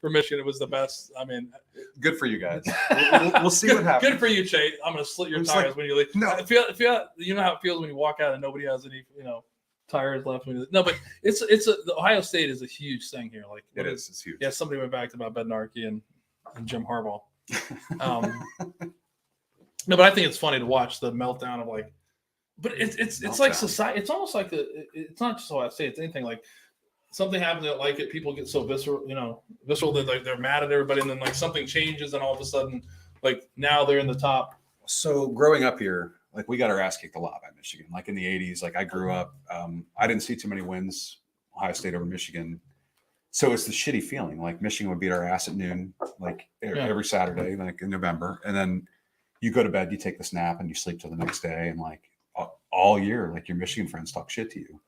for Michigan. It was the best. I mean, good for you guys. We'll see what happens. Good for you, Chase. I'm going to slit your tires when you leave. No. You know how it feels when you walk out and nobody has any, tires left. No, but the Ohio State is a huge thing here. Like it is. It's huge. Yeah, somebody went back about Bednarki and Jim Harbaugh. No, but I think it's funny to watch the meltdown of like, but it's like society. It's almost like it's not just Ohio State. It's anything like something happens that like it. People get so visceral that like they're mad at everybody, and then like something changes, and all of a sudden, like now they're in the top. So growing up here, like we got our ass kicked a lot by Michigan. Like in the 80s, like I grew up, I didn't see too many wins, Ohio State over Michigan. So it's the shitty feeling. Like Michigan would beat our ass at noon, like every Saturday, like in November. And then you go to bed, you take the snap and you sleep till the next day. And like all year, like your Michigan friends talk shit to you.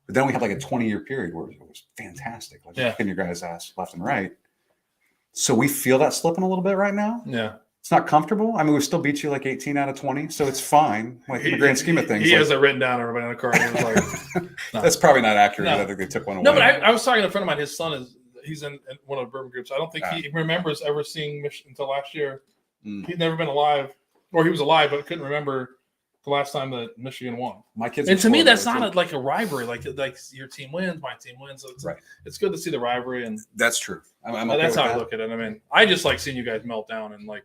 But then we had like a 20-year period where it was fantastic. Like kicking your guys' ass left and right. So we feel that slipping a little bit right now. Yeah. It's not comfortable. I mean, we still beat you like 18 out of 20, so it's fine. Like in the grand scheme of things, he has it written down. Everybody in the car. He was like, no. That's probably not accurate. No. I think they took one away. No, but I was talking to a friend of mine. His son he's in one of the bourbon groups. I don't think he remembers ever seeing Michigan until last year. He'd never been alive, or he was alive but couldn't remember the last time that Michigan won. My kids, and to me, that's not like a rivalry. Like your team wins, my team wins. So it's good to see the rivalry, and that's true. I'm okay that's with how I look at it. I mean, I just like seeing you guys melt down and like.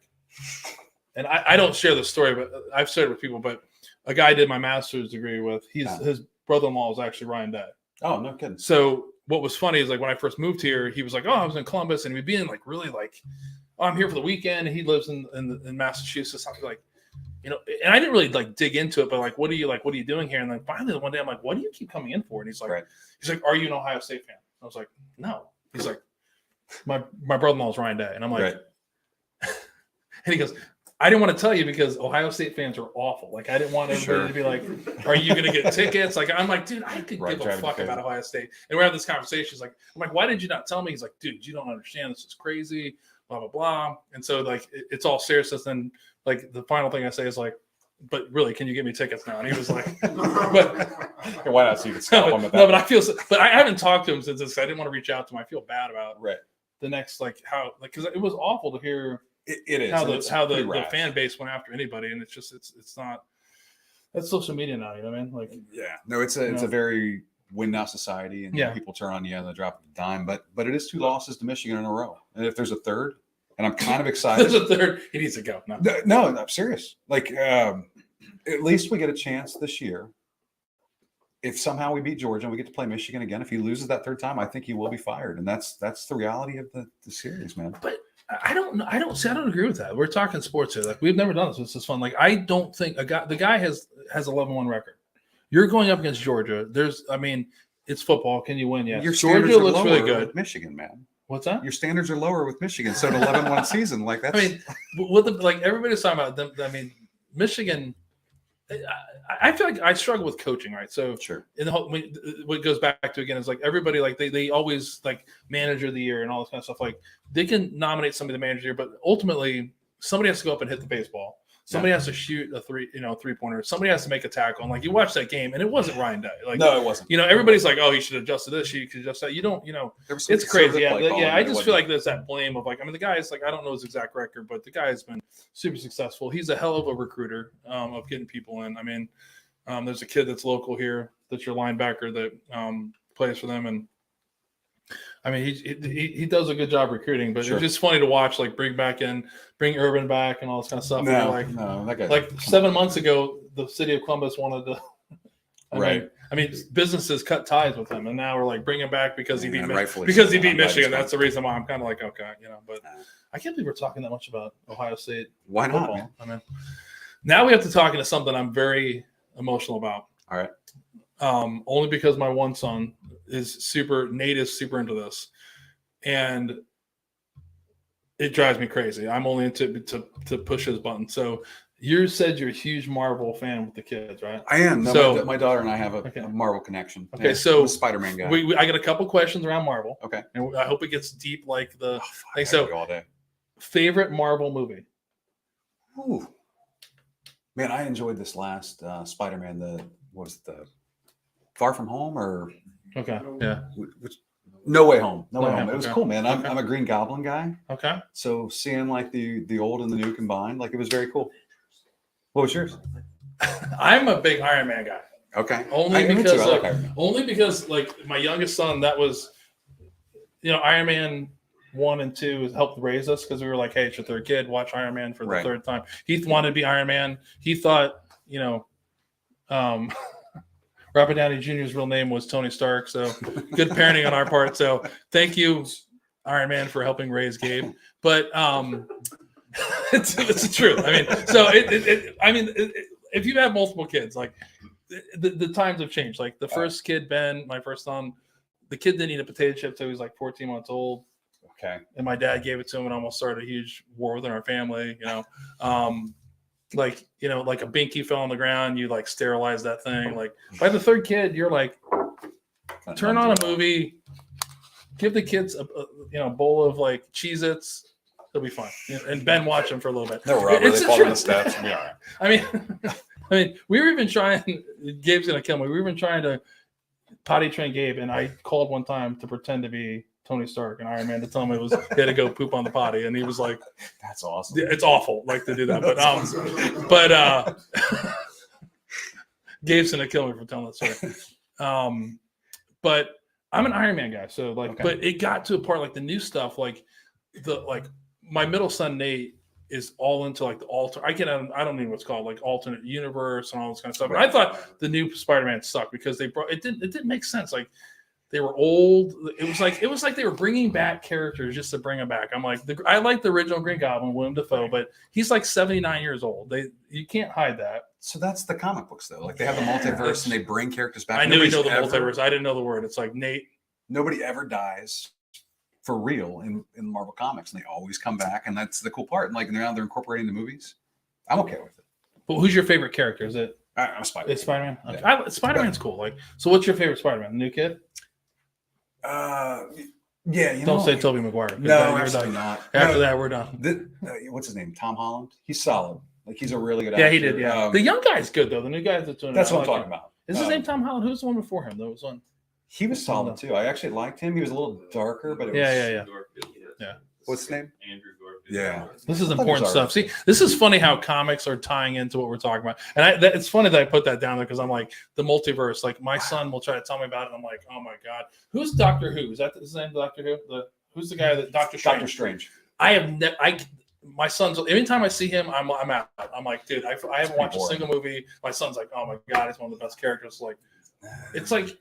And I don't share the story, but I've shared it with people. But a guy I did my master's degree with, his brother-in-law is actually Ryan Day. Oh, no kidding. So what was funny is like when I first moved here, he was like, "Oh, I was in Columbus," and we'd be in like really like, "Oh, I'm here for the weekend." And he lives in Massachusetts. I was like, you know, and I didn't really like dig into it, but like, what are you doing here? And then finally one day I'm like, what do you keep coming in for? And he's like, are you an Ohio State fan? I was like, no. He's like, my brother-in-law is Ryan Day. And I'm like, and he goes, I didn't want to tell you because Ohio State fans are awful. Like, I didn't want everybody to be like, are you going to get tickets? Like, I'm like, dude, I could give a fuck about Ohio State. And we're having this conversation. He's like, I'm like, why did you not tell me? He's like, dude, you don't understand. This is crazy, blah, blah, blah. And so, like, it's all seriousness. And, like, the final thing I say is, like, but really, can you get me tickets now? And he was like, but why not? So you can scalp him at that. No, but I feel, but I haven't talked to him since this. I didn't want to reach out to him. I feel bad about the next, like, how, like, because it was awful to hear. It is how the fan base went after anybody, and it's just it's not. That's social media now, you know what I mean? Like, yeah, no, it's a very win now society, and people turn on you and they drop a dime. But it is 2 losses to Michigan in a row, and if there's a third, and I'm kind of excited. There's a third. He needs to go. No, I'm serious. Like, at least we get a chance this year. If somehow we beat Georgia and we get to play Michigan again, if he loses that third time, I think he will be fired, and that's the reality of the series, man. But I don't agree with that. We're talking sports here. Like, we've never done this. This is fun. Like, I don't think the guy has 11-1 record. You're going up against Georgia. It's football. Can you win? Yes. Your Georgia looks really good. With Michigan, man. What's that? Your standards are lower with Michigan. So an 11-1 season, like that's. Like everybody's talking about them. Michigan. I feel like I struggle with coaching, right? So sure. In the whole, what goes back to again is like everybody, like they always like manager of the year and all this kind of stuff. Like they can nominate somebody the manager of the year, but ultimately somebody has to go up and hit the baseball. Somebody has to shoot a 3-pointer. Somebody has to make a tackle. And like you watch that game, and it wasn't Ryan Day. Like no, it wasn't. Everybody's like, oh, he should have adjusted this. He could adjust that. You don't. It's crazy. Yeah. I just feel like there's that blame of like, the guy is like, I don't know his exact record, but the guy has been super successful. He's a hell of a recruiter of getting people in. There's a kid that's local here that's your linebacker that plays for them, and he does a good job recruiting, but it's just funny to watch, like bring Urban back and all this kind of stuff. No, that guy. Like 7 months ago, the city of Columbus wanted to, businesses cut ties with him, and now we're like bring him back because he beat Michigan. That's the reason why I'm kind of like, okay, but I can't believe we're talking that much about Ohio State. Why not? Man? Now we have to talk into something I'm very emotional about. All right. Only because my one son is super into this, and it drives me crazy. I'm only into to push his button. So you said you're a huge Marvel fan with the kids, right? I am. No, so my daughter and I have a Marvel connection. Okay, so I'm a Spider-Man guy. I got a couple questions around Marvel. Okay, and I hope it gets deep like the thing. So all day. Favorite Marvel movie? Ooh, man, I enjoyed this last Spider-Man. The Far From Home or No Way Home. No Way Home. It was cool, man. I'm a Green Goblin guy. Okay. So seeing like the old and the new combined, like it was very cool. What was yours? I'm a big Iron Man guy. Okay. Only because like my youngest son, that was Iron Man 1 and 2 helped raise us because we were like, hey, it's your third kid, watch Iron Man for the third time. He wanted to be Iron Man. He thought, Robert Downey Jr.'s real name was Tony Stark. So good parenting on our part. So thank you, Iron Man, for helping raise Gabe. But it's true. If you have multiple kids, like the times have changed. Like the first kid, Ben, my first son, the kid didn't eat a potato chip till he was like 14 months old. Okay. And my dad gave it to him and almost started a huge war within our family, like a binky fell on the ground, you like sterilize that thing. Like by the third kid, you're like, turn on a movie, give the kids a bowl of like Cheez-Its. It'll be fun. And Ben watch them for a little bit. No, Robert, they follow the steps. We are. We were even trying, Gabe's going to kill me. We were even trying to potty train Gabe, and I called one time to pretend to be Tony Stark and Iron Man to tell him he had to go poop on the potty, and he was like, "That's awesome." It's awful, like to do that, Gabe's gonna kill me for telling that story. But I'm an Iron Man guy, so but it got to a part like the new stuff, like my middle son Nate is all into like the I don't know what's called like alternate universe and all this kind of stuff. Right. And I thought the new Spider-Man sucked because it didn't make sense. Like they were old. It was like they were bringing back characters just to bring them back. I'm like, I like the original Green Goblin, William Dafoe, but he's like 79 years old. You can't hide that. So that's the comic books though. Like they have the multiverse and they bring characters back. I knew you know the multiverse. I didn't know the word. It's like Nate. Nobody ever dies for real in Marvel Comics, and they always come back, and that's the cool part. And like now they're incorporating the movies. I'm okay with it. But who's your favorite character? Is it? I'm Spider-Man. It's Spider-Man. Okay. Spider-Man's cool. Like, so what's your favorite Spider-Man? The new kid? Yeah. Don't say Tobey Maguire. No, absolutely not. After that, we're done. What's his name? Tom Holland. He's solid. Like he's a really good actor. Yeah, he did. Yeah. The young guy's good though. The new guy's doing. That's what I'm talking about. Is his name Tom Holland? Who's the one before him? There was one. He was solid too. I actually liked him. He was a little darker, but yeah. What's his name? Andrew Garfield. Yeah. This is important stuff. See, this is funny how comics are tying into what we're talking about. And it's funny that I put that down there because I'm like, the multiverse. Like, my son will try to tell me about it. And I'm like, oh my God. Who's Doctor Who? Is that his name, Doctor Who? Who's the guy that Doctor Strange? Doctor Strange. My son's, anytime I see him, I'm out. I'm like, dude, I haven't watched a single movie. My son's like, oh my God, he's one of the best characters. Like, it's like,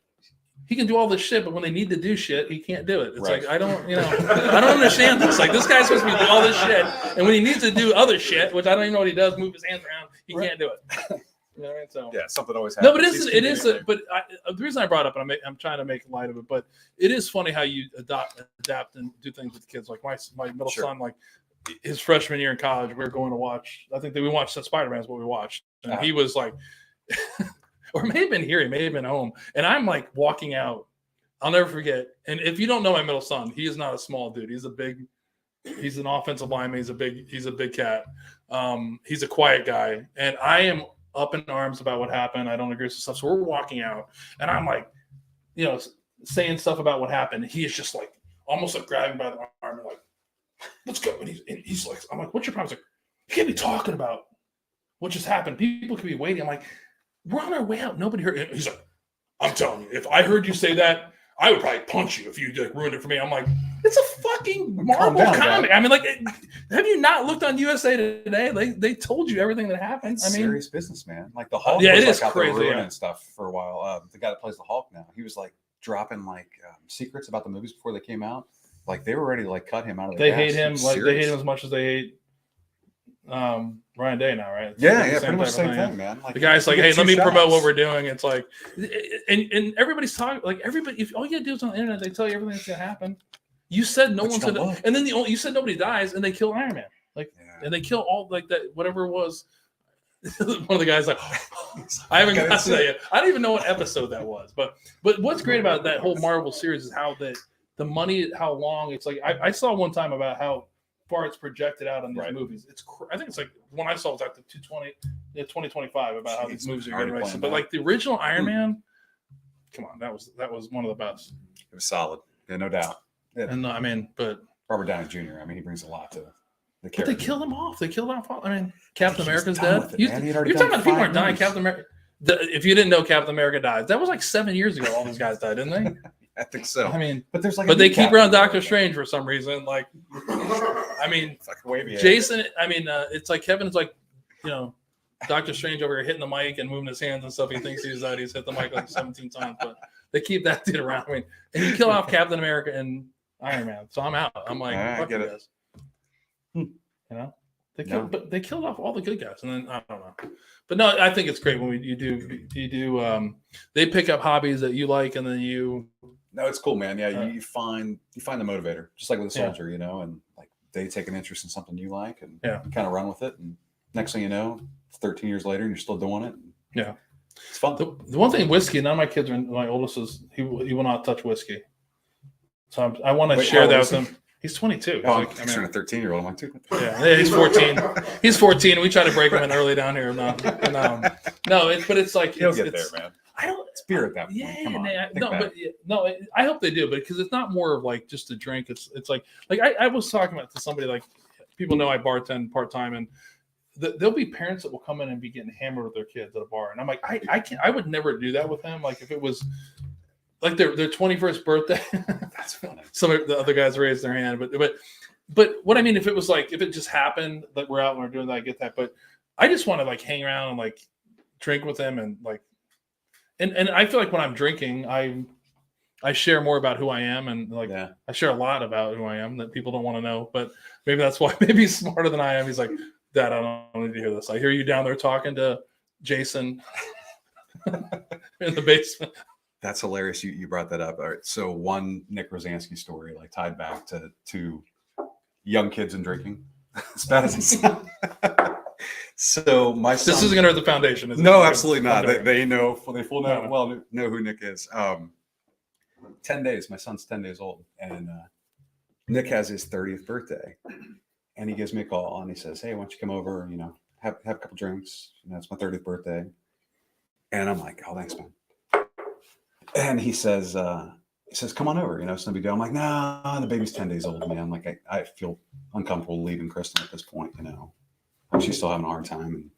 he can do all this shit, but when they need to do shit, he can't do it. It's like, I don't understand this. Like, this guy's supposed to be doing all this shit, and when he needs to do other shit, which I don't even know what he does, move his hands around, he can't do it. You know what I mean? So yeah, something always happens. No, but but the reason I brought it up, and I'm trying to make light of it, but it is funny how you adapt and do things with kids. Like my middle son, like his freshman year in college, we were going to watch. I think that we watched Spider-Man is what we watched, and he was like. Or may have been here, he may have been home. And I'm like walking out. I'll never forget. And if you don't know my middle son, he is not a small dude. He's an offensive lineman. He's a big cat. He's a quiet guy. And I am up in arms about what happened. I don't agree with stuff. So we're walking out. And I'm like, saying stuff about what happened. He is just like almost like grabbing by the arm and like, let's go. And he's like, I'm like, what's your problem? He's like, you can't be talking about what just happened. People could be waiting. I'm like, we're on our way out. Nobody heard it. He's like, I'm telling you, if I heard you say that, I would probably punch you if you like ruined it for me. I'm like, it's a fucking Marvel comic. I mean, like, have you not looked on USA Today? They told you everything that happened. It's serious business, man. Like the Hulk it was is like crazy, out there ruining stuff for a while. The guy that plays the Hulk now, he was like dropping like secrets about the movies before they came out. Like they were ready to like cut him out of the cast. Hate him. Like they hate him as much as they hate Ryan Day now, right? Yeah, pretty much the same thing, man. Like, the guy's like, hey, let me promote what we're doing. It's like, and everybody's talking, like everybody, if all you gotta do is on the internet, they tell you everything that's gonna happen. You said no one's gonna, and then you said nobody dies, and they kill Iron Man, like, and they kill all like that, whatever it was. One of the guys like, I haven't got to that yet. I don't even know what episode that was, but what's great about that whole Marvel series is how the money, how long it's like. I saw one time about how far it's projected out on these movies. I think it's like one I saw was like the 2025 about how these movies are getting racing. But like the original Iron Man, come on, that was one of the best. It was solid, yeah, no doubt. Yeah. And I mean, but Robert Downey Jr. I mean, he brings a lot to the character. But they killed him off. I mean, Captain America's dead. You're talking about people aren't dying. Captain America. If you didn't know Captain America died, that was like 7 years ago. All these guys died, didn't they? I think so. I mean, but there's like, but they keep around Doctor Strange for some reason. Like, I mean, Jason. I mean, it's like Kevin's like, Doctor Strange over here hitting the mic and moving his hands and stuff. He thinks he's hit the mic like 17 times, but they keep that dude around. I mean, and you kill off Captain America and Iron Man, so I'm out. I'm like, fuck you guys. They killed off all the good guys, and then I don't know. But no, I think it's great when you do. They pick up hobbies that you like, and then you. No, it's cool, man. Yeah, you find the motivator, just like with a soldier, and like they take an interest in something you like, and you kind of run with it. And next thing you know, 13 years later, and you're still doing it. Yeah, it's fun. The one thing, whiskey. None of my kids are. My oldest is he will not touch whiskey. So I want to share that with him. He's 22. Oh, I'm picturing a 13-year-old. I'm like, dude. Yeah, he's 14. He's 14. We try to break him in early down here. But it's like he'll get there, man. I don't. It's beer at that point. Yeah, come on. I hope they do, but because it's not more of like just a drink. It's like I was talking about to somebody, like, people know I bartend part time, and there'll be parents that will come in and be getting hammered with their kids at a bar, and I'm like, I would never do that with them. Like if it was like their 21st birthday. That's funny. Some of the other guys raised their hand, but But what I mean, if it just happened that we're out and we're doing that, I get that. But I just want to like hang around and like drink with him and like, and I feel like when I'm drinking, I share more about who I am and like I share a lot about who I am that people don't want to know. But maybe that's why maybe he's smarter than I am. He's like, Dad, I don't need to hear this. I hear you down there talking to Jason in the basement. That's hilarious. You brought that up. All right. So one Nick Rosansky story, like tied back to young kids and drinking. As bad as it sounds. So my son, this isn't going to hurt the foundation, is it? No, absolutely not. Okay. They know who Nick is. 10 days. My son's 10 days old, and Nick has his 30th birthday, and he gives me a call and he says, "Hey, why don't you come over? You know, have a couple drinks. You know, it's my 30th birthday." And I'm like, "Oh, thanks, man." And he says, "Come on over. You know, it's no big deal." I'm like, "No, the baby's 10 days old, man." I'm like, I feel uncomfortable leaving Kristen at this point. You know, she's still having a hard time, and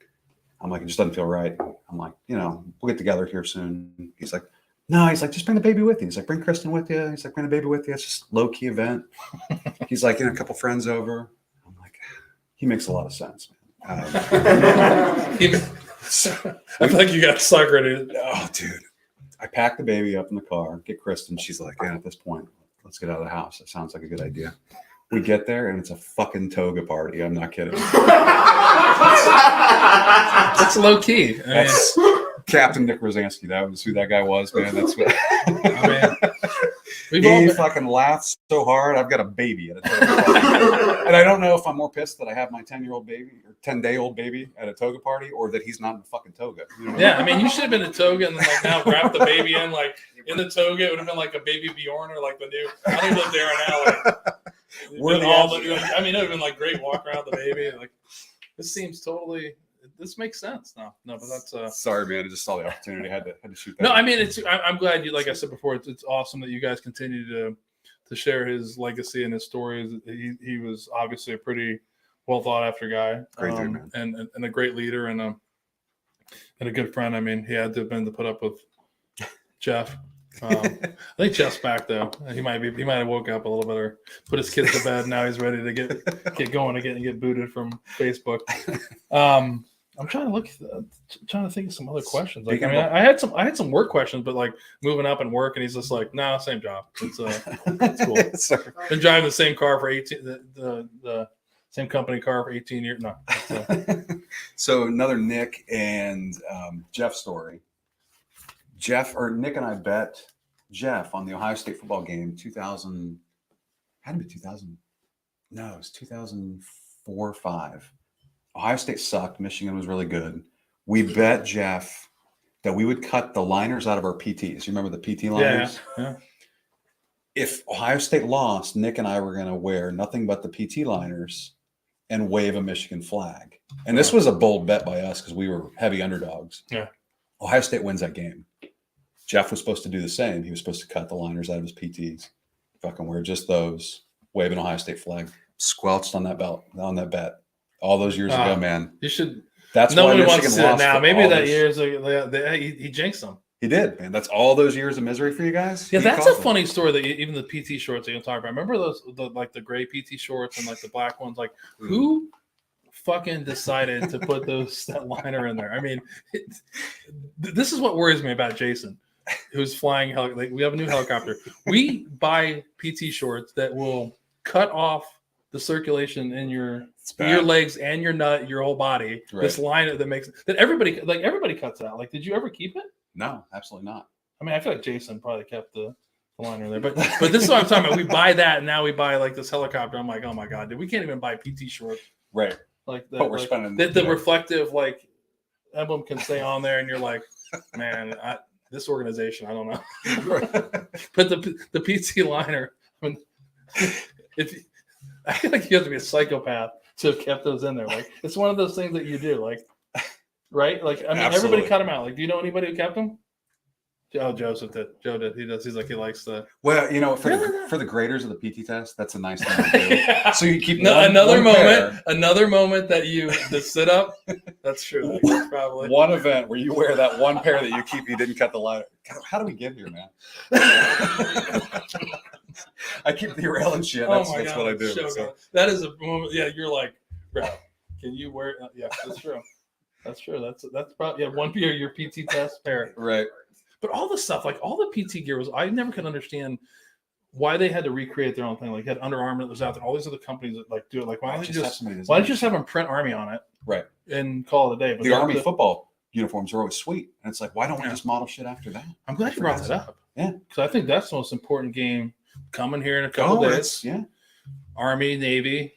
I'm like, it just doesn't feel right. I'm like, you know, we'll get together here soon. He's like, no, he's like, just bring the baby with you. He's like, bring Kristen with you. He's like, bring the baby with you. It's just a low key event. He's like, a couple friends over. I'm like, he makes a lot of sense, man. I feel like you got suckered. Oh, dude. I pack the baby up in the car, get Kristen. She's like, at this point, let's get out of the house. That sounds like a good idea. We get there and it's a fucking toga party. I'm not kidding. That's low key. That's Captain Nick Rosansky. That was who that guy was, man. That's what he fucking laughs so hard. I've got a baby at a toga party. And I don't know if I'm more pissed that I have my 10-year-old baby or 10-day-old baby at a toga party or that he's not in a fucking toga. You know I mean, you should have been a toga and then like now wrap the baby in like in the toga. It would have been like a baby Bjorn or like the new. I think live there now. Like, I mean, it would have been like great walk around with the baby. Like this seems totally. This makes sense. No, but that's sorry, man. I just saw the opportunity. I had to shoot that. No, I mean, I'm glad you. Like I said before, it's awesome that you guys continue to share his legacy and his stories. He was obviously a pretty well thought after guy, great dude, man. and a great leader and a good friend. I mean, he had to have been to put up with Jeff. I think Jeff's back though. He might have woke up a little bit or put his kids to bed. Now he's ready to get going again and get booted from Facebook. I'm trying to think of some other questions. Like, I mean, I had some work questions, but like moving up and work, and he's just like, "No, same job. It's cool." Been driving the same car for 18, the same company car for 18 years. No. So another Nick and Jeff story. Nick and I bet Jeff on the Ohio State football game 2000. Had to be 2000. No, it was 2004 or 5. Ohio State sucked. Michigan was really good. We bet Jeff that we would cut the liners out of our PTs. You remember the PT liners? Yeah. If Ohio State lost, Nick and I were going to wear nothing but the PT liners and wave a Michigan flag. And this was a bold bet by us because we were heavy underdogs. Yeah. Ohio State wins that game. Jeff was supposed to do the same. He was supposed to cut the liners out of his PTs. Fucking wear just those. Wave an Ohio State flag. Squelched on that bet. All those years ago, man. You should. That's nobody why wants to Michigan see it lost now. Maybe all that those. year's he jinxed them. He did, man. That's all those years of misery for you guys. Yeah, He that's a caused them. funny story. That even the PT shorts that you talk about. Remember those, the gray PT shorts and like the black ones. Like who fucking decided to put that liner in there? I mean, this is what worries me about Jason, who's flying. Like, we have a new helicopter. We buy PT shorts that will cut off the circulation in your legs and your nut, your whole body. Right. This line that makes that everybody cuts it out. Like, did you ever keep it? No, absolutely not. I mean, I feel like Jason probably kept the liner there, but this is what I'm talking about. We buy that, and now we buy like this helicopter. I'm like, oh my god, dude, we can't even buy PT shorts. Right. Like But we're spending the reflective like emblem can stay on there, and you're like, man, this organization, I don't know. But the PT liner, I mean, I feel like you have to be a psychopath to have kept those in there. Like, it's one of those things that you do, like, right? Like, I mean, Absolutely. everybody cut them out. Like, do you know anybody who kept them? Oh, Joseph did. Joe did. He does. He's like, he likes the. Well, you know, for the graders of the PT test, that's a nice thing to do. Yeah. So you keep another pair. moment that you the sit up. That's true. That's probably One event where you wear that one pair that you keep. You didn't cut the liner. God, how do we get here, man? I keep derailing shit. Oh That's, my that's God, what I do. show So. God. That is a moment. Yeah, you're like, bro, can you wear? Yeah, that's true. That's true. That's probably one year your PT test pair. Right. But all the stuff, like all the PT gear was, I never could understand why they had to recreate their own thing. Like you had Under Armour that was out there. All these other companies that like do it. Like why don't you just have them print Army on it? Right. And call it a day. But the Army football uniforms are always sweet, and it's like, why don't we just model shit after that? I'm glad you brought that up. Yeah, because I think that's the most important game coming here in a couple days. Yeah, Army, Navy.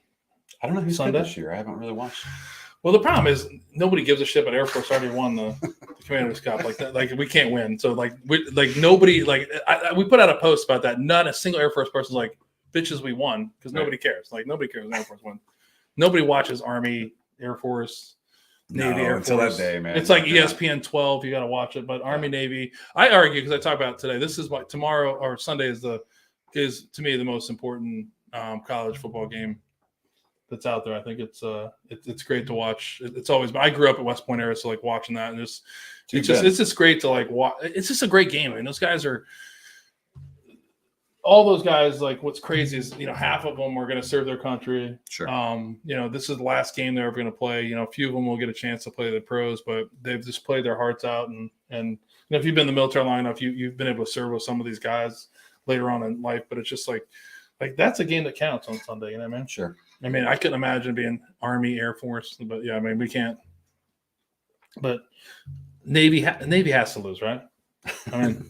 I don't know who's Sunday good this year. I haven't really watched. Well, the problem is nobody gives a shit, but Air Force already won the Commanders Cup. Like that, like we can't win. So nobody we put out a post about that. Not a single Air Force person's like, bitches, we won, because nobody cares. Like nobody cares when Air Force won. Nobody watches Army, Air Force, Navy, Air until Force. That day, man. It's like ESPN 12. You got to watch it. But Army, Navy. I argue because I talk about it today. This is what tomorrow or Sunday is to me the most important college football game that's out there. I think it's great to watch. It's always. I grew up at West Point area, so like watching that and it's just great to like watch. It's just a great game. I mean, those guys are. All those guys, like what's crazy is, half of them are going to serve their country. Sure. This is the last game they're ever going to play. A few of them will get a chance to play the pros, but they've just played their hearts out. And if you've been in the military long enough, you've been able to serve with some of these guys later on in life. But it's just like that's a game that counts on Sunday. You know what I mean? Sure. I mean, I couldn't imagine being Army, Air Force, but yeah, I mean, we can't. But Navy has to lose, right? I mean,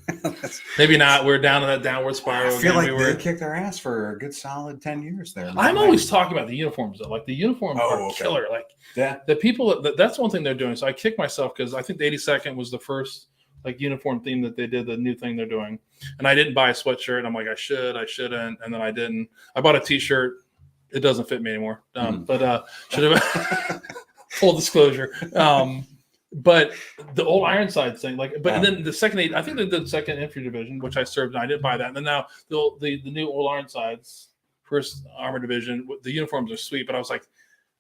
maybe not. We're down in that downward spiral. I feel like they kicked their ass for a good solid 10 years there. I'm always talking about the uniforms, though. Like the uniforms are killer. Like the people. That's one thing they're doing. So I kick myself because I think the 82nd was the first like uniform theme that they did. The new thing they're doing, and I didn't buy a sweatshirt. I'm like, I shouldn't, and then I didn't. I bought a T-shirt. It doesn't fit me anymore. But should have full disclosure. But the old Ironsides thing, and then the second, I think they did the second infantry division, which I served, and I didn't buy that. And then now the new old Ironsides, first armor division, the uniforms are sweet, but I was like,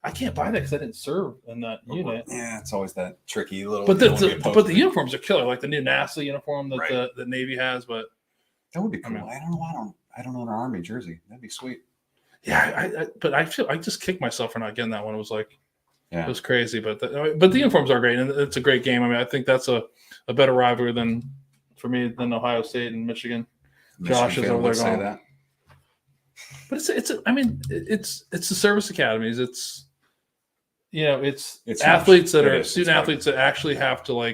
I can't buy that because I didn't serve in that unit. Yeah, it's always that tricky little. But the uniforms are killer, like the new NASA uniform that the Navy has. But that would be cool. I don't know. I don't own an Army jersey. That'd be sweet. Yeah, but I feel I just kicked myself for not getting that one. It was like. Yeah. It was crazy, but the uniforms are great, and it's a great game. I mean, I think that's a better rivalry than Ohio State and Michigan. Josh is over there going. That. But it's the service academies. It's athletes that are student athletes that actually have to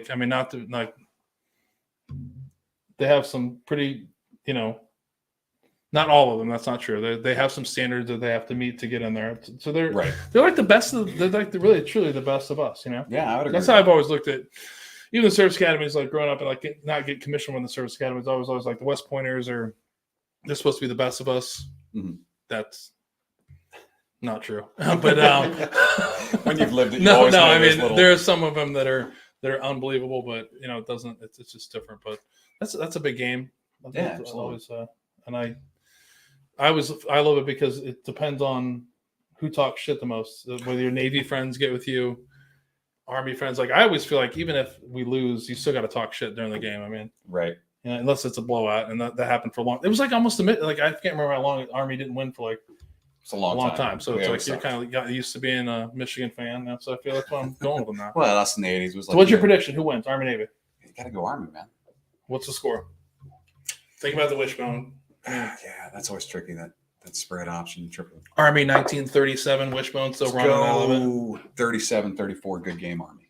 they have some pretty Not all of them. That's not true. They have some standards that they have to meet to get in there. So they're like the best they're like really truly the best of us. Yeah, I would agree. That's how I've always looked at even the service academies. Like growing up and not get commissioned when the service academies. Always like the West Pointers they're supposed to be the best of us. Mm-hmm. That's not true. But when you've lived it, I mean there are some of them that are unbelievable, but it doesn't. It's just different. But that's a big game. Yeah, absolutely. And I love it because it depends on who talks shit the most. Whether your Navy friends get with you, Army friends. Like I always feel like even if we lose, you still got to talk shit during the game. I mean, right? Unless it's a blowout, and that happened for a long. It was like almost a minute. Like I can't remember how long Army didn't win for. Like it's a long time. So it's like you kind of got used to being a Michigan fan now. So I feel that's why I'm going with them now. Well, that's in the '80s. Was like. So what's your prediction? Who wins? Army, Navy? You got to go Army, man. What's the score? Think about the wishbone. Yeah, that's always tricky. That spread option triple. Army 1937 wishbone still running. I love it. 37-34, good game, Army.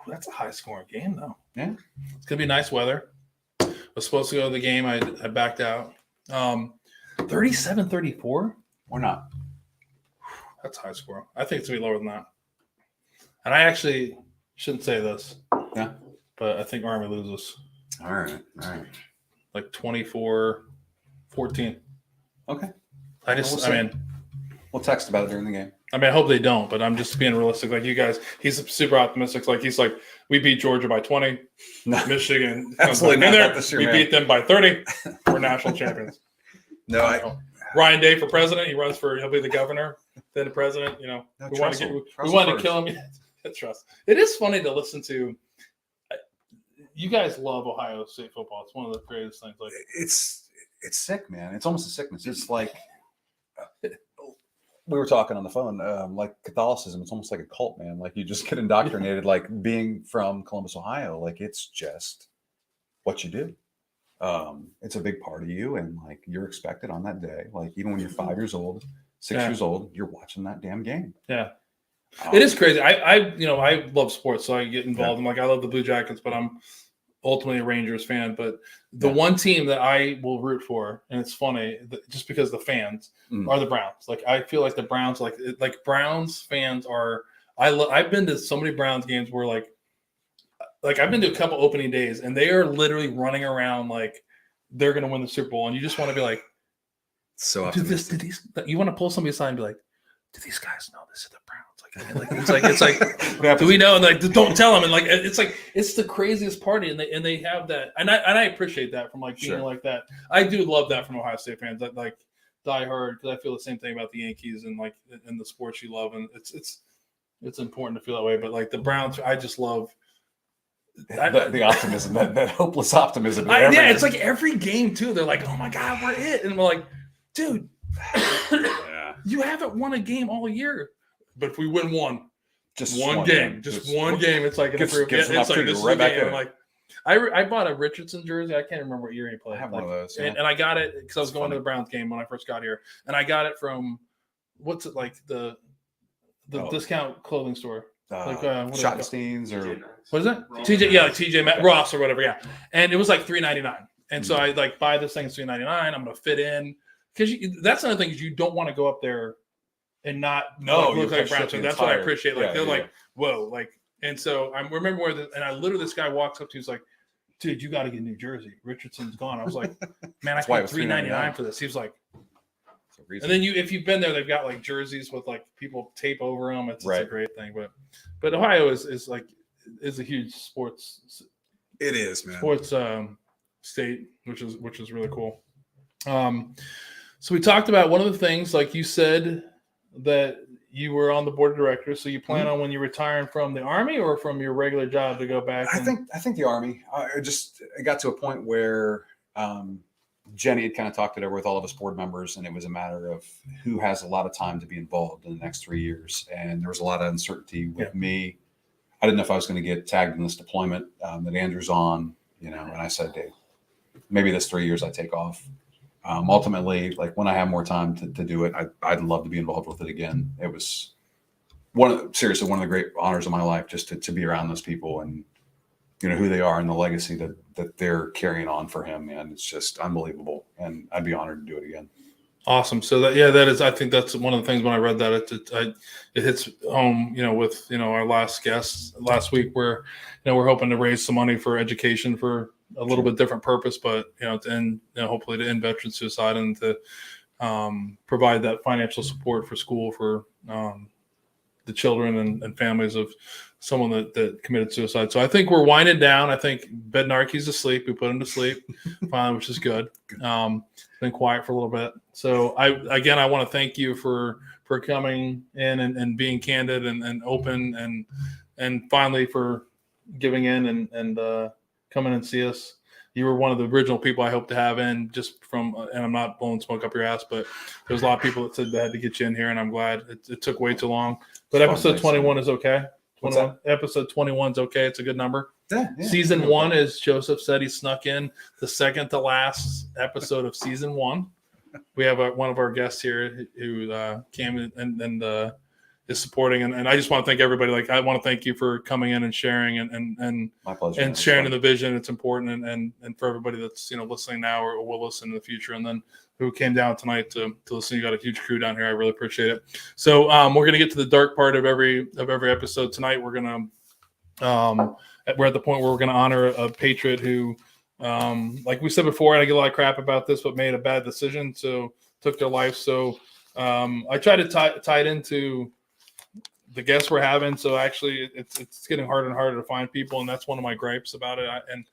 That's a high scoring game, though. Yeah, it's gonna be nice weather. Was supposed to go to the game. I backed out. 37-34. Or not? That's a high score. I think it's gonna be lower than that. And I actually shouldn't say this. Yeah. But I think Army loses. All right. Like 24-14. Okay. We'll text about it during the game. I mean, I hope they don't, but I'm just being realistic. Like you guys, he's super optimistic. Like he's like, we beat Georgia by 20. No, Michigan, absolutely not there. This year, we man. beat them by 30. We're national champions. No, Ryan Day for president. He'll be the governor, then the president. We want to kill him. Trust. It is funny to listen to. You guys love Ohio State football. It's one of the greatest things. Like it's it's sick, man. It's almost a sickness. It's like we were talking on the phone, like Catholicism. It's almost like a cult, man. Like you just get indoctrinated. Like being from Columbus, Ohio, like it's just what you do. It's a big part of you, and like you're expected on that day. Like even when you're 5 years old, 6 years old, you're watching that damn game. Yeah. It is crazy. I love sports, so I get involved. I'm like, I love the Blue Jackets, but I'm ultimately a Rangers fan. But the one team that I will root for, and it's funny, just because the fans are the Browns. Like I feel like the Browns, like Browns fans are. I've been to so many Browns games where like I've been to a couple opening days, and they are literally running around like they're going to win the Super Bowl, and you just want to be like, so you want to pull somebody aside and be like, do these guys know this is the Browns? It's like do we know? And like, don't tell them. And like, it's the craziest party, and they have that, and I appreciate that from like being like that. I do love that from Ohio State fans. That like die hard, because I feel the same thing about the Yankees and like in the sports you love, and it's important to feel that way. But like the Browns, I just love the optimism, that hopeless optimism. It's like every game too. They're like, oh my God, we're it, and we're like, dude, you haven't won a game all year. But if we win one game, it's like it's like this is right a back game. in. Like I bought a Richardson jersey. I can't remember what year he played. I have one of those, and I got it because I was going to the Browns game when I first got here, and I got it from what's it like the discount clothing store, Schottenstein's or what is it? TJ, like TJ Ross or whatever, And it was like $3.99, and so I like buy this thing. It's $3.99. I'm gonna fit in because that's another thing is you don't want to go up there and not look like Brown. So that's what I appreciate. Like they're like, whoa, like, and so I remember and I literally this guy walks up to me, he's like, dude, you got to get a new jersey. Richardson's gone. I was like, man, I paid $3.99 for this. He was like, and then if you've been there, they've got like jerseys with like people tape over them. It's a great thing. But Ohio is a huge sports. It is, man. Sports state, which is really cool. So we talked about one of the things, like you said, that you were on the board of directors. So you plan on when you're retiring from the Army or from your regular job to go back? I think the Army. I got to a point where Jenny had kind of talked it over with all of us board members, and it was a matter of who has a lot of time to be involved in the next 3 years. And there was a lot of uncertainty with me. I didn't know if I was going to get tagged in this deployment that Andrew's on, and I said, Dave, maybe this 3 years I take off. Ultimately, like when I have more time to do it, I'd love to be involved with it again. It was seriously one of the great honors of my life, just to be around those people and who they are and the legacy that they're carrying on for him. Man, it's just unbelievable, and I'd be honored to do it again. Awesome. So that is. I think that's one of the things when I read that it hits home. With our last guest last week, where we're hoping to raise some money for education for a little bit different purpose, but hopefully to end veteran suicide and to provide that financial support for school for the children and families of someone that committed suicide. So I think we're winding down. I think Bednarkey's asleep. We put him to sleep finally, which is good. Been quiet for a little bit. So I want to thank you for coming in and being candid and open and finally for giving in and come in and see us. You were one of the original people I hope to have in, just from, and I'm not blowing smoke up your ass, but there's a lot of people that said they had to get you in here, and I'm glad it took way too long. But episode 21 is okay. Episode 21 is okay. It's a good number. Yeah. Season 1, as Joseph said, he snuck in the second to last episode of season 1. We have one of our guests here who came and is supporting, and I just want to thank everybody. Like, I want to thank you for coming in and sharing and my pleasure, and sharing the vision. It's important, and for everybody that's listening now or will listen in the future, and then who came down tonight to listen. You got a huge crew down here. I really appreciate it. So we're gonna get to the dark part of every episode tonight. We're gonna we're at the point where we're gonna honor a patriot who, like we said before, and I get a lot of crap about this, but made a bad decision, so took their life. So I try to tie it into the guests we're having. So actually it's getting harder and harder to find people. And that's one of my gripes about it. And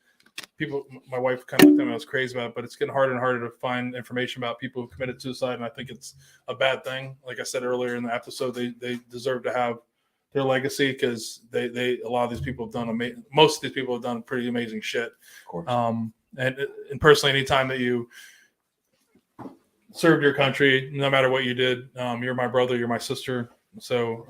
people, my wife kind of looked at me, I was crazy about it, but it's getting harder and harder to find information about people who committed suicide. And I think it's a bad thing. Like I said earlier in the episode, they deserve to have their legacy, because a lot of these people have done most of these people have done pretty amazing shit. Of course. And personally, anytime that you served your country no matter what you did. You're my brother, you're my sister. So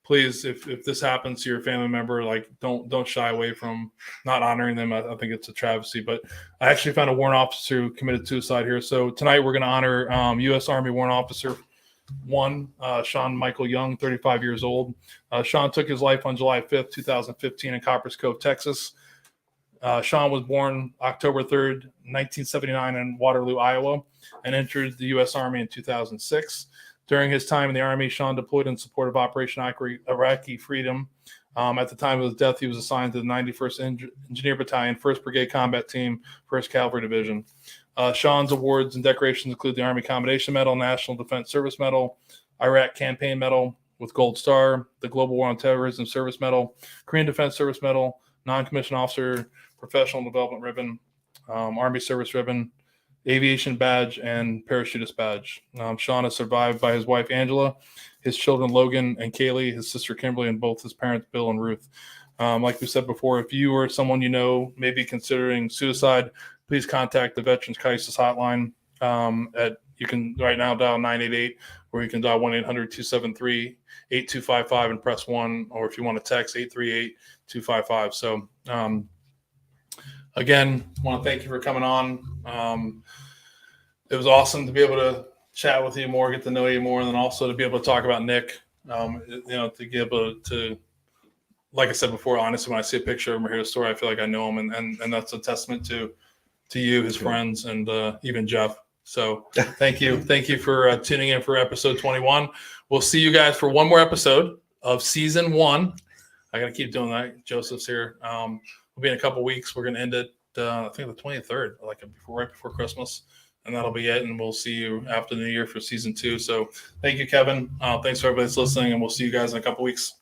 please, if this happens to your family member, like don't shy away from not honoring them. I think it's a travesty. But I actually found a warrant officer who committed suicide here. So tonight we're going to honor U.S. Army Warrant Officer 1, Sean Michael Young, 35 years old. Sean took his life on July 5th, 2015 in Coppers Cove, Texas. Sean was born October 3rd, 1979 in Waterloo, Iowa, and entered the U.S. Army in 2006. During his time in the Army, Sean deployed in support of Operation Iraqi Freedom. At the time of his death, he was assigned to the 91st Engineer Battalion, 1st Brigade Combat Team, 1st Cavalry Division. Sean's awards and decorations include the Army Commendation Medal, National Defense Service Medal, Iraq Campaign Medal with Gold Star, the Global War on Terrorism Service Medal, Korean Defense Service Medal, Non-Commissioned Officer Professional Development Ribbon, Army Service Ribbon, Aviation Badge, and Parachutist Badge. Sean is survived by his wife, Angela, his children, Logan and Kaylee, his sister, Kimberly, and both his parents, Bill and Ruth. Like we said before, if you or someone you know may be considering suicide, please contact the Veterans Crisis Hotline. You can right now dial 988, or you can dial 1-800-273-8255 and press 1, or if you want to text 838-255. So again, I want to thank you for coming on. It was awesome to be able to chat with you more, get to know you more, and then also to be able to talk about Nick. To be able to, like I said before, honestly, when I see a picture of him or hear a story, I feel like I know him, and that's a testament to you, his friends, and even Jeff. So thank you for tuning in for episode 21. We'll see you guys for one more episode of season 1. I gotta keep doing that. Joseph's here. We'll be in a couple weeks. We're gonna end it. I think the 23rd, right before Christmas, and that'll be it. And we'll see you after the new year for season 2. So thank you, Kevin. Thanks for everybody that's listening, and we'll see you guys in a couple weeks.